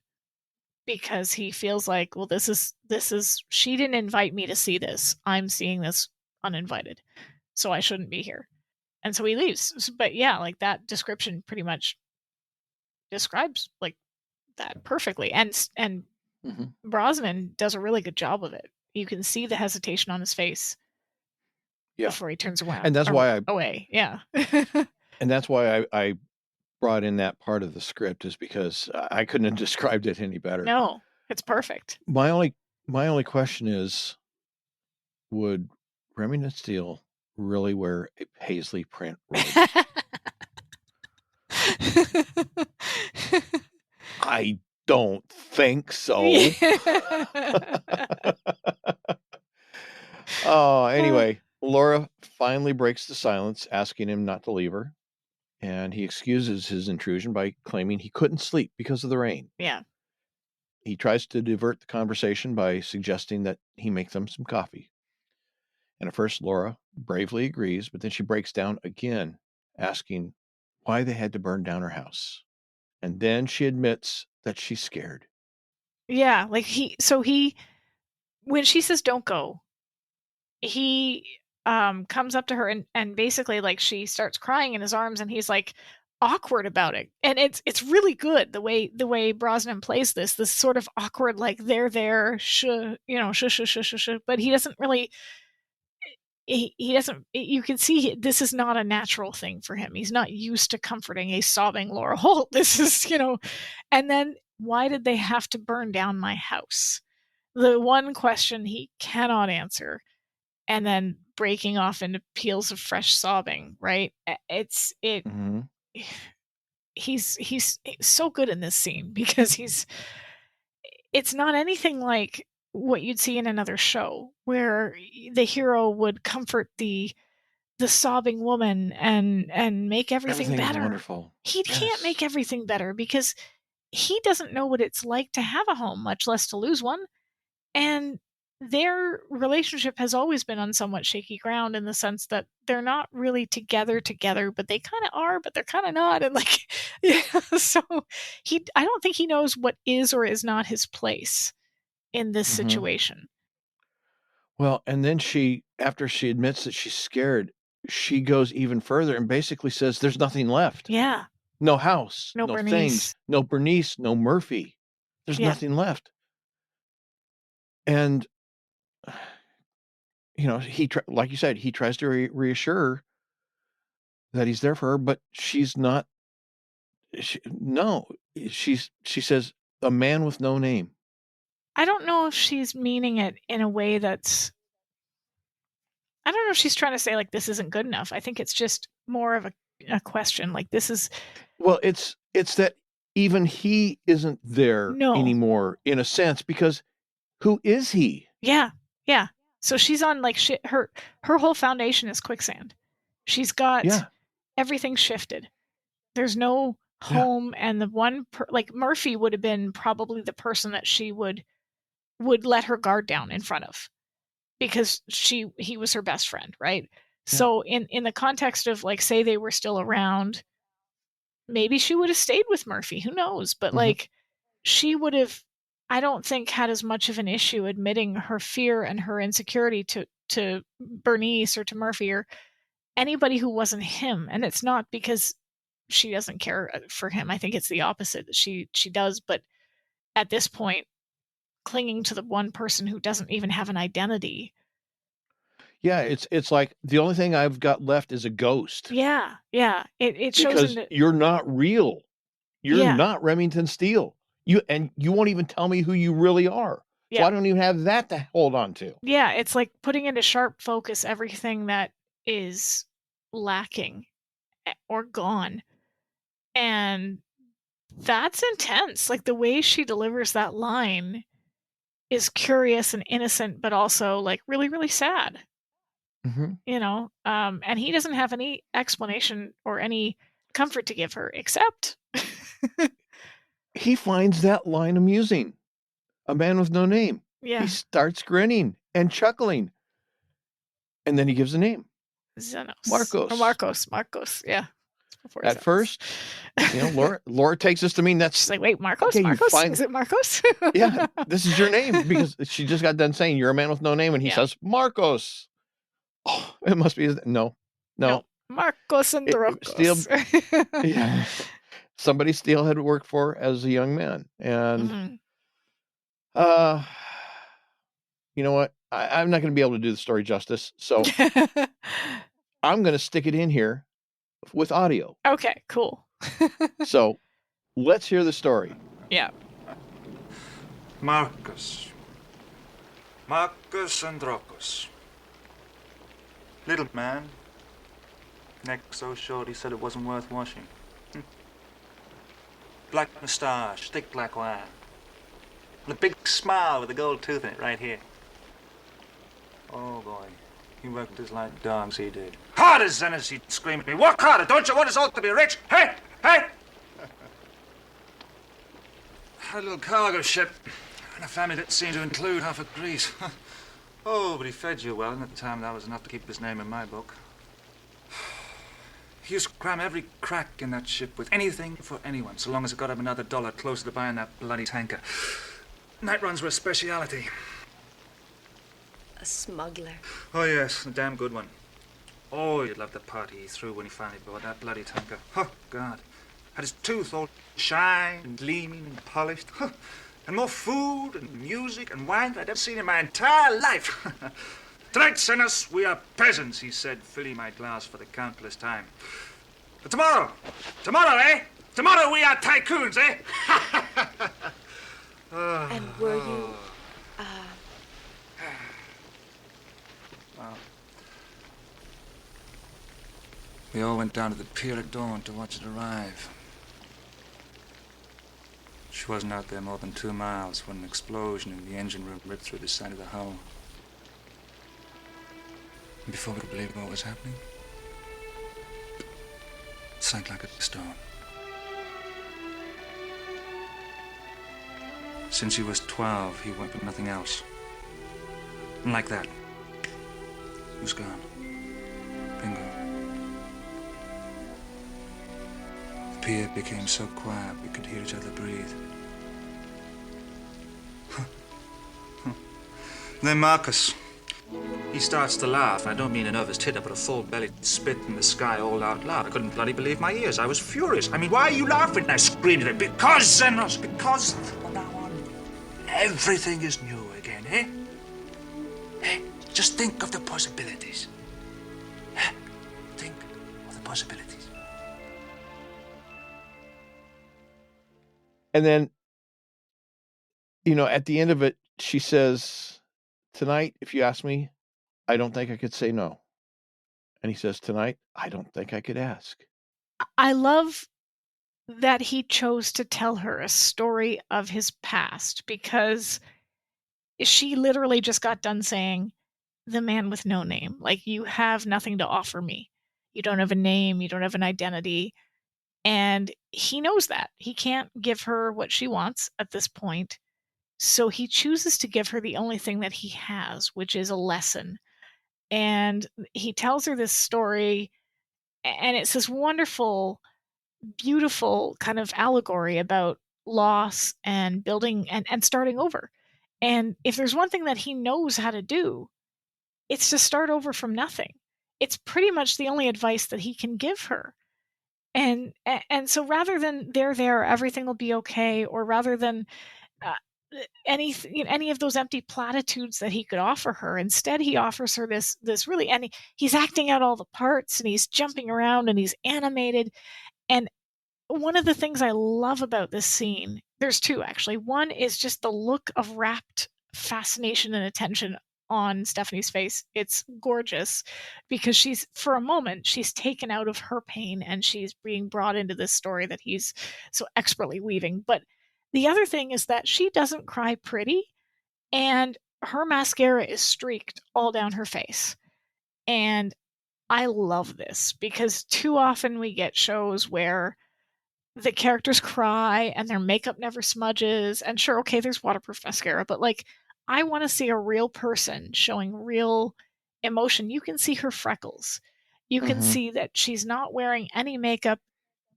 because he feels like, well, this is she didn't invite me to see this. I'm seeing this uninvited, so I shouldn't be here. And so he leaves. But yeah, like that description pretty much describes like that perfectly. And Brosnan does a really good job of it. You can see the hesitation on his face before he turns around. And that's why away. Yeah. And that's why I brought in that part of the script, is because I couldn't have described it any better. No, it's perfect. My only question is, would Remington Steele really wear a paisley print robe? I don't think so. Oh, anyway, Laura finally breaks the silence, asking him not to leave her. And he excuses his intrusion by claiming he couldn't sleep because of the rain. Yeah. He tries to divert the conversation by suggesting that he make them some coffee. And at first, Laura bravely agrees, but then she breaks down again, asking why they had to burn down her house. And then she admits that she's scared. Yeah, like when she says don't go, he comes up to her and basically like she starts crying in his arms and he's like awkward about it. And it's really good the way Brosnan plays this sort of awkward, like they're there, shush, but he doesn't really he doesn't, you can see this is not a natural thing for him. He's not used to comforting a sobbing Laura Holt. This is, and then why did they have to burn down my house? The one question he cannot answer, and then breaking off into peals of fresh sobbing, right? He's so good in this scene because it's not anything like what you'd see in another show where the hero would comfort the sobbing woman and make everything better. Wonderful. He can't make everything better because he doesn't know what it's like to have a home, much less to lose one. And their relationship has always been on somewhat shaky ground in the sense that they're not really together, but they kind of are, but they're kind of not. And like, so I don't think he knows what is or is not his place in this situation. Well, and then after she admits that she's scared, she goes even further and basically says there's nothing left. Yeah. No house, no Bernice. Things, no Bernice, no Murphy. There's nothing left. And, like you said, he tries to reassure her that he's there for her, but she's not. She says a man with no name. I don't know if she's meaning it in a way that's, I don't know if she's trying to say like this isn't good enough. I think it's just more of a question, like this is. Well, it's that even he isn't there anymore in a sense, because who is he? Yeah. So she's on like shit. Her whole foundation is quicksand. She's got everything shifted. There's no home, and the one like Murphy would have been probably the person that she would let her guard down in front of, because he was her best friend, right? Yeah. So in the context of like, say they were still around, maybe she would have stayed with Murphy. Who knows? But like, she would have, I don't think, had as much of an issue admitting her fear and her insecurity to Bernice or to Murphy or anybody who wasn't him. And it's not because she doesn't care for him. I think it's the opposite, that she does. But at this point, clinging to the one person who doesn't even have an identity. Yeah, it's like the only thing I've got left is a ghost. Yeah. It shows because you're not real. You're not Remington Steele. You won't even tell me who you really are. Yeah. So I don't even have that to hold on to. Yeah, it's like putting into sharp focus everything that is lacking or gone. And that's intense. Like the way she delivers that line is curious and innocent, but also like really, really sad. And he doesn't have any explanation or any comfort to give her, except he finds that line amusing. A man with no name. Yeah. He starts grinning and chuckling. And then he gives a name. Zenos. Marcos. Or Marcos. Yeah. At first, Laura takes this to mean that's... She's like, wait, Marcos? Okay, Marcos? Is it Marcos? Yeah, this is your name, because she just got done saying you're a man with no name, and he says, Marcos. Oh, it must be his... No. Marcos and Steele. Yeah. Somebody Steele had worked for as a young man. And, you know what? I'm not going to be able to do the story justice. So I'm going to stick it in here with audio. Okay, cool. So let's hear the story. Yeah. Marcus Androkos. Little man. Neck so short he said it wasn't worth washing. Black moustache, thick black wine. And a big smile with a gold tooth in it right here. Oh boy, he worked us like dogs, he did. Hard as Zenith, he'd scream at me, work harder, don't you want us all to be rich? Hey! Had a little cargo ship, and a family that seemed to include half of Greece. Oh, but he fed you well, and at the time that was enough to keep his name in my book. He used to cram every crack in that ship with anything for anyone, so long as it got him another dollar closer to buying that bloody tanker. Night runs were a speciality. A smuggler. Oh, yes, a damn good one. Oh, you'd love the party he threw when he finally bought that bloody tanker. Oh, God. Had his tooth all shined and gleaming and polished. Huh. And more food and music and wine than I'd ever seen in my entire life. Tonight, sinners, we are peasants, he said, filling my glass for the countless time. But tomorrow, eh? Tomorrow we are tycoons, eh? And were you, Well, we all went down to the pier at dawn to watch it arrive. She wasn't out there more than 2 miles when an explosion in the engine room ripped through the side of the hull. And before we could believe what was happening, it sank like a stone. Since he was 12, he worked with nothing else. And like that, he was gone. Bingo. The pier became so quiet we could hear each other breathe. Then Marcus, he starts to laugh. I don't mean a nervous titter, but a full-bellied spit in the sky all out loud. I couldn't bloody believe my ears. I was furious. I mean, why are you laughing? And I screamed at him, because, Zenos, because from now on, everything is new again, eh? Eh? Just think of the possibilities. Eh? Think of the possibilities. And then, at the end of it, she says, tonight, if you ask me, I don't think I could say no. And he says, tonight, I don't think I could ask. I love that he chose to tell her a story of his past, because she literally just got done saying, the man with no name. Like, you have nothing to offer me. You don't have a name. You don't have an identity. And he knows that. He can't give her what she wants at this point. So he chooses to give her the only thing that he has, which is a lesson. And he tells her this story, and it's this wonderful, beautiful kind of allegory about loss and building and starting over. And if there's one thing that he knows how to do, it's to start over from nothing. It's pretty much the only advice that he can give her. And so rather than there, everything will be okay, or rather than any of those empty platitudes that he could offer her, instead he offers her this really, and he's acting out all the parts, and he's jumping around, and he's animated. And one of the things I love about this scene, there's two actually. One is just the look of rapt fascination and attention on Stephanie's face. It's gorgeous, because for a moment, she's taken out of her pain and she's being brought into this story that he's so expertly weaving. But the other thing is that she doesn't cry pretty, and her mascara is streaked all down her face. And I love this, because too often we get shows where the characters cry and their makeup never smudges. And sure, okay, there's waterproof mascara, but I want to see a real person showing real emotion. You can see her freckles. You can see that she's not wearing any makeup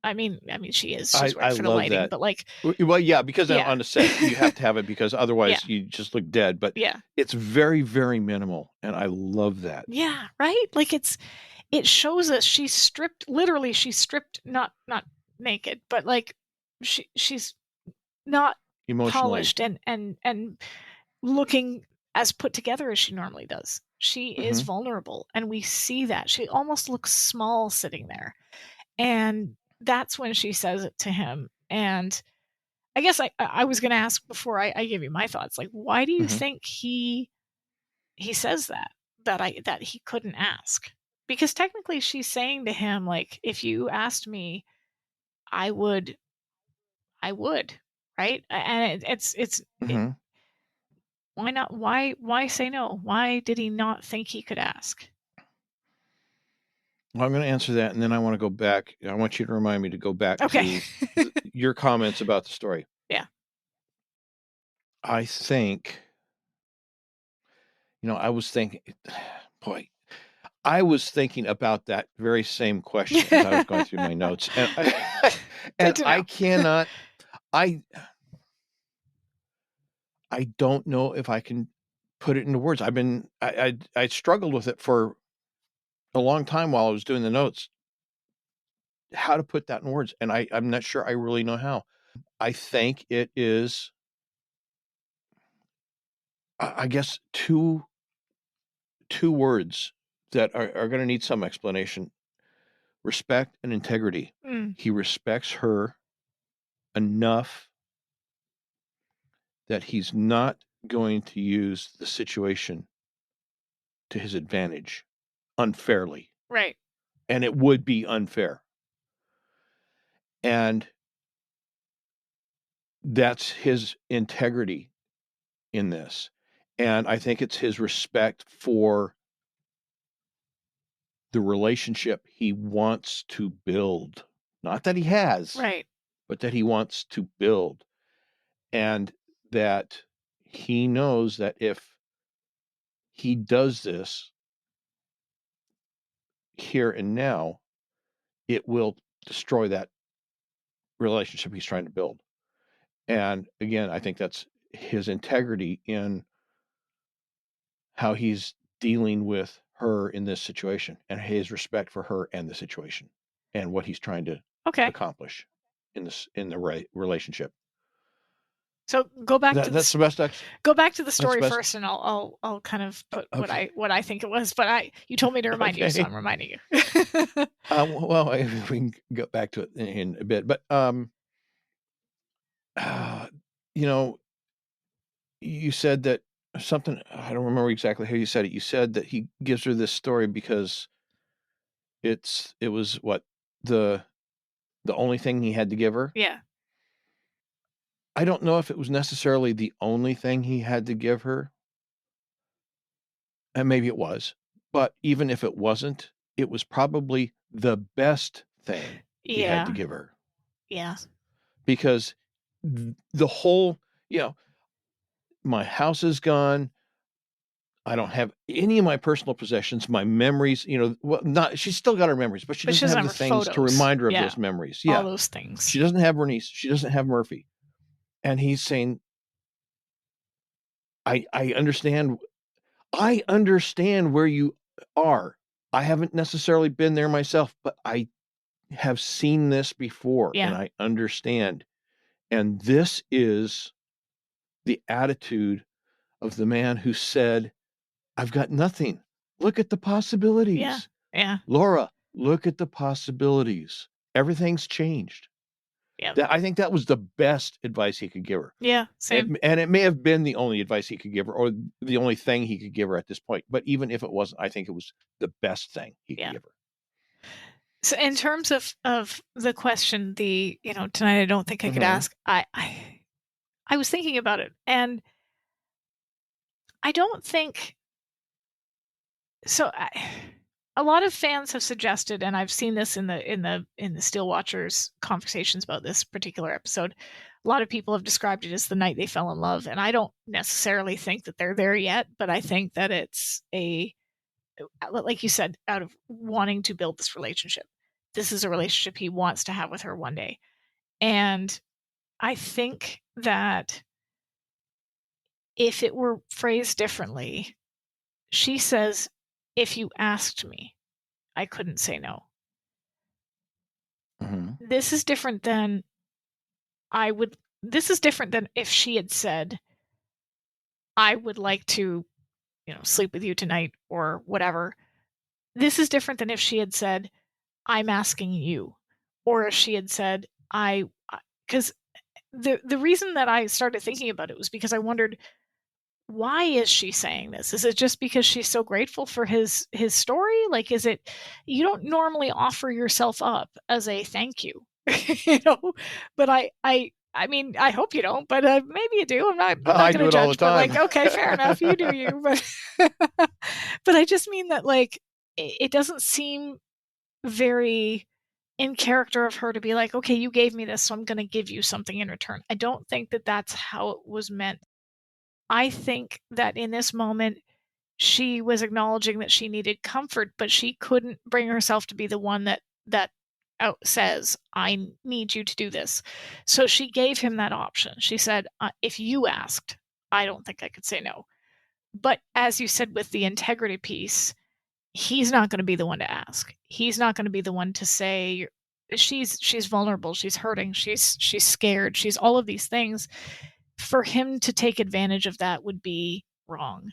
I mean, she is. She's right I for the love lighting, that. but like, Well, yeah, because Yeah. on the set you have to have it because otherwise you just look dead. But yeah, it's very, very minimal, and I love that. yeah, right. Like it shows us she's stripped. Literally, she's stripped, not naked, but like she's not Emotionally. polished and looking as put together as she normally does. She is Mhm. vulnerable, and we see that. She almost looks small sitting there. And that's when she says it to him. And I guess I was going to ask before I give you my thoughts, like, why do you Mhm. think he says that he couldn't ask? Because technically she's saying to him, like, if you asked me, I would, right? And Mhm. why not? Why say no? Why did he not think he could ask? Well, I'm going to answer that, and then I want to go back. I want you to remind me to go back Okay. to your comments about the story. Yeah. I think, I was thinking, boy, I was thinking about that very same question as I was going through my notes, and I cannot. I don't know if I can put it into words. I struggled with it for a long time while I was doing the notes, how to put that in words, and I'm not sure I really know how. I think it is, I guess, two words that are going to need some explanation: respect and integrity. Mm, He respects her enough that he's not going to use the situation to his advantage unfairly, right. and it would be unfair. And that's his integrity in this. And I think it's his respect for the relationship he wants to build. Not that he has, Right. but that he wants to build. And that he knows that if he does this here and now, it will destroy that relationship he's trying to build. And again, I think that's his integrity in how he's dealing with her in this situation, and his respect for her and the situation and what he's trying to Okay. accomplish in the relationship. So go back to That's the the best. go back to the That's story best. first, and I'll kind of put Okay. what I think it was. But you told me to remind you, so Okay. I'm reminding you. Well, we can go back to it in a bit, but you know, you said that something. I don't remember exactly how you said it. You said that he gives her this story because it was what the only thing he had to give her. Yeah. I don't know if it was necessarily the only thing he had to give her, and maybe it was, but even if it wasn't, it was probably the best thing he had to Yeah. give her, Yeah. because the whole, my house is gone. I don't have any of my personal possessions, my memories, well, not, she's still got her memories, but she But she doesn't doesn't have the have her things to photos. remind her of Yeah. those memories. All Yeah. those things. She doesn't have Bernice. She doesn't have Murphy. And he's saying, I understand. I understand where you are. I haven't necessarily been there myself, but I have seen this before, and Yeah. I understand. And this is the attitude of the man who said, I've got nothing. Look at the possibilities. Yeah. Yeah. Laura, look at the possibilities. Everything's changed. Yeah. I think that was the best advice he could give her. Yeah. Same. And it may have been the only advice he could give her, or the only thing he could give her at this point. But even if it wasn't, I think it was the best thing he could give her. So in terms of the question, tonight I don't think I could ask. I was thinking about it, and I don't think so. A lot of fans have suggested, and I've seen this in the SteeleWatchers conversations about this particular episode. A lot of people have described it as the night they fell in love, and I don't necessarily think that they're there yet, but I think that it's like you said, out of wanting to build this relationship. this is a relationship he wants to have with her one day. And I think that if it were phrased differently, she says, if you asked me, I couldn't say no. Mm-hmm. This is different than if she had said, I would like to, sleep with you tonight or whatever. This is different than if she had said, I'm asking you, or if she had said, because the reason that I started thinking about it was because I wondered, why is she saying this? Is it just because she's so grateful for his story? Like, is it, you don't normally offer yourself up as a thank you, but I mean, I hope you don't, but maybe you do. I'm not I going to do it all the judge, but like, time. okay, fair enough. You do you, but, but I just mean that like, it doesn't seem very in character of her to be like, okay, you gave me this, so I'm going to give you something in return. I don't think that that's how it was meant. I think that in this moment, she was acknowledging that she needed comfort, but she couldn't bring herself to be the one that says, I need you to do this. So she gave him that option. She said, if you asked, I don't think I could say no. But as you said with the integrity piece, he's not going to be the one to ask. He's not going to be the one to say, she's vulnerable, she's hurting, she's scared, she's all of these things. For him to take advantage of that would be wrong.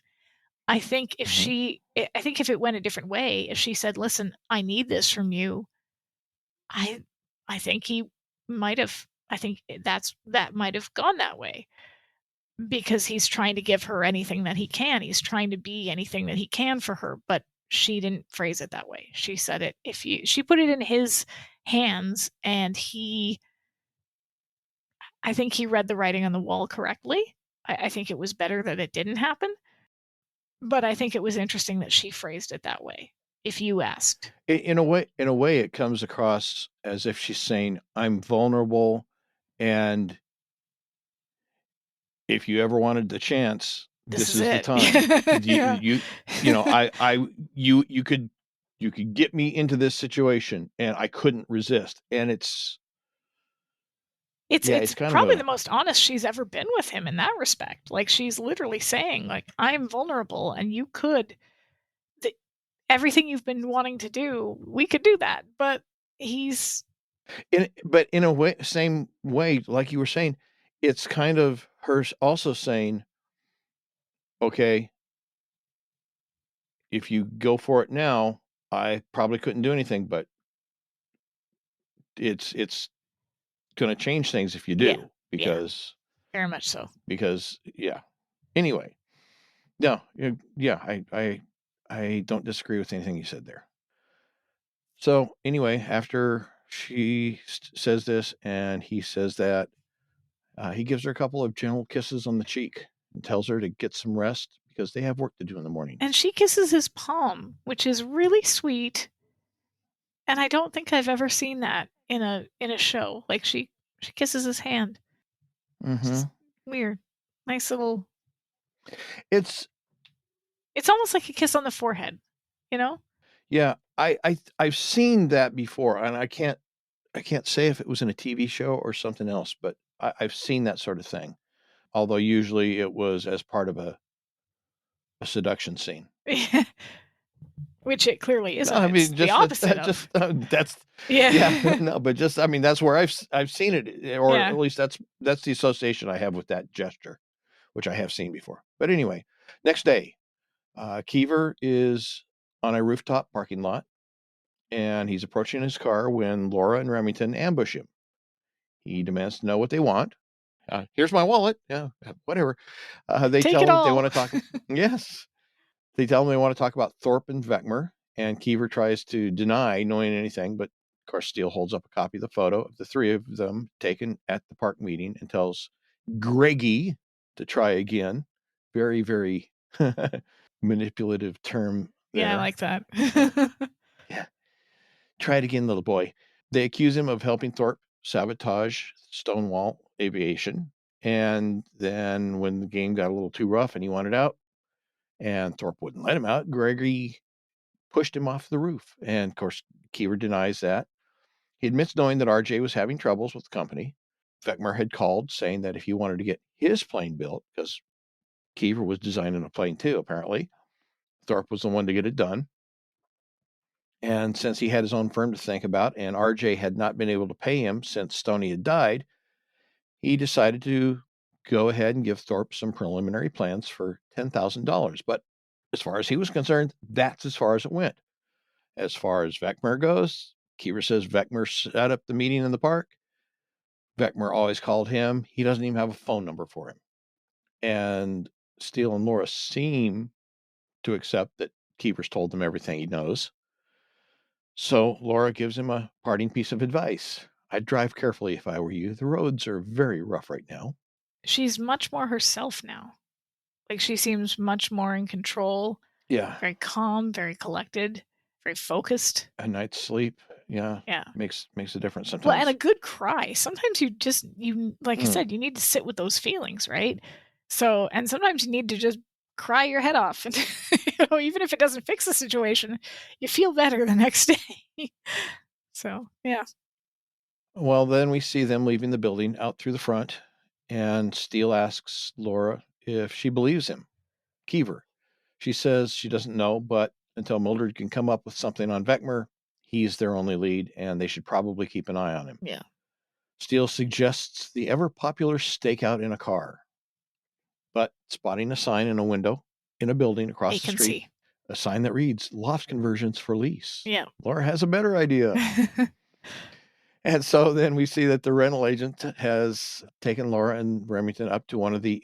I think if if it went a different way, if she said, listen, I need this from you, I think he might have, that might have gone that way, because he's trying to give her anything that he can. He's trying to be anything that he can for her, but she didn't phrase it that way. She said it, she put it in his hands, and I think he read the writing on the wall correctly. I think it was better that it didn't happen, but I think it was interesting that she phrased it that way. If you asked, in a way, it comes across as if she's saying, I'm vulnerable, and if you ever wanted the chance, this is the time. You could get me into this situation, and I couldn't resist. And it's kind probably of the most honest she's ever been with him in that respect. Like, she's literally saying, like, I'm vulnerable, and you could, everything you've been wanting to do, we could do that. But but in a way, same way, like you were saying, it's kind of her also saying, okay, if you go for it now, I probably couldn't do anything, but it's going to change things if you do, because very much so. Because anyway, no, I don't disagree with anything you said there. So anyway, after she says this and he says that, he gives her a couple of gentle kisses on the cheek and tells her to get some rest because they have work to do in the morning. And she kisses his palm, which is really sweet. And I don't think I've ever seen that in a show. Like, she kisses his hand. Mm-hmm. Weird. Nice little. It's almost like a kiss on the forehead, Yeah, I've seen that before, and I can't say if it was in a TV show or something else, but I've seen that sort of thing. Although usually it was as part of a seduction scene. Which it clearly isn't. I mean, just the opposite of. That's no, but just, I mean, that's where I've seen it, or at least that's the association I have with that gesture, which I have seen before. But anyway, next day, Keever is on a rooftop parking lot, and he's approaching his car when Laura and Remington ambush him. He demands to know what they want. Here's my wallet. Yeah, whatever. They Take tell it him all. they want to talk. Yes. They tell him they want to talk about Thorpe and Vecmer, and Keever tries to deny knowing anything, but of course Steele holds up a copy of the photo of the three of them taken at the park meeting and tells Greggy to try again. Very, very manipulative term there. Yeah, I like that. Yeah. Try it again, little boy. They accuse him of helping Thorpe sabotage Stonewall Aviation, and then when the game got a little too rough and he wanted out, and Thorpe wouldn't let him out, Gregory pushed him off the roof. And of course, Keever denies that. He admits knowing that RJ was having troubles with the company. Vecmer had called saying that if he wanted to get his plane built, because Keever was designing a plane too, apparently, Thorpe was the one to get it done. And since he had his own firm to think about and RJ had not been able to pay him since Stoney had died, he decided to go ahead and give Thorpe some preliminary plans for $10,000. But as far as he was concerned, that's as far as it went. As far as Vecmer goes, Keever says Vecmer set up the meeting in the park. Vecmer always called him. He doesn't even have a phone number for him. And Steele and Laura seem to accept that Keever's told them everything he knows. So Laura gives him a parting piece of advice. I'd drive carefully if I were you. The roads are very rough right now. She's much more herself now. Like, she seems much more in control. Yeah. Very calm, very collected, very focused. A night's sleep. Yeah. Yeah. Makes a difference sometimes. Well, and a good cry. Sometimes you like I said, you need to sit with those feelings, right? So, and sometimes you need to just cry your head off. And, even if it doesn't fix the situation, you feel better the next day. So, yeah. Well, then we see them leaving the building out through the front, and Steele asks Laura if she believes him, Keever. She says she doesn't know, but until Mildred can come up with something on Vecmer, he's their only lead, and they should probably keep an eye on him. Yeah. Steele suggests the ever-popular stakeout in a car. But spotting a sign in a window in a building across the street, a sign that reads, Loft Conversions for Lease. Yeah. Laura has a better idea. And so then we see that the rental agent has taken Laura and Remington up to one of the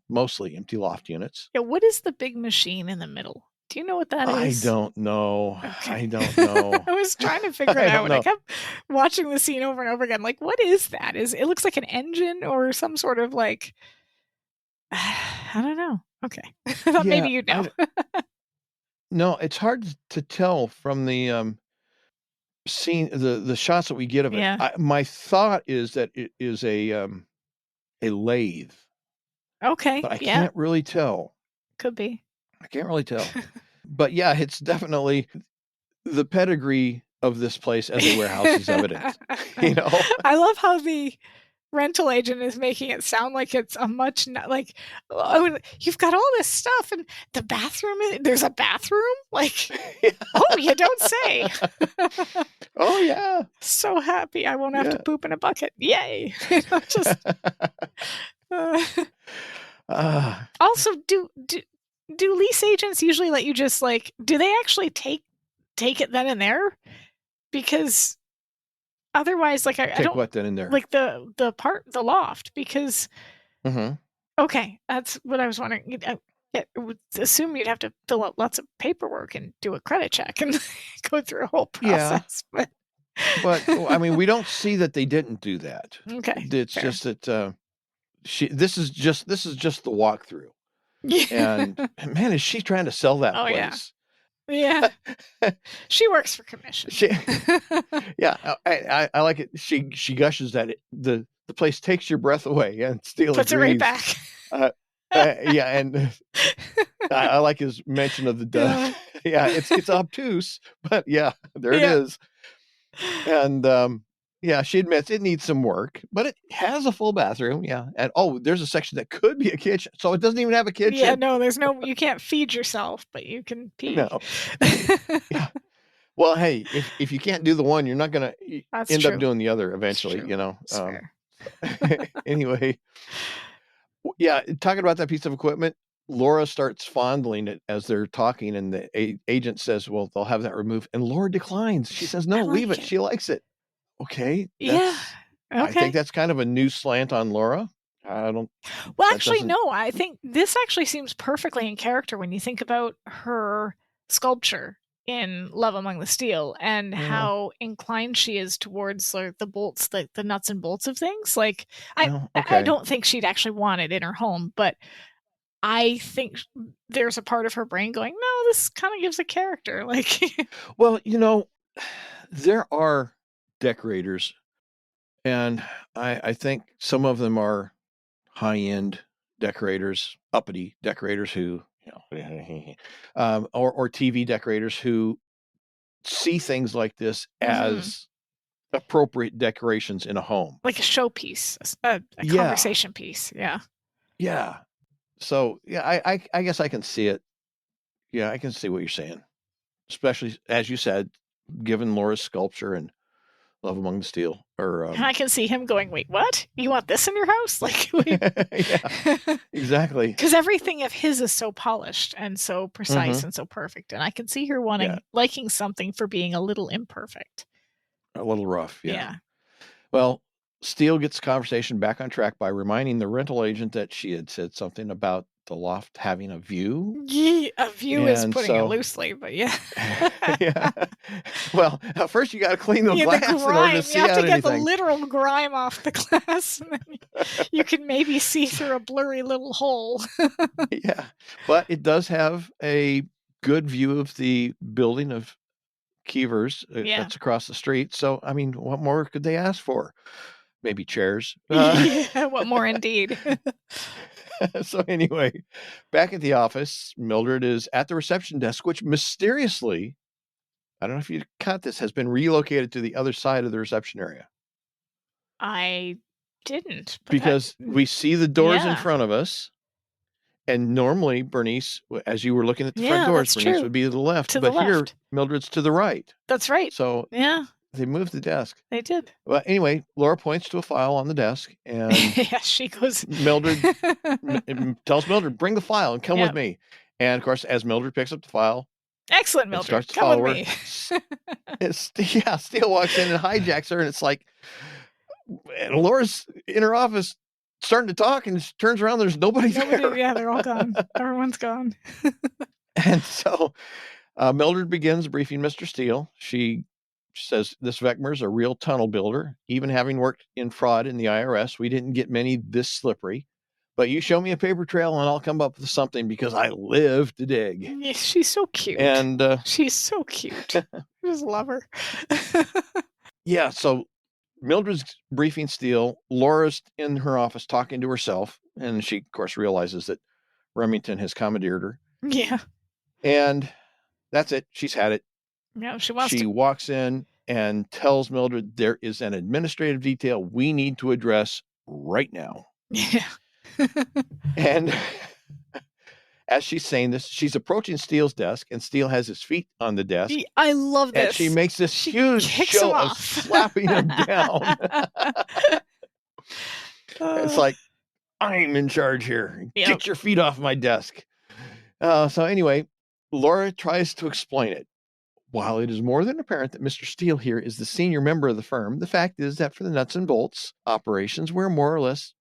mostly empty loft units. Yeah, what is the big machine in the middle? Do you know what that is? I don't know. Okay. I don't know. I was trying to figure it out, and I kept watching the scene over and over again. Like, what is that? It looks like an engine or some sort of like, I don't know. Okay. I thought maybe you'd know. No, it's hard to tell from the scene, the shots that we get of it. Yeah. My thought is that it is a lathe. Okay. But I can't really tell. Could be. I can't really tell. But yeah, it's definitely the pedigree of this place as a warehouse is evident. You know? I love how the rental agent is making it sound like it's a much like, oh, you've got all this stuff and the bathroom, there's a bathroom? Like, oh, you don't say. Oh, yeah. So happy I won't have to poop in a bucket. Yay. Just also, do lease agents usually let you just like, do they actually take it then and there? Because otherwise, like, I don't take what then and there, like the loft, because mm-hmm. Okay, that's what I was wondering. It would assume you'd have to fill out lots of paperwork and do a credit check and go through a whole process. Yeah. But I mean, we don't see that they didn't do that. Okay, it's fair. Just that this is just the walkthrough. And man, is she trying to sell that place? Yeah. She works for commission. Yeah, I like it. She gushes that the place takes your breath away, and Steele puts agrees. It right back. Yeah, and I like his mention of the dove. Yeah, it's obtuse, but yeah, there it is. And yeah, she admits it needs some work, but it has a full bathroom. Yeah. And there's a section that could be a kitchen. So it doesn't even have a kitchen. Yeah, no, you can't feed yourself, but you can pee. No. Yeah. Well, hey, if you can't do the one, you're not going to end up doing the other eventually, you know. Anyway. Yeah. Talking about that piece of equipment, Laura starts fondling it as they're talking, and the agent says, well, they'll have that removed. And Laura declines. She says, no, leave it. She likes it. Okay. Yeah. Okay. I think that's kind of a new slant on Laura. Well, actually, no. I think this actually seems perfectly in character when you think about her sculpture in Love Among the Steel and how inclined she is towards like the bolts, the nuts and bolts of things. Like, I don't think she'd actually want it in her home, but I think there's a part of her brain going, no, this kind of gives a character. Like, well, you know, there are decorators, and I think some of them are high-end decorators, uppity decorators who, you know, or TV decorators who see things like this as appropriate decorations in a home. Like a showpiece, a conversation piece. Yeah. Yeah. So, yeah, I guess I can see it. Yeah, I can see what you're saying. Especially, as you said, given Laura's sculpture and Love Among the Steel. I can see him going, wait, what? You want this in your house? Like, yeah, exactly. Because everything of his is so polished and so precise and so perfect. And I can see her liking something for being a little imperfect. A little rough, yeah. Well, Steele gets the conversation back on track by reminding the rental agent that she had said something about the loft having a view. Yeah, a view is putting it loosely, but yeah. Yeah. Well, first you got to clean the glass in order to see out anything. You have to get the literal grime off the glass, and then you can maybe see through a blurry little hole. Yeah, but it does have a good view of the building of Keever's that's across the street. So, I mean, what more could they ask for? Maybe chairs. Yeah, what more indeed. So anyway, back at the office, Mildred is at the reception desk, which mysteriously, I don't know if you caught this, has been relocated to the other side of the reception area. I didn't. Because we see the doors in front of us. And normally, Bernice, as you were looking at the front doors, Bernice would be to the left. Here, Mildred's to the right. That's right. So they moved the desk. They did. Well, anyway, Laura points to a file on the desk, and she goes. Mildred tells Mildred, "Bring the file and come with me." And of course, as Mildred picks up the file, excellent, Mildred, starts to come follow with her. Me. Steele walks in and hijacks her, and it's like, and Laura's in her office starting to talk, and she turns around. There's nobody there. Yeah, they're all gone. Everyone's gone. And so Mildred begins briefing Mr. Steele. She says, this Vecmer's a real tunnel builder. Even having worked in fraud in the IRS, we didn't get many this slippery. But you show me a paper trail and I'll come up with something because I live to dig. Yeah, she's so cute. And she's so cute. I just love her. Yeah, so Mildred's briefing Steele. Laura's in her office talking to herself. And she, of course, realizes that Remington has commandeered her. Yeah. And that's it. She's had it. Yeah, she walks in and tells Mildred there is an administrative detail we need to address right now. Yeah. And as she's saying this, she's approaching Steele's desk, and Steele has his feet on the desk. I love this. And she makes this huge show of slapping him down. It's like, I'm in charge here. Yep. Get your feet off my desk. So anyway, Laura tries to explain it. While it is more than apparent that Mr. Steele here is the senior member of the firm, the fact is that for the nuts and bolts operations, we're more or less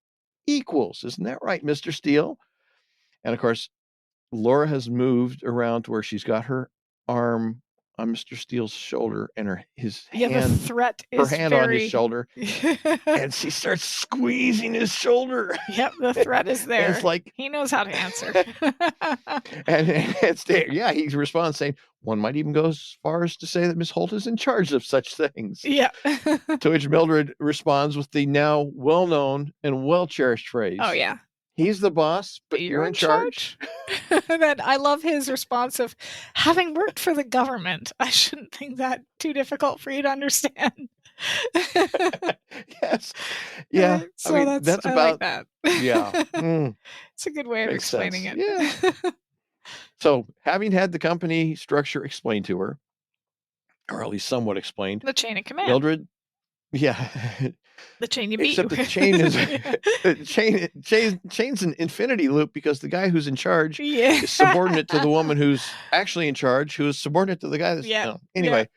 equals. Isn't that right, Mr. Steele? And of course, Laura has moved around to where she's got her arm on Mr. Steele's shoulder and her hand on his shoulder. And she starts squeezing his shoulder. Yep, the threat is there. It's like he knows how to answer. and it's there. Yeah, he responds saying, one might even go as far as to say that Miss Holt is in charge of such things. Yeah. To which Mildred responds with the now well-known and well-cherished phrase. Oh, yeah. He's the boss, but you're in charge. Then I love his response of, having worked for the government, I shouldn't think that too difficult for you to understand. Yes. Yeah. So I mean, that's about like that. Yeah. It's a good way of explaining it. Yeah. So having had the company structure explained to her, or at least somewhat explained. The chain of command. Mildred. Yeah. The chain you beat. Except the chain is chain's an infinity loop because the guy who's in charge is subordinate to the woman who's actually in charge, who is subordinate to the guy that's anyway.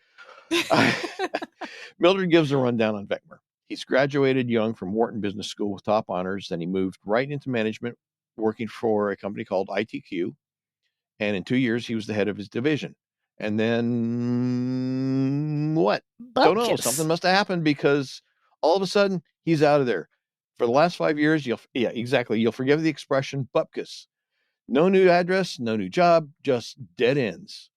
Mildred gives a rundown on Vecmer. He's graduated young from Wharton Business School with top honors. Then he moved right into management, working for a company called ITQ. And in 2 years, he was the head of his division. And then what? Don't know. Something must have happened because all of a sudden he's out of there. For the last 5 years, you'll forgive the expression bupkis. No new address, no new job, just dead ends.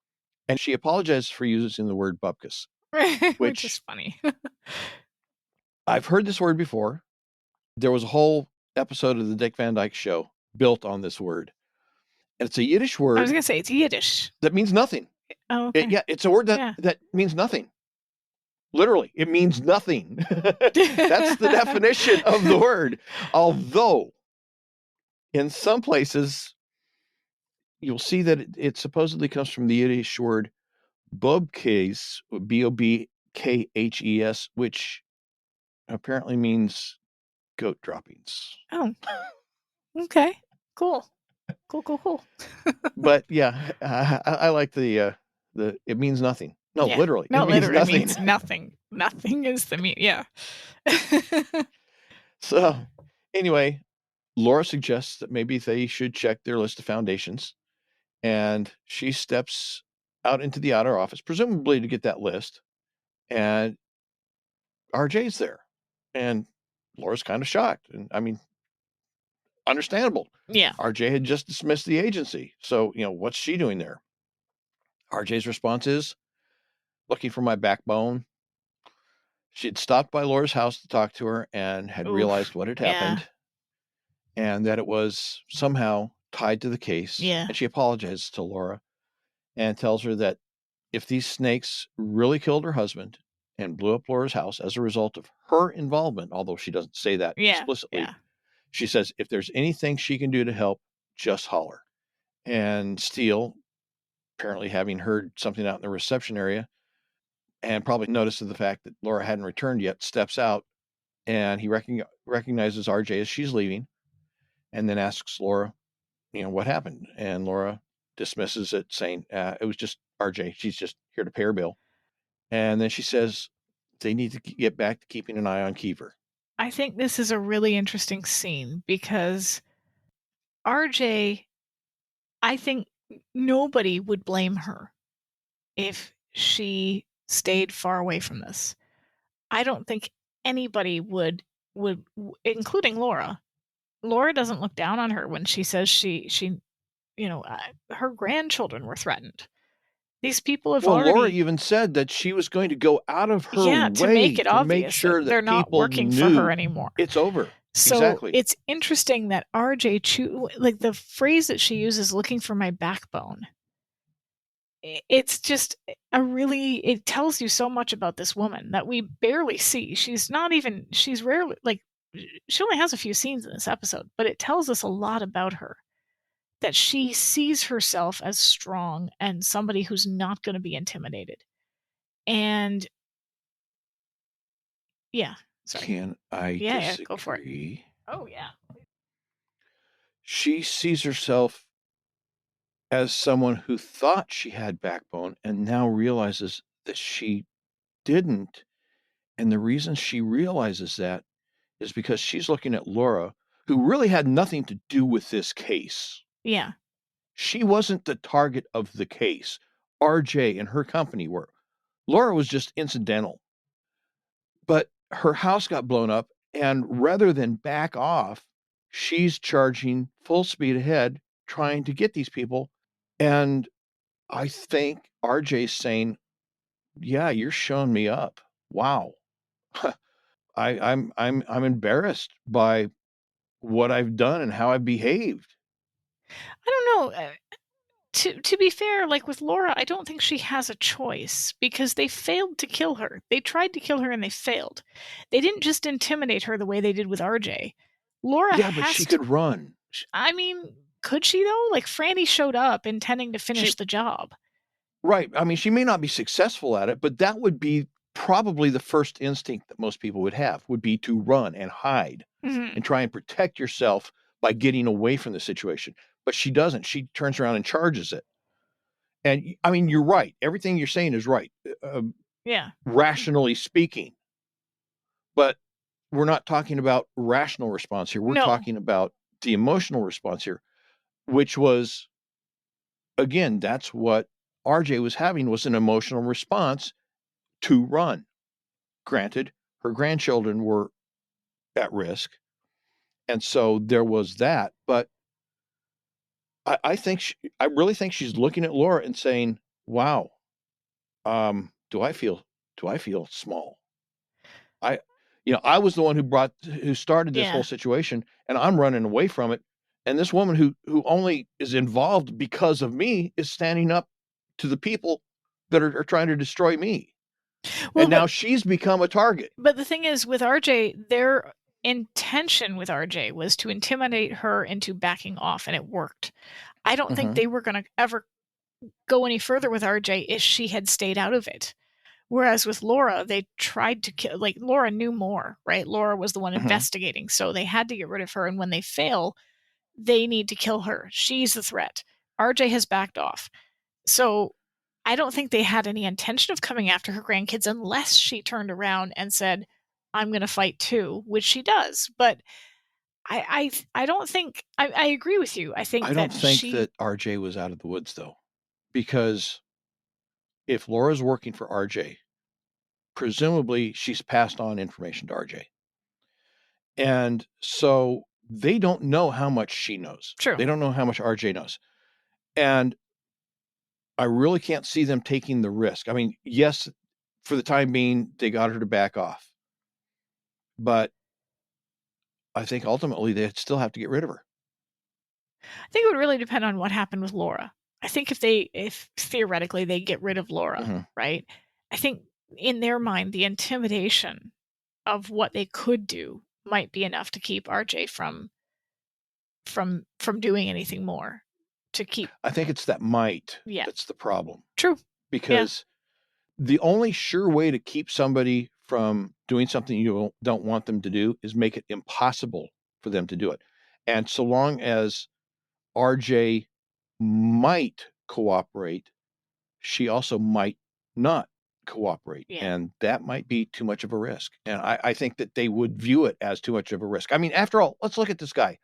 And she apologized for using the word bupkis. Which is funny. I've heard this word before. There was a whole episode of the Dick Van Dyke Show built on this word. And it's a Yiddish word. I was going to say, it's Yiddish. That means nothing. Oh, okay. It's a word that means nothing. Literally, it means nothing. That's the definition of the word. Although, in some places, you'll see that it supposedly comes from the Yiddish word bobkes, Bobkhes, which apparently means goat droppings. Oh, okay, cool. But yeah, I like the it means nothing. No, Yeah. literally, No, it means literally nothing. means nothing. Nothing is the mean. Yeah. So, anyway, Laura suggests that maybe they should check their list of foundations, and she steps out into the outer office, presumably to get that list, and RJ's there, and Laura's kind of shocked, and I mean, understandable. Yeah. RJ had just dismissed the agency, so what's she doing there? RJ's response is, looking for my backbone. She had stopped by Laura's house to talk to her and had realized what had happened, and that it was somehow tied to the case. Yeah. And she apologizes to Laura and tells her that if these snakes really killed her husband and blew up Laura's house as a result of her involvement, although she doesn't say that explicitly, she says, if there's anything she can do to help, just holler. And Steele, apparently having heard something out in the reception area and probably noticed the fact that Laura hadn't returned yet, steps out, and he recognizes RJ as she's leaving, and then asks Laura, what happened? And Laura dismisses it, saying, it was just RJ. She's just here to pay her bill. And then she says they need to get back to keeping an eye on Kiefer. I think this is a really interesting scene because RJ, I think nobody would blame her if she stayed far away from this. I don't think anybody would, including Laura. Laura doesn't look down on her when she says she her grandchildren were threatened. These people have already. Laura even said that she was going to go out of her way to make it to obvious make sure that they're not working for her anymore. It's over. So exactly. It's interesting that RJ like the phrase that she uses, "looking for my backbone." It's just it tells you so much about this woman that we barely see. She's rarely, like, she only has a few scenes in this episode, but it tells us a lot about her. That she sees herself as strong and somebody who's not going to be intimidated. And sorry. Can I disagree? Yeah, go for it. Oh, yeah. She sees herself as someone who thought she had backbone and now realizes that she didn't. And the reason she realizes that is because she's looking at Laura, who really had nothing to do with this case. Yeah. She wasn't the target of the case. RJ and her company were. Laura was just incidental. But her house got blown up, and rather than back off, she's charging full speed ahead, trying to get these people. And I think RJ's saying, yeah, you're showing me up. Wow. I'm embarrassed by what I've done and how I've behaved. I don't know. To be fair, like with Laura, I don't think she has a choice because they failed to kill her. They tried to kill her and they failed. They didn't just intimidate her the way they did with RJ. Laura but she could run. I mean, could she though? Like Franny showed up intending to finish the job. Right. I mean, she may not be successful at it, but that would be probably the first instinct that most people would have, would be to run and hide and try and protect yourself by getting away from the situation. But she doesn't. She turns around and charges it. And I mean, you're right. Everything you're saying is right. Rationally speaking. But we're not talking about rational response here. We're talking about the emotional response here, which was, again, that's what RJ was having, was an emotional response to run. Granted, her grandchildren were at risk. And so there was that. But I really think she's looking at Laura and saying, wow, do I feel small? I was the one who started this whole situation, and I'm running away from it. And this woman who only is involved because of me is standing up to the people that are trying to destroy me. Well, and now she's become a target. But the thing is, with RJ, their intention with RJ was to intimidate her into backing off, and it worked. I don't think they were going to ever go any further with RJ if she had stayed out of it. Whereas with Laura, they tried to kill, like, Laura knew more, right? Laura was the one investigating, so they had to get rid of her, and when they fail, they need to kill her. She's the threat. RJ has backed off. So I don't think they had any intention of coming after her grandkids unless she turned around and said, I'm going to fight too, which she does. But I don't think, I agree with you. I don't think that RJ was out of the woods, though, because if Laura's working for RJ, presumably she's passed on information to RJ. And so they don't know how much she knows. True. They don't know how much RJ knows. And I really can't see them taking the risk. I mean, yes, for the time being, they got her to back off. But I think ultimately they'd still have to get rid of her. I think it would really depend on what happened with Laura. I think if theoretically they get rid of Laura, right? I think in their mind, the intimidation of what they could do might be enough to keep RJ from doing anything more. I think it's that might. Yeah. That's the problem. True. Because the only sure way to keep somebody from doing something you don't want them to do is make it impossible for them to do it. And so long as RJ might cooperate, she also might not cooperate. Yeah. And that might be too much of a risk. And I think that they would view it as too much of a risk. I mean, after all, let's look at this guy.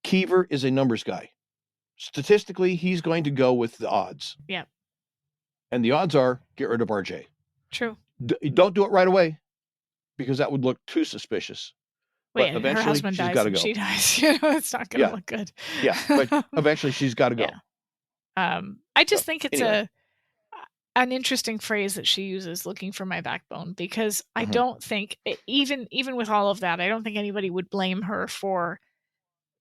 Keever is a numbers guy. Statistically, he's going to go with the odds. Yeah. And the odds are get rid of RJ. True. Don't do it right away because that would look too suspicious. Wait, but eventually her husband she's dies got to and go. she dies. You know, it's not going to look good. Yeah, but eventually she's got to go. Yeah. I just think it's an interesting phrase that she uses, looking for my backbone, because I don't think, even with all of that, I don't think anybody would blame her for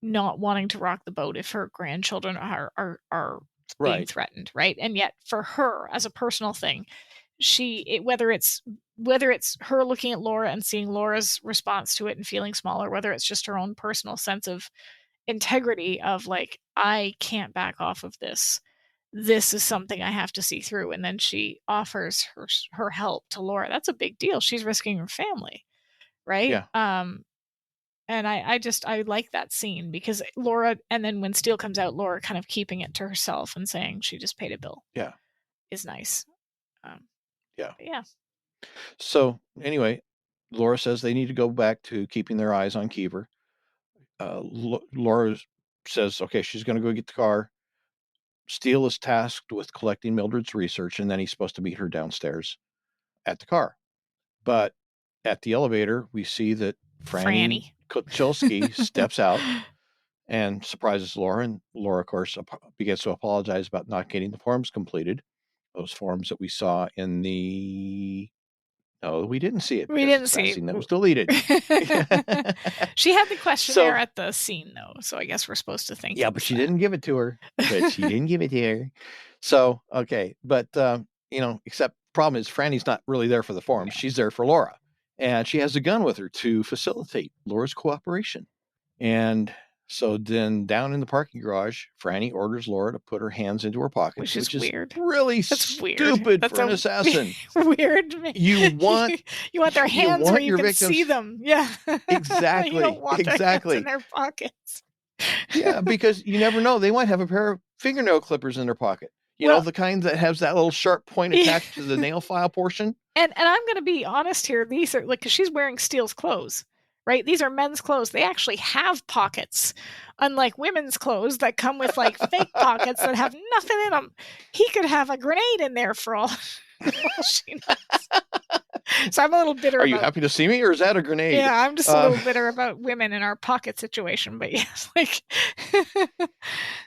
not wanting to rock the boat if her grandchildren are being threatened, right? And yet for her as a personal thing, whether it's her looking at Laura and seeing Laura's response to it and feeling small, or whether it's just her own personal sense of integrity of like, I can't back off of this. This is something I have to see through. And then she offers her help to Laura. That's a big deal. She's risking her family, right? Yeah. And I like that scene because Laura, and then when Steele comes out, Laura kind of keeping it to herself and saying she just paid a bill. Yeah. Is nice. Yeah. So anyway, Laura says they need to go back to keeping their eyes on Keever. Laura says, okay, she's going to go get the car. Steele is tasked with collecting Mildred's research, and then he's supposed to meet her downstairs at the car. But at the elevator, we see that Franny Kochilski steps out and surprises Laura. And Laura, of course, begins to apologize about not getting the forms completed. Those forms that we saw in the... No, we didn't see it. We didn't see it. That was deleted. She had the questionnaire at the scene, though. So I guess we're supposed to think. Yeah, but she didn't give it to her. So, okay. But, except problem is Franny's not really there for the forms. She's there for Laura. And she has a gun with her to facilitate Laura's cooperation. And so then down in the parking garage, Franny orders Laura to put her hands into her pockets, which is weird. Really stupid for an assassin. Weird. You want their hands where you can see them. Yeah. Exactly. You don't want their hands in their pockets. Yeah, because you never know. They might have a pair of fingernail clippers in their pocket. You know, the kind that has that little sharp point attached to the nail file portion. And I'm going to be honest here. These are because she's wearing Steele's clothes, right? These are men's clothes. They actually have pockets, unlike women's clothes that come with like fake pockets that have nothing in them. He could have a grenade in there for all she knows. So I'm a little bitter. Are you happy to see me, or is that a grenade? Yeah, I'm just a little bitter about women in our pocket situation. But yes, like.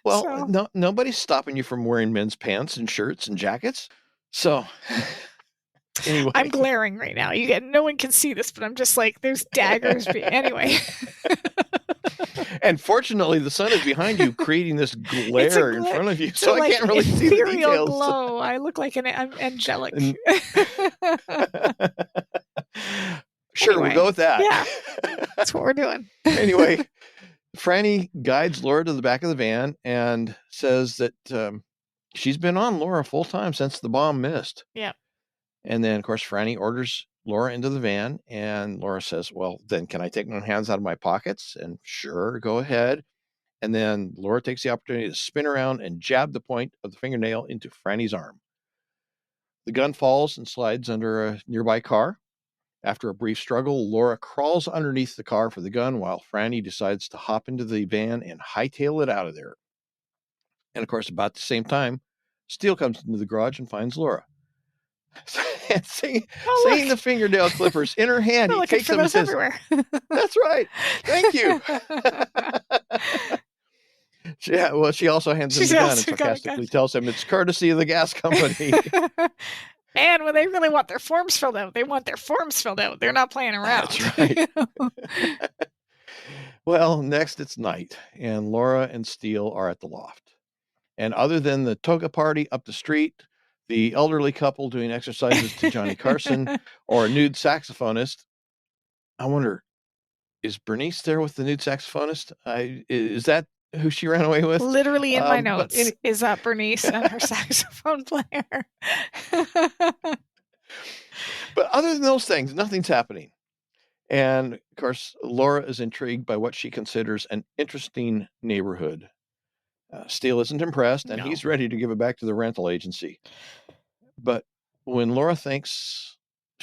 Well, nobody's stopping you from wearing men's pants and shirts and jackets. So. Anyway. I'm glaring right now. No one can see this, but I'm just like, there's daggers. Anyway. And fortionately, the sun is behind you, creating this glare in front of you, so I can't really see the details. Glow. I look like I'm angelic. Sure, anyway, we'll go with that. Yeah, that's what we're doing. Anyway, Franny guides Laura to the back of the van and says that she's been on Laura full time since the bomb missed. Yeah. And then, of course, Franny orders Laura into the van, and Laura says, well, then can I take my hands out of my pockets? And sure, go ahead. And then Laura takes the opportunity to spin around and jab the point of the fingernail into Franny's arm. The gun falls and slides under a nearby car. After a brief struggle, Laura crawls underneath the car for the gun while Franny decides to hop into the van and hightail it out of there. And of course, about the same time, Steele comes into the garage and finds Laura. Seeing the fingernail clippers in her hand, he takes them and says, everywhere. That's right. Thank you. Yeah, well, she also hands him the gun and sarcastically tells him it's courtesy of the gas company. And when they really want their forms filled out, they want their forms filled out. They're not playing around. That's right. Well, next it's night, and Laura and Steele are at the loft. And other than the toga party up the street, the elderly couple doing exercises to Johnny Carson, or a nude saxophonist, I wonder, is Bernice there with the nude saxophonist? Is that who she ran away with? Literally in my notes is that Bernice and her saxophone player. But other than those things, nothing's happening. And of course, Laura is intrigued by what she considers an interesting neighborhood. Steele isn't impressed, and he's ready to give it back to the rental agency. But when Laura thinks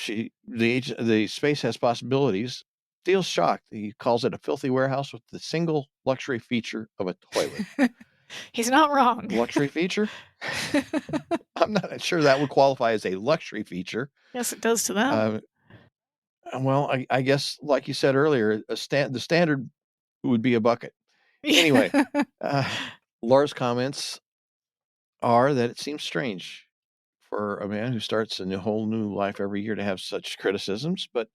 the space has possibilities, Steele's shocked. He calls it a filthy warehouse with the single luxury feature of a toilet. He's not wrong. Luxury feature? I'm not sure that would qualify as a luxury feature. Yes, it does to them. Well, I guess, like you said earlier, the standard would be a bucket. Anyway, Laura's comments are that it seems strange for a man who starts a whole new life every year to have such criticisms. But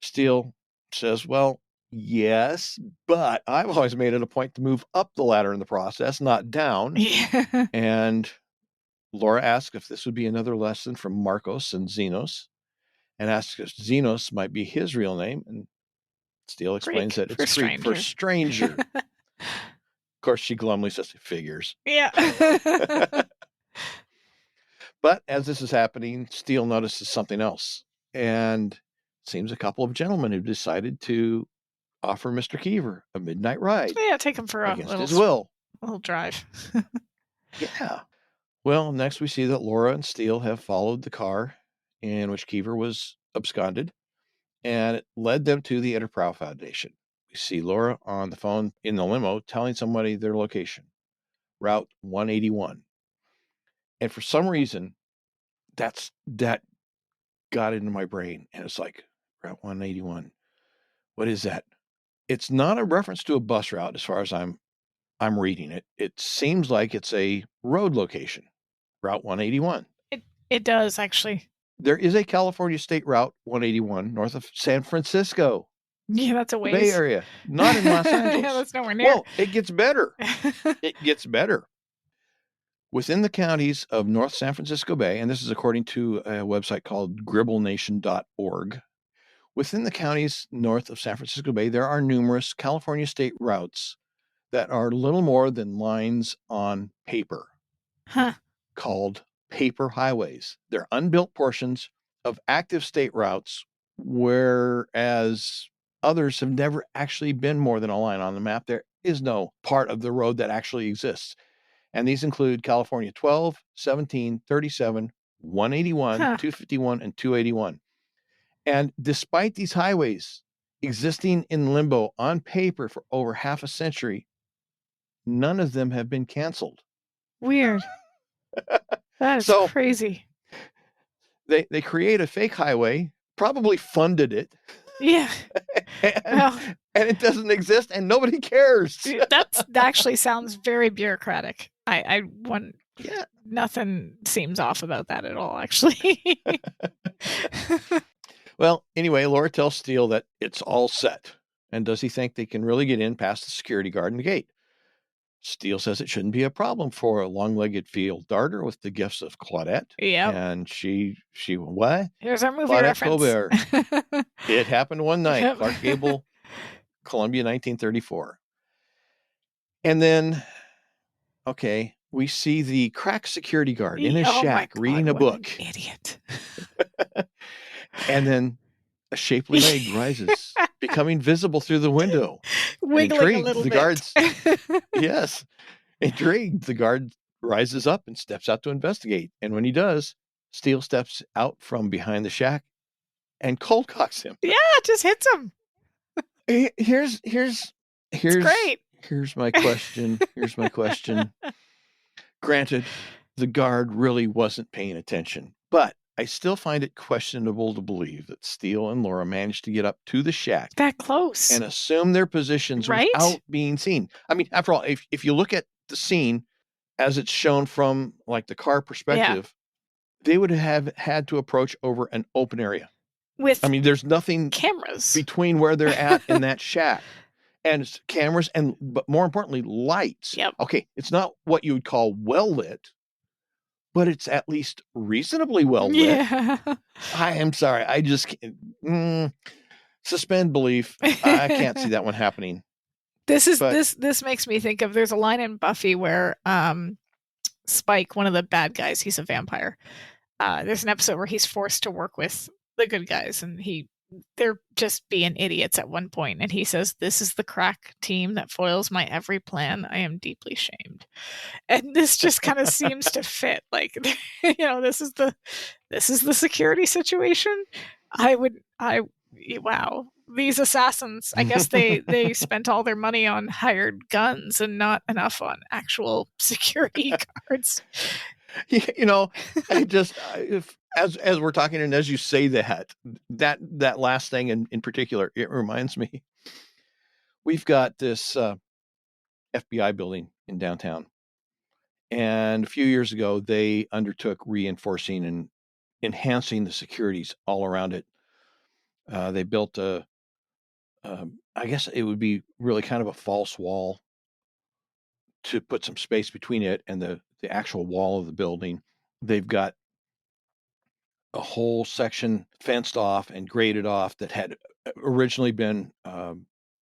Steele says, well, yes, but I've always made it a point to move up the ladder in the process, not down. Yeah. And Laura asks if this would be another lesson from Marcos and Xenos, and asks if Xenos might be his real name. And Steele explains that it's Greek for stranger. Of course, she glumly says, figures. Yeah. But as this is happening, Steele notices something else. And it seems a couple of gentlemen have decided to offer Mr. Keever a midnight ride. Yeah, take him for a little drive. Yeah. Well, next we see that Laura and Steele have followed the car in which Keever was absconded, and it led them to the Enterprise Foundation. We see Laura on the phone in the limo telling somebody their location, Route 181. And for some reason, that got into my brain. And it's like, Route 181. What is that? It's not a reference to a bus route as far as I'm reading it. It seems like it's a road location, Route 181. It does, actually. There is a California State Route 181 north of San Francisco. Yeah, that's a ways. Bay Area, not in Los Angeles. Yeah, that's nowhere near. Well, it gets better. It gets better. Within the counties of North San Francisco Bay, and this is according to a website called gribblnation.org, within the counties north of San Francisco Bay, there are numerous California state routes that are little more than lines on paper, called paper highways. They're unbuilt portions of active state routes, whereas others have never actually been more than a line on the map. There is no part of the road that actually exists. And these include California 12, 17, 37, 181, 251, and 281. And despite these highways existing in limbo on paper for over half a century, none of them have been canceled. Weird. That is crazy. They create a fake highway, probably funded it. Yeah. And it doesn't exist and nobody cares. That actually sounds very bureaucratic. Nothing seems off about that at all, actually. Well, anyway, Laura tells Steele that it's all set. And does he think they can really get in past the security guard and the gate? Steele says it shouldn't be a problem for a long-legged field darter with the gifts of Claudette. Yep. And she what? Here's our movie Claudette reference. Colbert. It happened one night. Yep. Clark Gable, Columbia, 1934. And then, okay, we see the crack security guard in his shack reading a book. Idiot. And then a shapely leg rises, becoming visible through the window. Wiggling a little bit. Guards, yes. Intrigued, the guard rises up and steps out to investigate. And when he does, Steele steps out from behind the shack and cold cocks him. Yeah, just hits him. Here's great. Here's my question. Granted, the guard really wasn't paying attention, but I still find it questionable to believe that Steele and Laura managed to get up to the shack that close and assume their positions without being seen. I mean, after all, if you look at the scene as it's shown from like the car perspective, they would have had to approach over an open area. There's nothing cameras between where they're at and that shack. And it's cameras but more importantly, lights. Yep. Okay, it's not what you would call well lit, but it's at least reasonably well lit. Yeah. I am sorry. I just can't suspend belief. I can't see that one happening. This makes me think of, there's a line in Buffy where Spike, one of the bad guys, he's a vampire. There's an episode where he's forced to work with the good guys, and they're just being idiots at one point, and he says, "This is the crack team that foils my every plan. I am deeply shamed." And this just kind of seems to fit. Like, this is the security situation. Wow. These assassins, I guess they spent all their money on hired guns and not enough on actual security guards. I just as we're talking, and as you say that last thing in particular, it reminds me, we've got this FBI building in downtown, and a few years ago they undertook reinforcing and enhancing the securities all around it. They built I guess it would be really kind of a false wall to put some space between it and the actual wall of the building. They've got a whole section fenced off and graded off that had originally been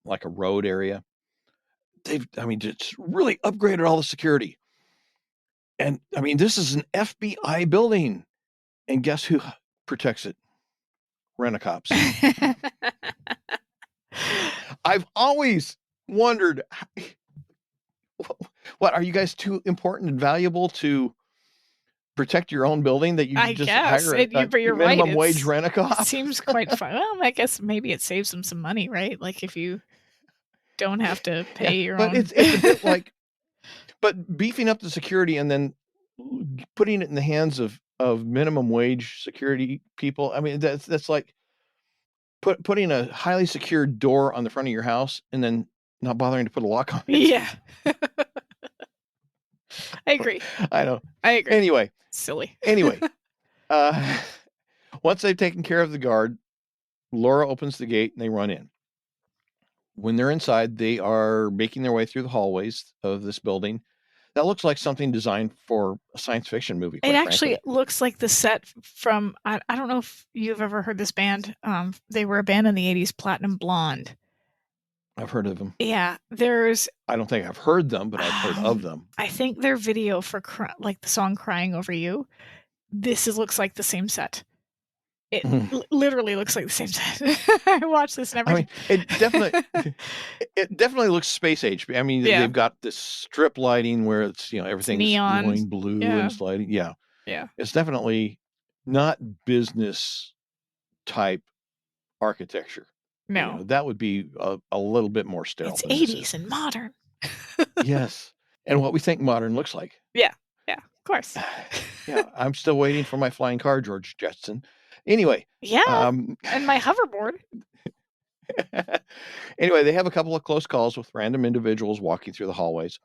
like a road area. It's really upgraded all the security. And this is an FBI building, and guess who protects it? Rent-a-cops. I've always wondered, what are you guys too important and valuable to protect your own building that you just hire a minimum wage rent-a-cop? Seems quite fun. Well, I guess maybe it saves them some money, right? Like if you don't have to pay your own. But it's a bit like, but beefing up the security and then putting it in the hands of minimum wage security people. That's like putting a highly secured door on the front of your house and then not bothering to put a lock on it. Yeah. I agree. I know. I agree. Anyway. Silly. Anyway. Once they've taken care of the guard, Laura opens the gate and they run in. When they're inside, they are making their way through the hallways of this building. That looks like something designed for a science fiction movie. It actually looks like the set from, I don't know if you've ever heard this band. They were a band in the 80s, Platinum Blonde. I've heard of them. Yeah, I don't think I've heard them, but I've heard of them. I think their video for like the song "Crying Over You," looks like the same set. It literally looks like the same set. I watched this and everything. It definitely looks space age. They've got this strip lighting where it's everything's glowing blue and sliding. Yeah. It's definitely not business type architecture. No, that would be a little bit more sterile. It's 80s and modern. Yes, and what we think modern looks like. Yeah, of course. Yeah, I'm still waiting for my flying car, George Jetson. Anyway. Yeah, and my hoverboard. Anyway, they have a couple of close calls with random individuals walking through the hallways,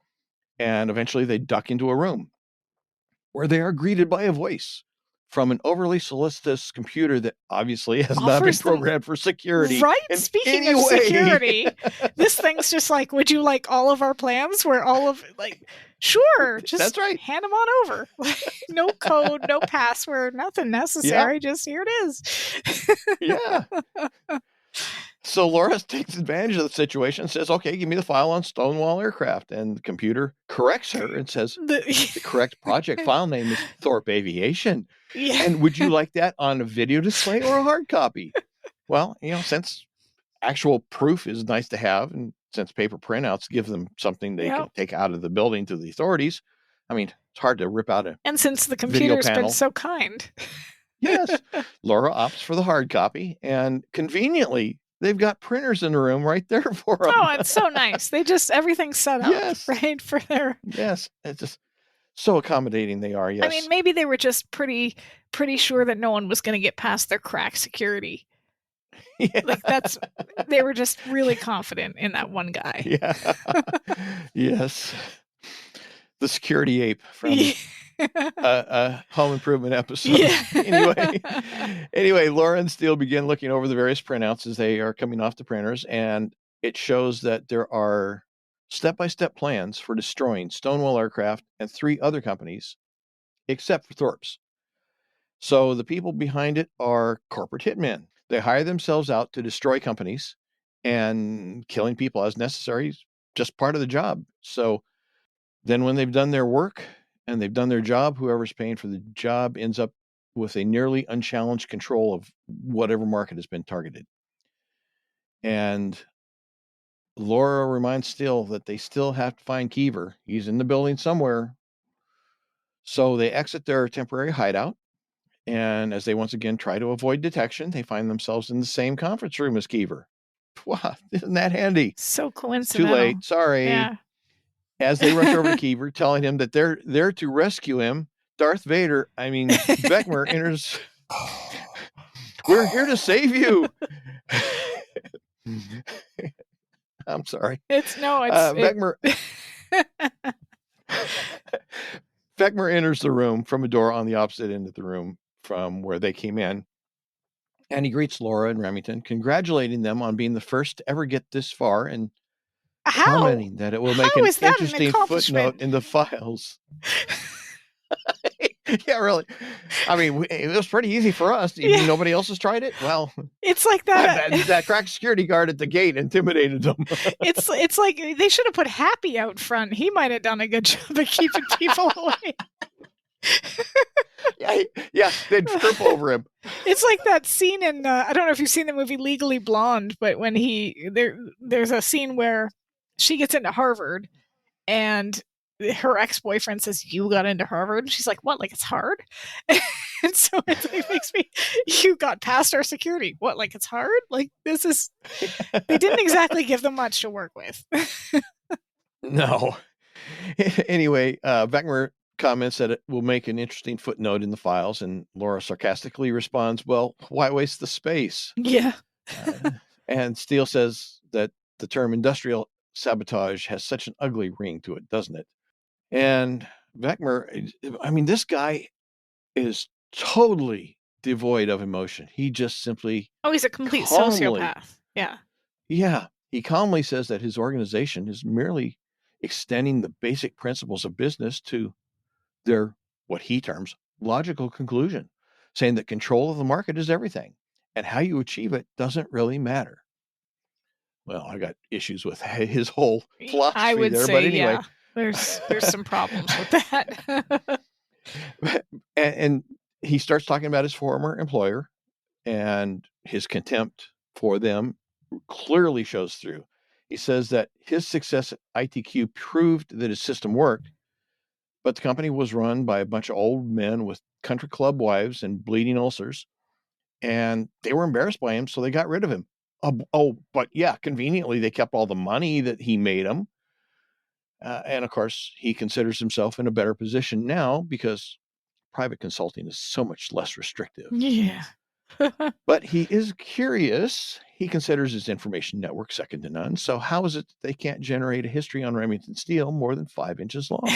and eventually they duck into a room where they are greeted by a voice from an overly solicitous computer that obviously has not been programmed for security. Right? Speaking of security, this thing's just like, would you like all of our plans where all of, like, sure, just That's right. hand them on over. No code, no password, nothing necessary. Yep. Just here it is. Yeah. So Laura takes advantage of the situation and says, okay, give me the file on Stonewall Aircraft. And the computer corrects her and says, the correct project file name is Thorpe Aviation. Yeah. And would you like that on a video display or a hard copy? Well, since actual proof is nice to have, and since paper printouts give them something they can take out of the building to the authorities, I mean, it's hard to rip out a And since the computer's been so kind. Yes. Laura opts for the hard copy, and conveniently, they've got printers in the room right there for them. Oh, it's so nice. They just, everything's set up, right, for their... Yes. It's just so accommodating they are, yes. I mean, maybe they were just pretty sure that no one was going to get past their crack security. Yeah. Like, they were just really confident in that one guy. Yeah. Yes. The security ape from a Home Improvement episode. Yeah. Anyway, Laura and Steele begin looking over the various printouts as they are coming off the printers, and it shows that there are step-by-step plans for destroying Stonewall Aircraft and 3 other companies, except for Thorpe's. So the people behind it are corporate hitmen. They hire themselves out to destroy companies, and killing people as necessary is just part of the job. So then when they've done their work and they've done their job, whoever's paying for the job ends up with a nearly unchallenged control of whatever market has been targeted. And Laura reminds Steele that they still have to find Keever. He's in the building somewhere. So they exit their temporary hideout. And as they once again try to avoid detection, they find themselves in the same conference room as Keever. Wow, isn't that handy? So coincidental. Too late. Sorry. Yeah. As they rush over to Keever, telling him that they're there to rescue him, Beckmer enters. We're here to save you. I'm sorry. Beckmer. Beckmer enters the room from a door on the opposite end of the room from where they came in. And he greets Laura and Remington, congratulating them on being the first to ever get this far and commenting that it will make an interesting footnote in the files. Yeah, really. I mean, it was pretty easy for us. Even nobody else has tried it. Well, it's like that cracked security guard at the gate intimidated them. It's like they should have put Happy out front. He might have done a good job of keeping people away. Yeah, they'd trip over him. It's like that scene in I don't know if you've seen the movie Legally Blonde, but when there's a scene where she gets into Harvard and her ex-boyfriend says, "You got into Harvard?" And she's like, "What? Like it's hard?" And so it makes me, "You got past our security. What? Like it's hard? Like this is." They didn't exactly give them much to work with. No. Anyway, Beckmer comments that it will make an interesting footnote in the files, and Laura sarcastically responds, "Well, why waste the space?" Yeah. And Steele says that the term industrial sabotage has such an ugly ring to it, doesn't it? And Beckmer, I mean, this guy is totally devoid of emotion. He just simply... Oh, he's a complete sociopath. Yeah. Yeah. He calmly says that his organization is merely extending the basic principles of business to their, what he terms, logical conclusion, saying that control of the market is everything, and how you achieve it doesn't really matter. Well, I got issues with his whole philosophy I would there, say, but anyway. Yeah. There's some problems with that. And he starts talking about his former employer, and his contempt for them clearly shows through. He says that his success at ITQ proved that his system worked, but the company was run by a bunch of old men with country club wives and bleeding ulcers, and they were embarrassed by him, so they got rid of him. But yeah, conveniently, they kept all the money that he made them. And of course, he considers himself in a better position now because private consulting is so much less restrictive. Yeah. But he is curious. He considers his information network second to none. So how is it that they can't generate a history on Remington Steele more than 5 inches long?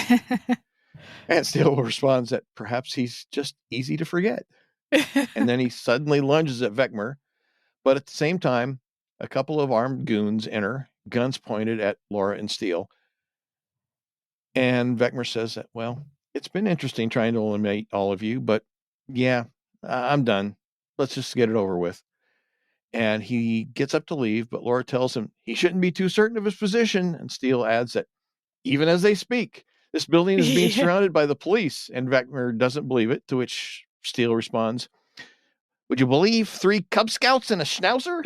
And Steele responds that perhaps he's just easy to forget. And then he suddenly lunges at Vecmer. But at the same time, a couple of armed goons enter, guns pointed at Laura and Steele. And Vecmer says that, well, it's been interesting trying to eliminate all of you, but yeah, I'm done. Let's just get it over with. And he gets up to leave, but Laura tells him he shouldn't be too certain of his position. And Steele adds that even as they speak, this building is being surrounded by the police. And Vecmer doesn't believe it, to which Steele responds, would you believe 3 Cub Scouts and a Schnauzer?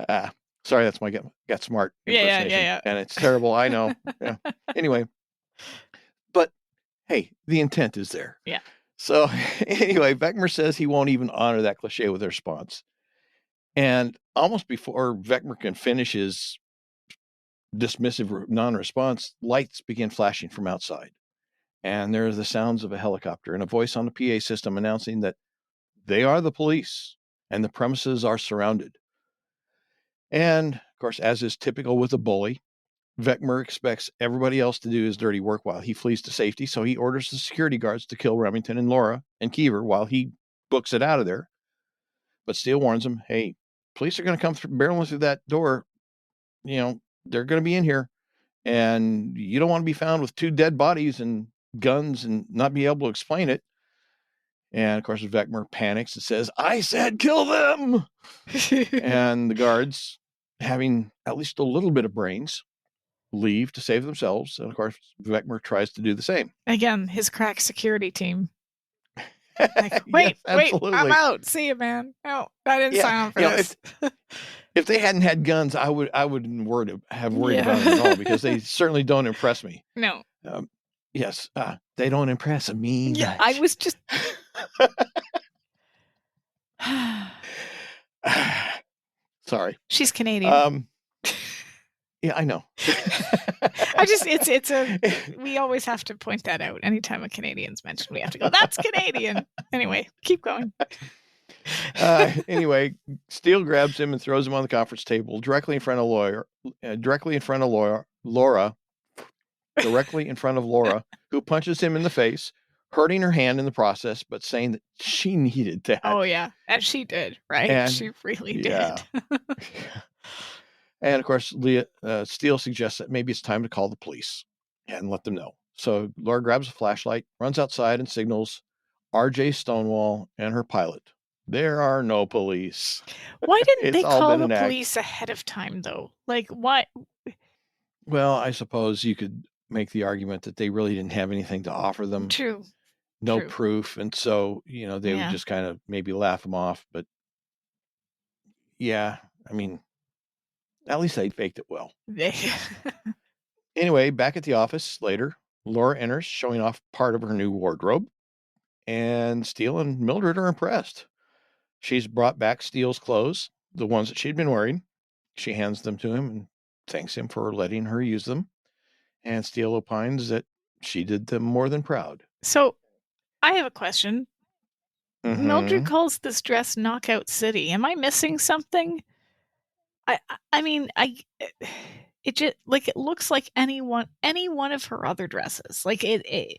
Yeah. Sorry, that's my Get Smart impersonation. Yeah. And it's terrible, I know. Yeah. Anyway, but hey, the intent is there. Yeah. So anyway, Vecmer says he won't even honor that cliche with a response. And almost before Vecmer can finish his dismissive non-response, lights begin flashing from outside. And there are the sounds of a helicopter and a voice on the PA system announcing that they are the police and the premises are surrounded. And of course, as is typical with a bully, Vecmer expects everybody else to do his dirty work while he flees to safety. So he orders the security guards to kill Remington and Laura and Keever while he books it out of there. But Steele warns him, hey, police are going to come barreling through that door. You know, they're going to be in here. And you don't want to be found with 2 dead bodies and guns and not be able to explain it. And of course, Vecmer panics and says, I said kill them. And the guards, having at least a little bit of brains, leave to save themselves. And of course, Vecmer tries to do the same. Again, his crack security team. Like, wait, I'm out. See you, man. No, I didn't sign on for this. If they hadn't had guns, I wouldn't have worried about them at all, because they certainly don't impress me. No. Yes, they don't impress me. Yeah, I was just. Sorry. She's Canadian. Yeah, I know. We always have to point that out. Anytime a Canadian's mentioned, we have to go, that's Canadian. Anyway, keep going. Anyway, Steele grabs him and throws him on the conference table directly in front of Laura, who punches him in the face, hurting her hand in the process, but saying that she needed that. Oh, yeah. And she did, right? And she really did. And of course, Steele suggests that maybe it's time to call the police and let them know. So Laura grabs a flashlight, runs outside, and signals RJ Stonewall and her pilot. There are no police. Why didn't they call the police ahead of time, though? Like, what? Well, I suppose you could make the argument that they really didn't have anything to offer them. True. No proof. And so, they would just kind of maybe laugh them off. But yeah, I mean, at least they faked it well. Anyway, back at the office later, Laura enters, showing off part of her new wardrobe. And Steele and Mildred are impressed. She's brought back Steele's clothes, the ones that she'd been wearing. She hands them to him and thanks him for letting her use them. And Steele opines that she did them more than proud. So, I have a question. Mm-hmm. Mildred calls this dress Knockout City. Am I missing something? I mean, it just it looks like any one of her other dresses. Like it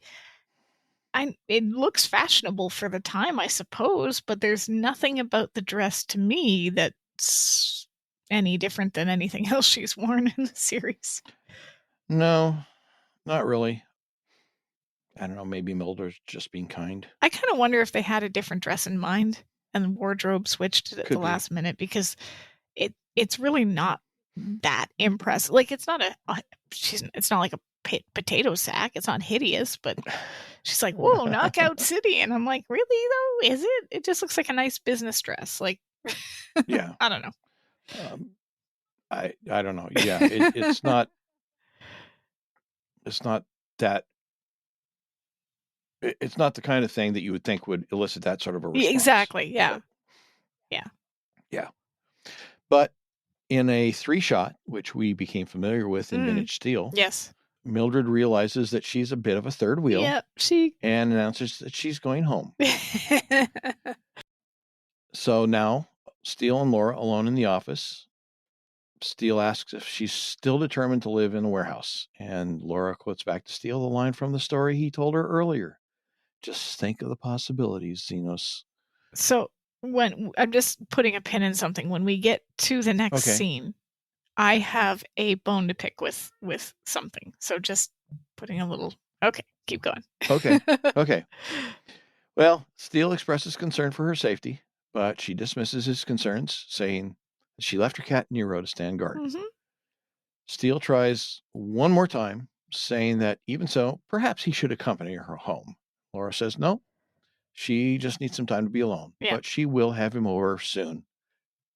looks fashionable for the time, I suppose, but there's nothing about the dress to me that's any different than anything else she's worn in the series. No, not really. I don't know, maybe Mildred's just being kind. I kind of wonder if they had a different dress in mind and the wardrobe switched at the last minute, because it's really not that impressive. Like, it's not it's not like a potato sack. It's not hideous, but she's like, whoa, Knockout City. And I'm like, really though? Is it? It just looks like a nice business dress. Like, yeah. I don't know. I don't know. Yeah. It's not that. It's not the kind of thing that you would think would elicit that sort of a response. Exactly. Yeah. Yeah. But in a 3-shot, which we became familiar with in Vintage Steel, yes, Mildred realizes that she's a bit of a third wheel. Yep, and announces that she's going home. So now, Steele and Laura alone in the office. Steele asks if she's still determined to live in the warehouse, and Laura quotes back to Steele the line from the story he told her earlier. Just think of the possibilities, Xenos. So when I'm just putting a pin in something, when we get to the next scene, I have a bone to pick with something. So just putting a little. Okay, keep going. Okay. Well, Steele expresses concern for her safety, but she dismisses his concerns, saying she left her cat Nero to stand guard. Mm-hmm. Steele tries one more time, saying that even so, perhaps he should accompany her home. Laura says no. She just needs some time to be alone, but she will have him over soon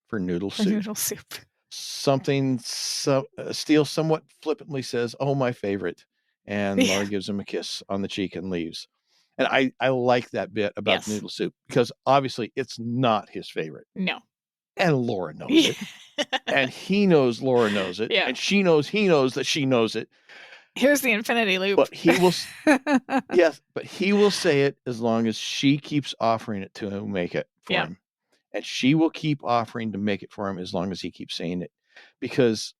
for noodle soup. Something Steele somewhat flippantly says, "Oh, my favorite," and Laura gives him a kiss on the cheek and leaves. And I like that bit about the noodle soup because obviously it's not his favorite. No. And Laura knows it. And he knows Laura knows it. Yeah. And she knows he knows that she knows it. Here's the infinity loop. But he will but he will say it as long as she keeps offering it to make it for him. And she will keep offering to make it for him as long as he keeps saying it. Because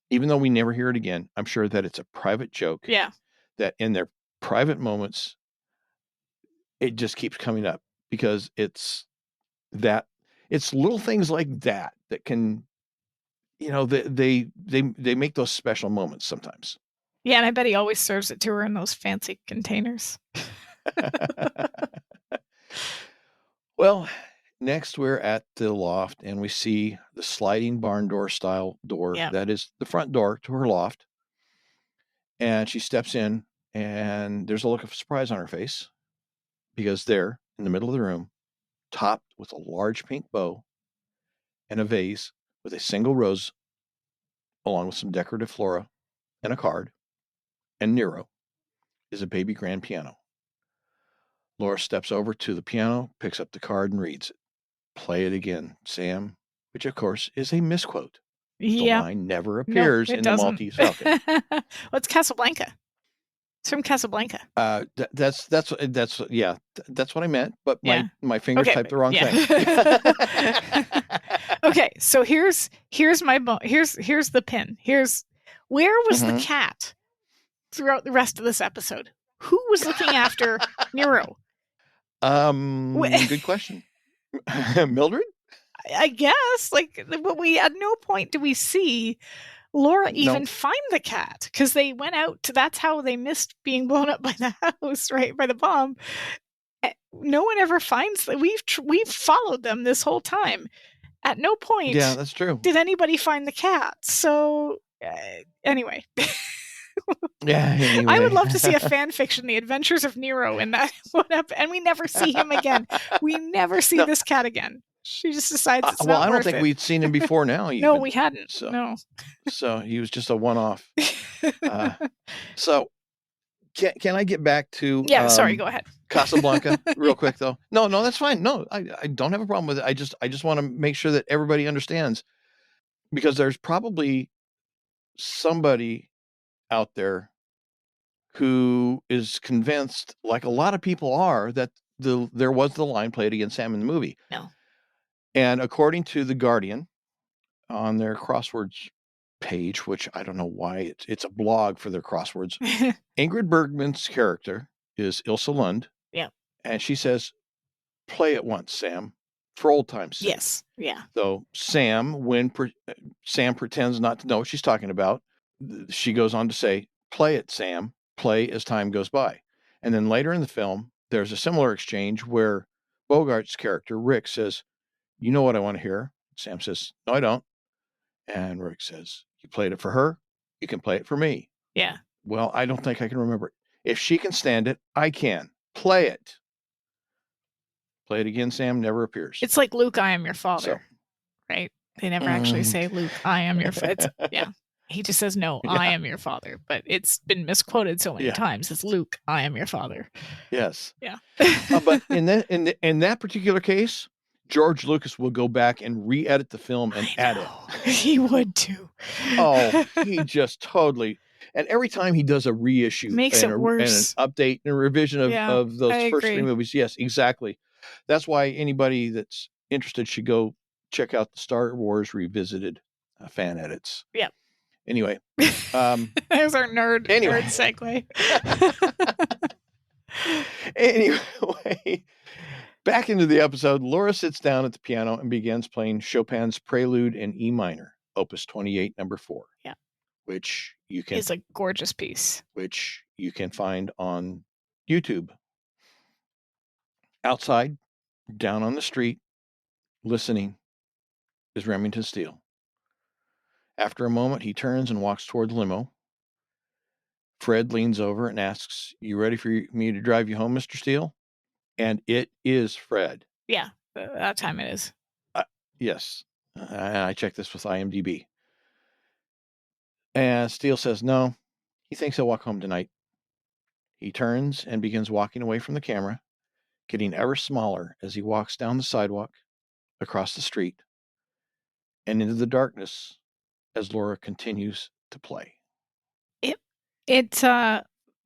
even though we never hear it again, I'm sure that it's a private joke. Yeah. That in their private moments, it just keeps coming up because it's little things like that can, they make those special moments sometimes. Yeah, and I bet he always serves it to her in those fancy containers. Well, next we're at the loft and we see the sliding barn door style door. That is the front door to her loft. And she steps in and there's a look of surprise on her face because there in the middle of the room, topped with a large pink bow and a vase with a single rose along with some decorative flora and a card and Nero, is a baby grand piano. Laura steps over to the piano, picks up the card and reads it. Play it again, Sam, which of course is a misquote. The line never appears in the Maltese Falcon. Well, it's Casablanca. It's from Casablanca. That's what I meant, but my fingers typed the wrong thing. Okay, so here's the pin. Where was the cat throughout the rest of this episode? Who was looking after Nero? Good question. Mildred? I guess. But we at no point do we see Laura even find the cat because they went out to. That's how they missed being blown up by the house, right, by the bomb. No one ever finds that. We've followed them this whole time. At no point, that's true. Did anybody find the cat? So anyway. Anyway. I would love to see a fan fiction, The Adventures of Nero, in that one up, and we never see him again. We never see this cat again. She just decides it's not I don't worth think it. We'd seen him before now. Even. No, we hadn't. So, no. So he was just a one-off. So can I get back to sorry, go ahead. Casablanca real quick though? No, that's fine. No, I don't have a problem with it. I just want to make sure that everybody understands because there's probably somebody out there who is convinced, like a lot of people are, that there was the line played against Sam in the movie. No. And according to The Guardian, on their crosswords page, which I don't know why it's a blog for their crosswords, Ingrid Bergman's character is Ilsa Lund. Yeah. And she says, play it once, Sam, for old time's sake. Yes. Yeah. So Sam, when Sam pretends not to know what she's talking about, she goes on to say, play it, Sam, play as time goes by. And then later in the film, there's a similar exchange where Bogart's character, Rick, says, you know what I want to hear? Sam says, no, I don't. And Rick says, you played it for her, you can play it for me. Yeah. Well, I don't think I can remember it. If she can stand it, I can. Play it. Play it again, Sam, never appears. It's like Luke, I am your father. Right? They never actually say, Luke, I am your father. Yeah. He just says, no, I am your father. But it's been misquoted so many times. It's Luke, I am your father. Yes. Yeah. But in that particular case, George Lucas will go back and re-edit the film and add it. He would too. Oh, he just totally. And every time he does a reissue, makes it worse, and an update and a revision of those first three movies. Yes, exactly. That's why anybody that's interested should go check out the Star Wars Revisited fan edits. Yeah. Anyway. There's our nerd segue. Anyway, back into the episode, Laura sits down at the piano and begins playing Chopin's Prelude in E minor, Opus 28, number 4. Yeah. Which you can... is a gorgeous piece. Which you can find on YouTube. Outside, down on the street, listening, is Remington Steele. After a moment, he turns and walks toward the limo. Fred leans over and asks, "You ready for me to drive you home, Mr. Steele?" And it is Fred. Yeah, that time it is. Yes. I checked this with IMDb. And Steele says no. He thinks he'll walk home tonight. He turns and begins walking away from the camera, getting ever smaller as he walks down the sidewalk, across the street, and into the darkness as Laura continues to play.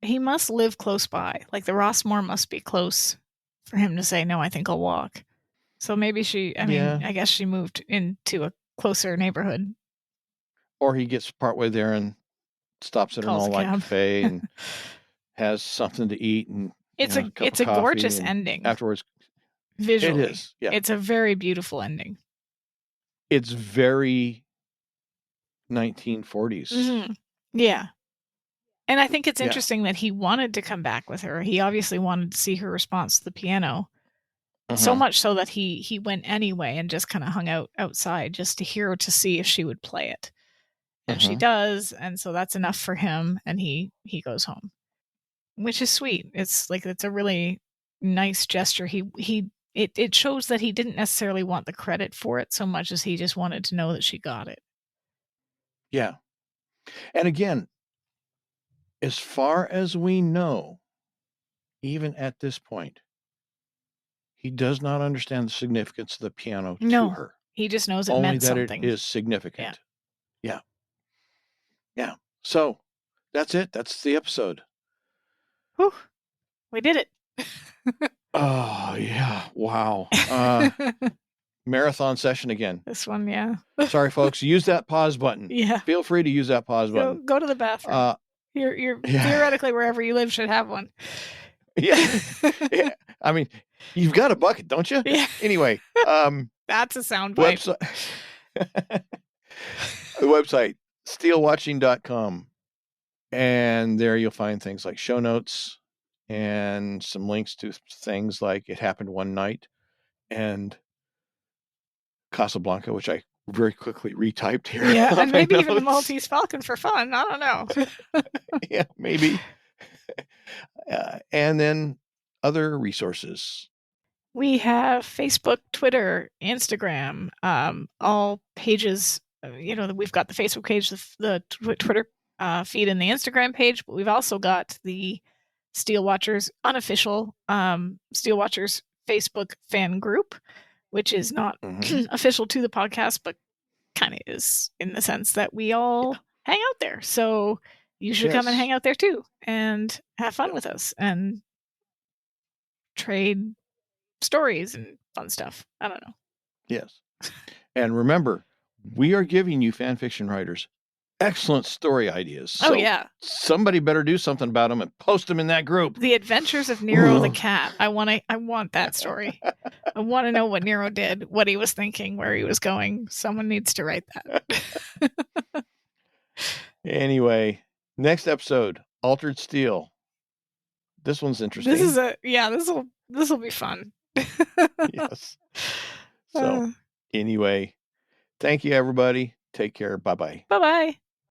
He must live close by. Like the Rossmore must be close for him to say, no, I think I'll walk. So maybe I guess she moved into a closer neighborhood. Or he gets partway there and stops at an all-white cafe and has something to eat. And it's a gorgeous ending. Afterwards. Visually. It is, yeah. It's a very beautiful ending. It's very 1940s. Mm-hmm. Yeah. And I think it's interesting that he wanted to come back with her. He obviously wanted to see her response to the piano. So much so that he went anyway and just kind of hung out outside just to see if she would play it. And she does, and so that's enough for him, and he goes home. Which is sweet. It's a really nice gesture. It shows that he didn't necessarily want the credit for it so much as he just wanted to know that she got it. Yeah. And again, as far as we know, even at this point, he does not understand the significance of the piano to her. He just knows it meant something. Only that it is significant. Yeah. So, that's it. That's the episode. Whew. We did it. Oh, yeah. Wow. Marathon session again. This one, yeah. Sorry, folks. Use that pause button. Yeah. Feel free to use that pause button. Go to the bathroom. You're theoretically wherever you live should have one. Yeah. I mean, you've got a bucket, don't you? Yeah. Anyway. That's a soundbite. The website, SteeleWatching.com. And there you'll find things like show notes and some links to things like It Happened One Night and Casablanca, which I very quickly retyped here. Yeah, and maybe even the Maltese Falcon for fun. I don't know. Yeah, maybe. And then other resources. We have Facebook, Twitter, Instagram, all pages. We've got the Facebook page, the Twitter feed, and the Instagram page, but we've also got the Steele Watchers unofficial Steele Watchers Facebook fan group, which is not official to the podcast, but kind of is in the sense that we all hang out there. So you should come and hang out there too and have fun with us and trade stories and fun stuff. I don't know. Yes. And remember, we are giving you fan fiction writers excellent story ideas. So somebody better do something about them and post them in that group. The Adventures of Nero the Cat. I want that story. I want to know what Nero did, what he was thinking, where he was going. Someone needs to write that. Anyway, next episode, Altered Steel. This one's interesting. This will be fun. Yes. So anyway, thank you everybody. Take care. Bye-bye. Bye-bye.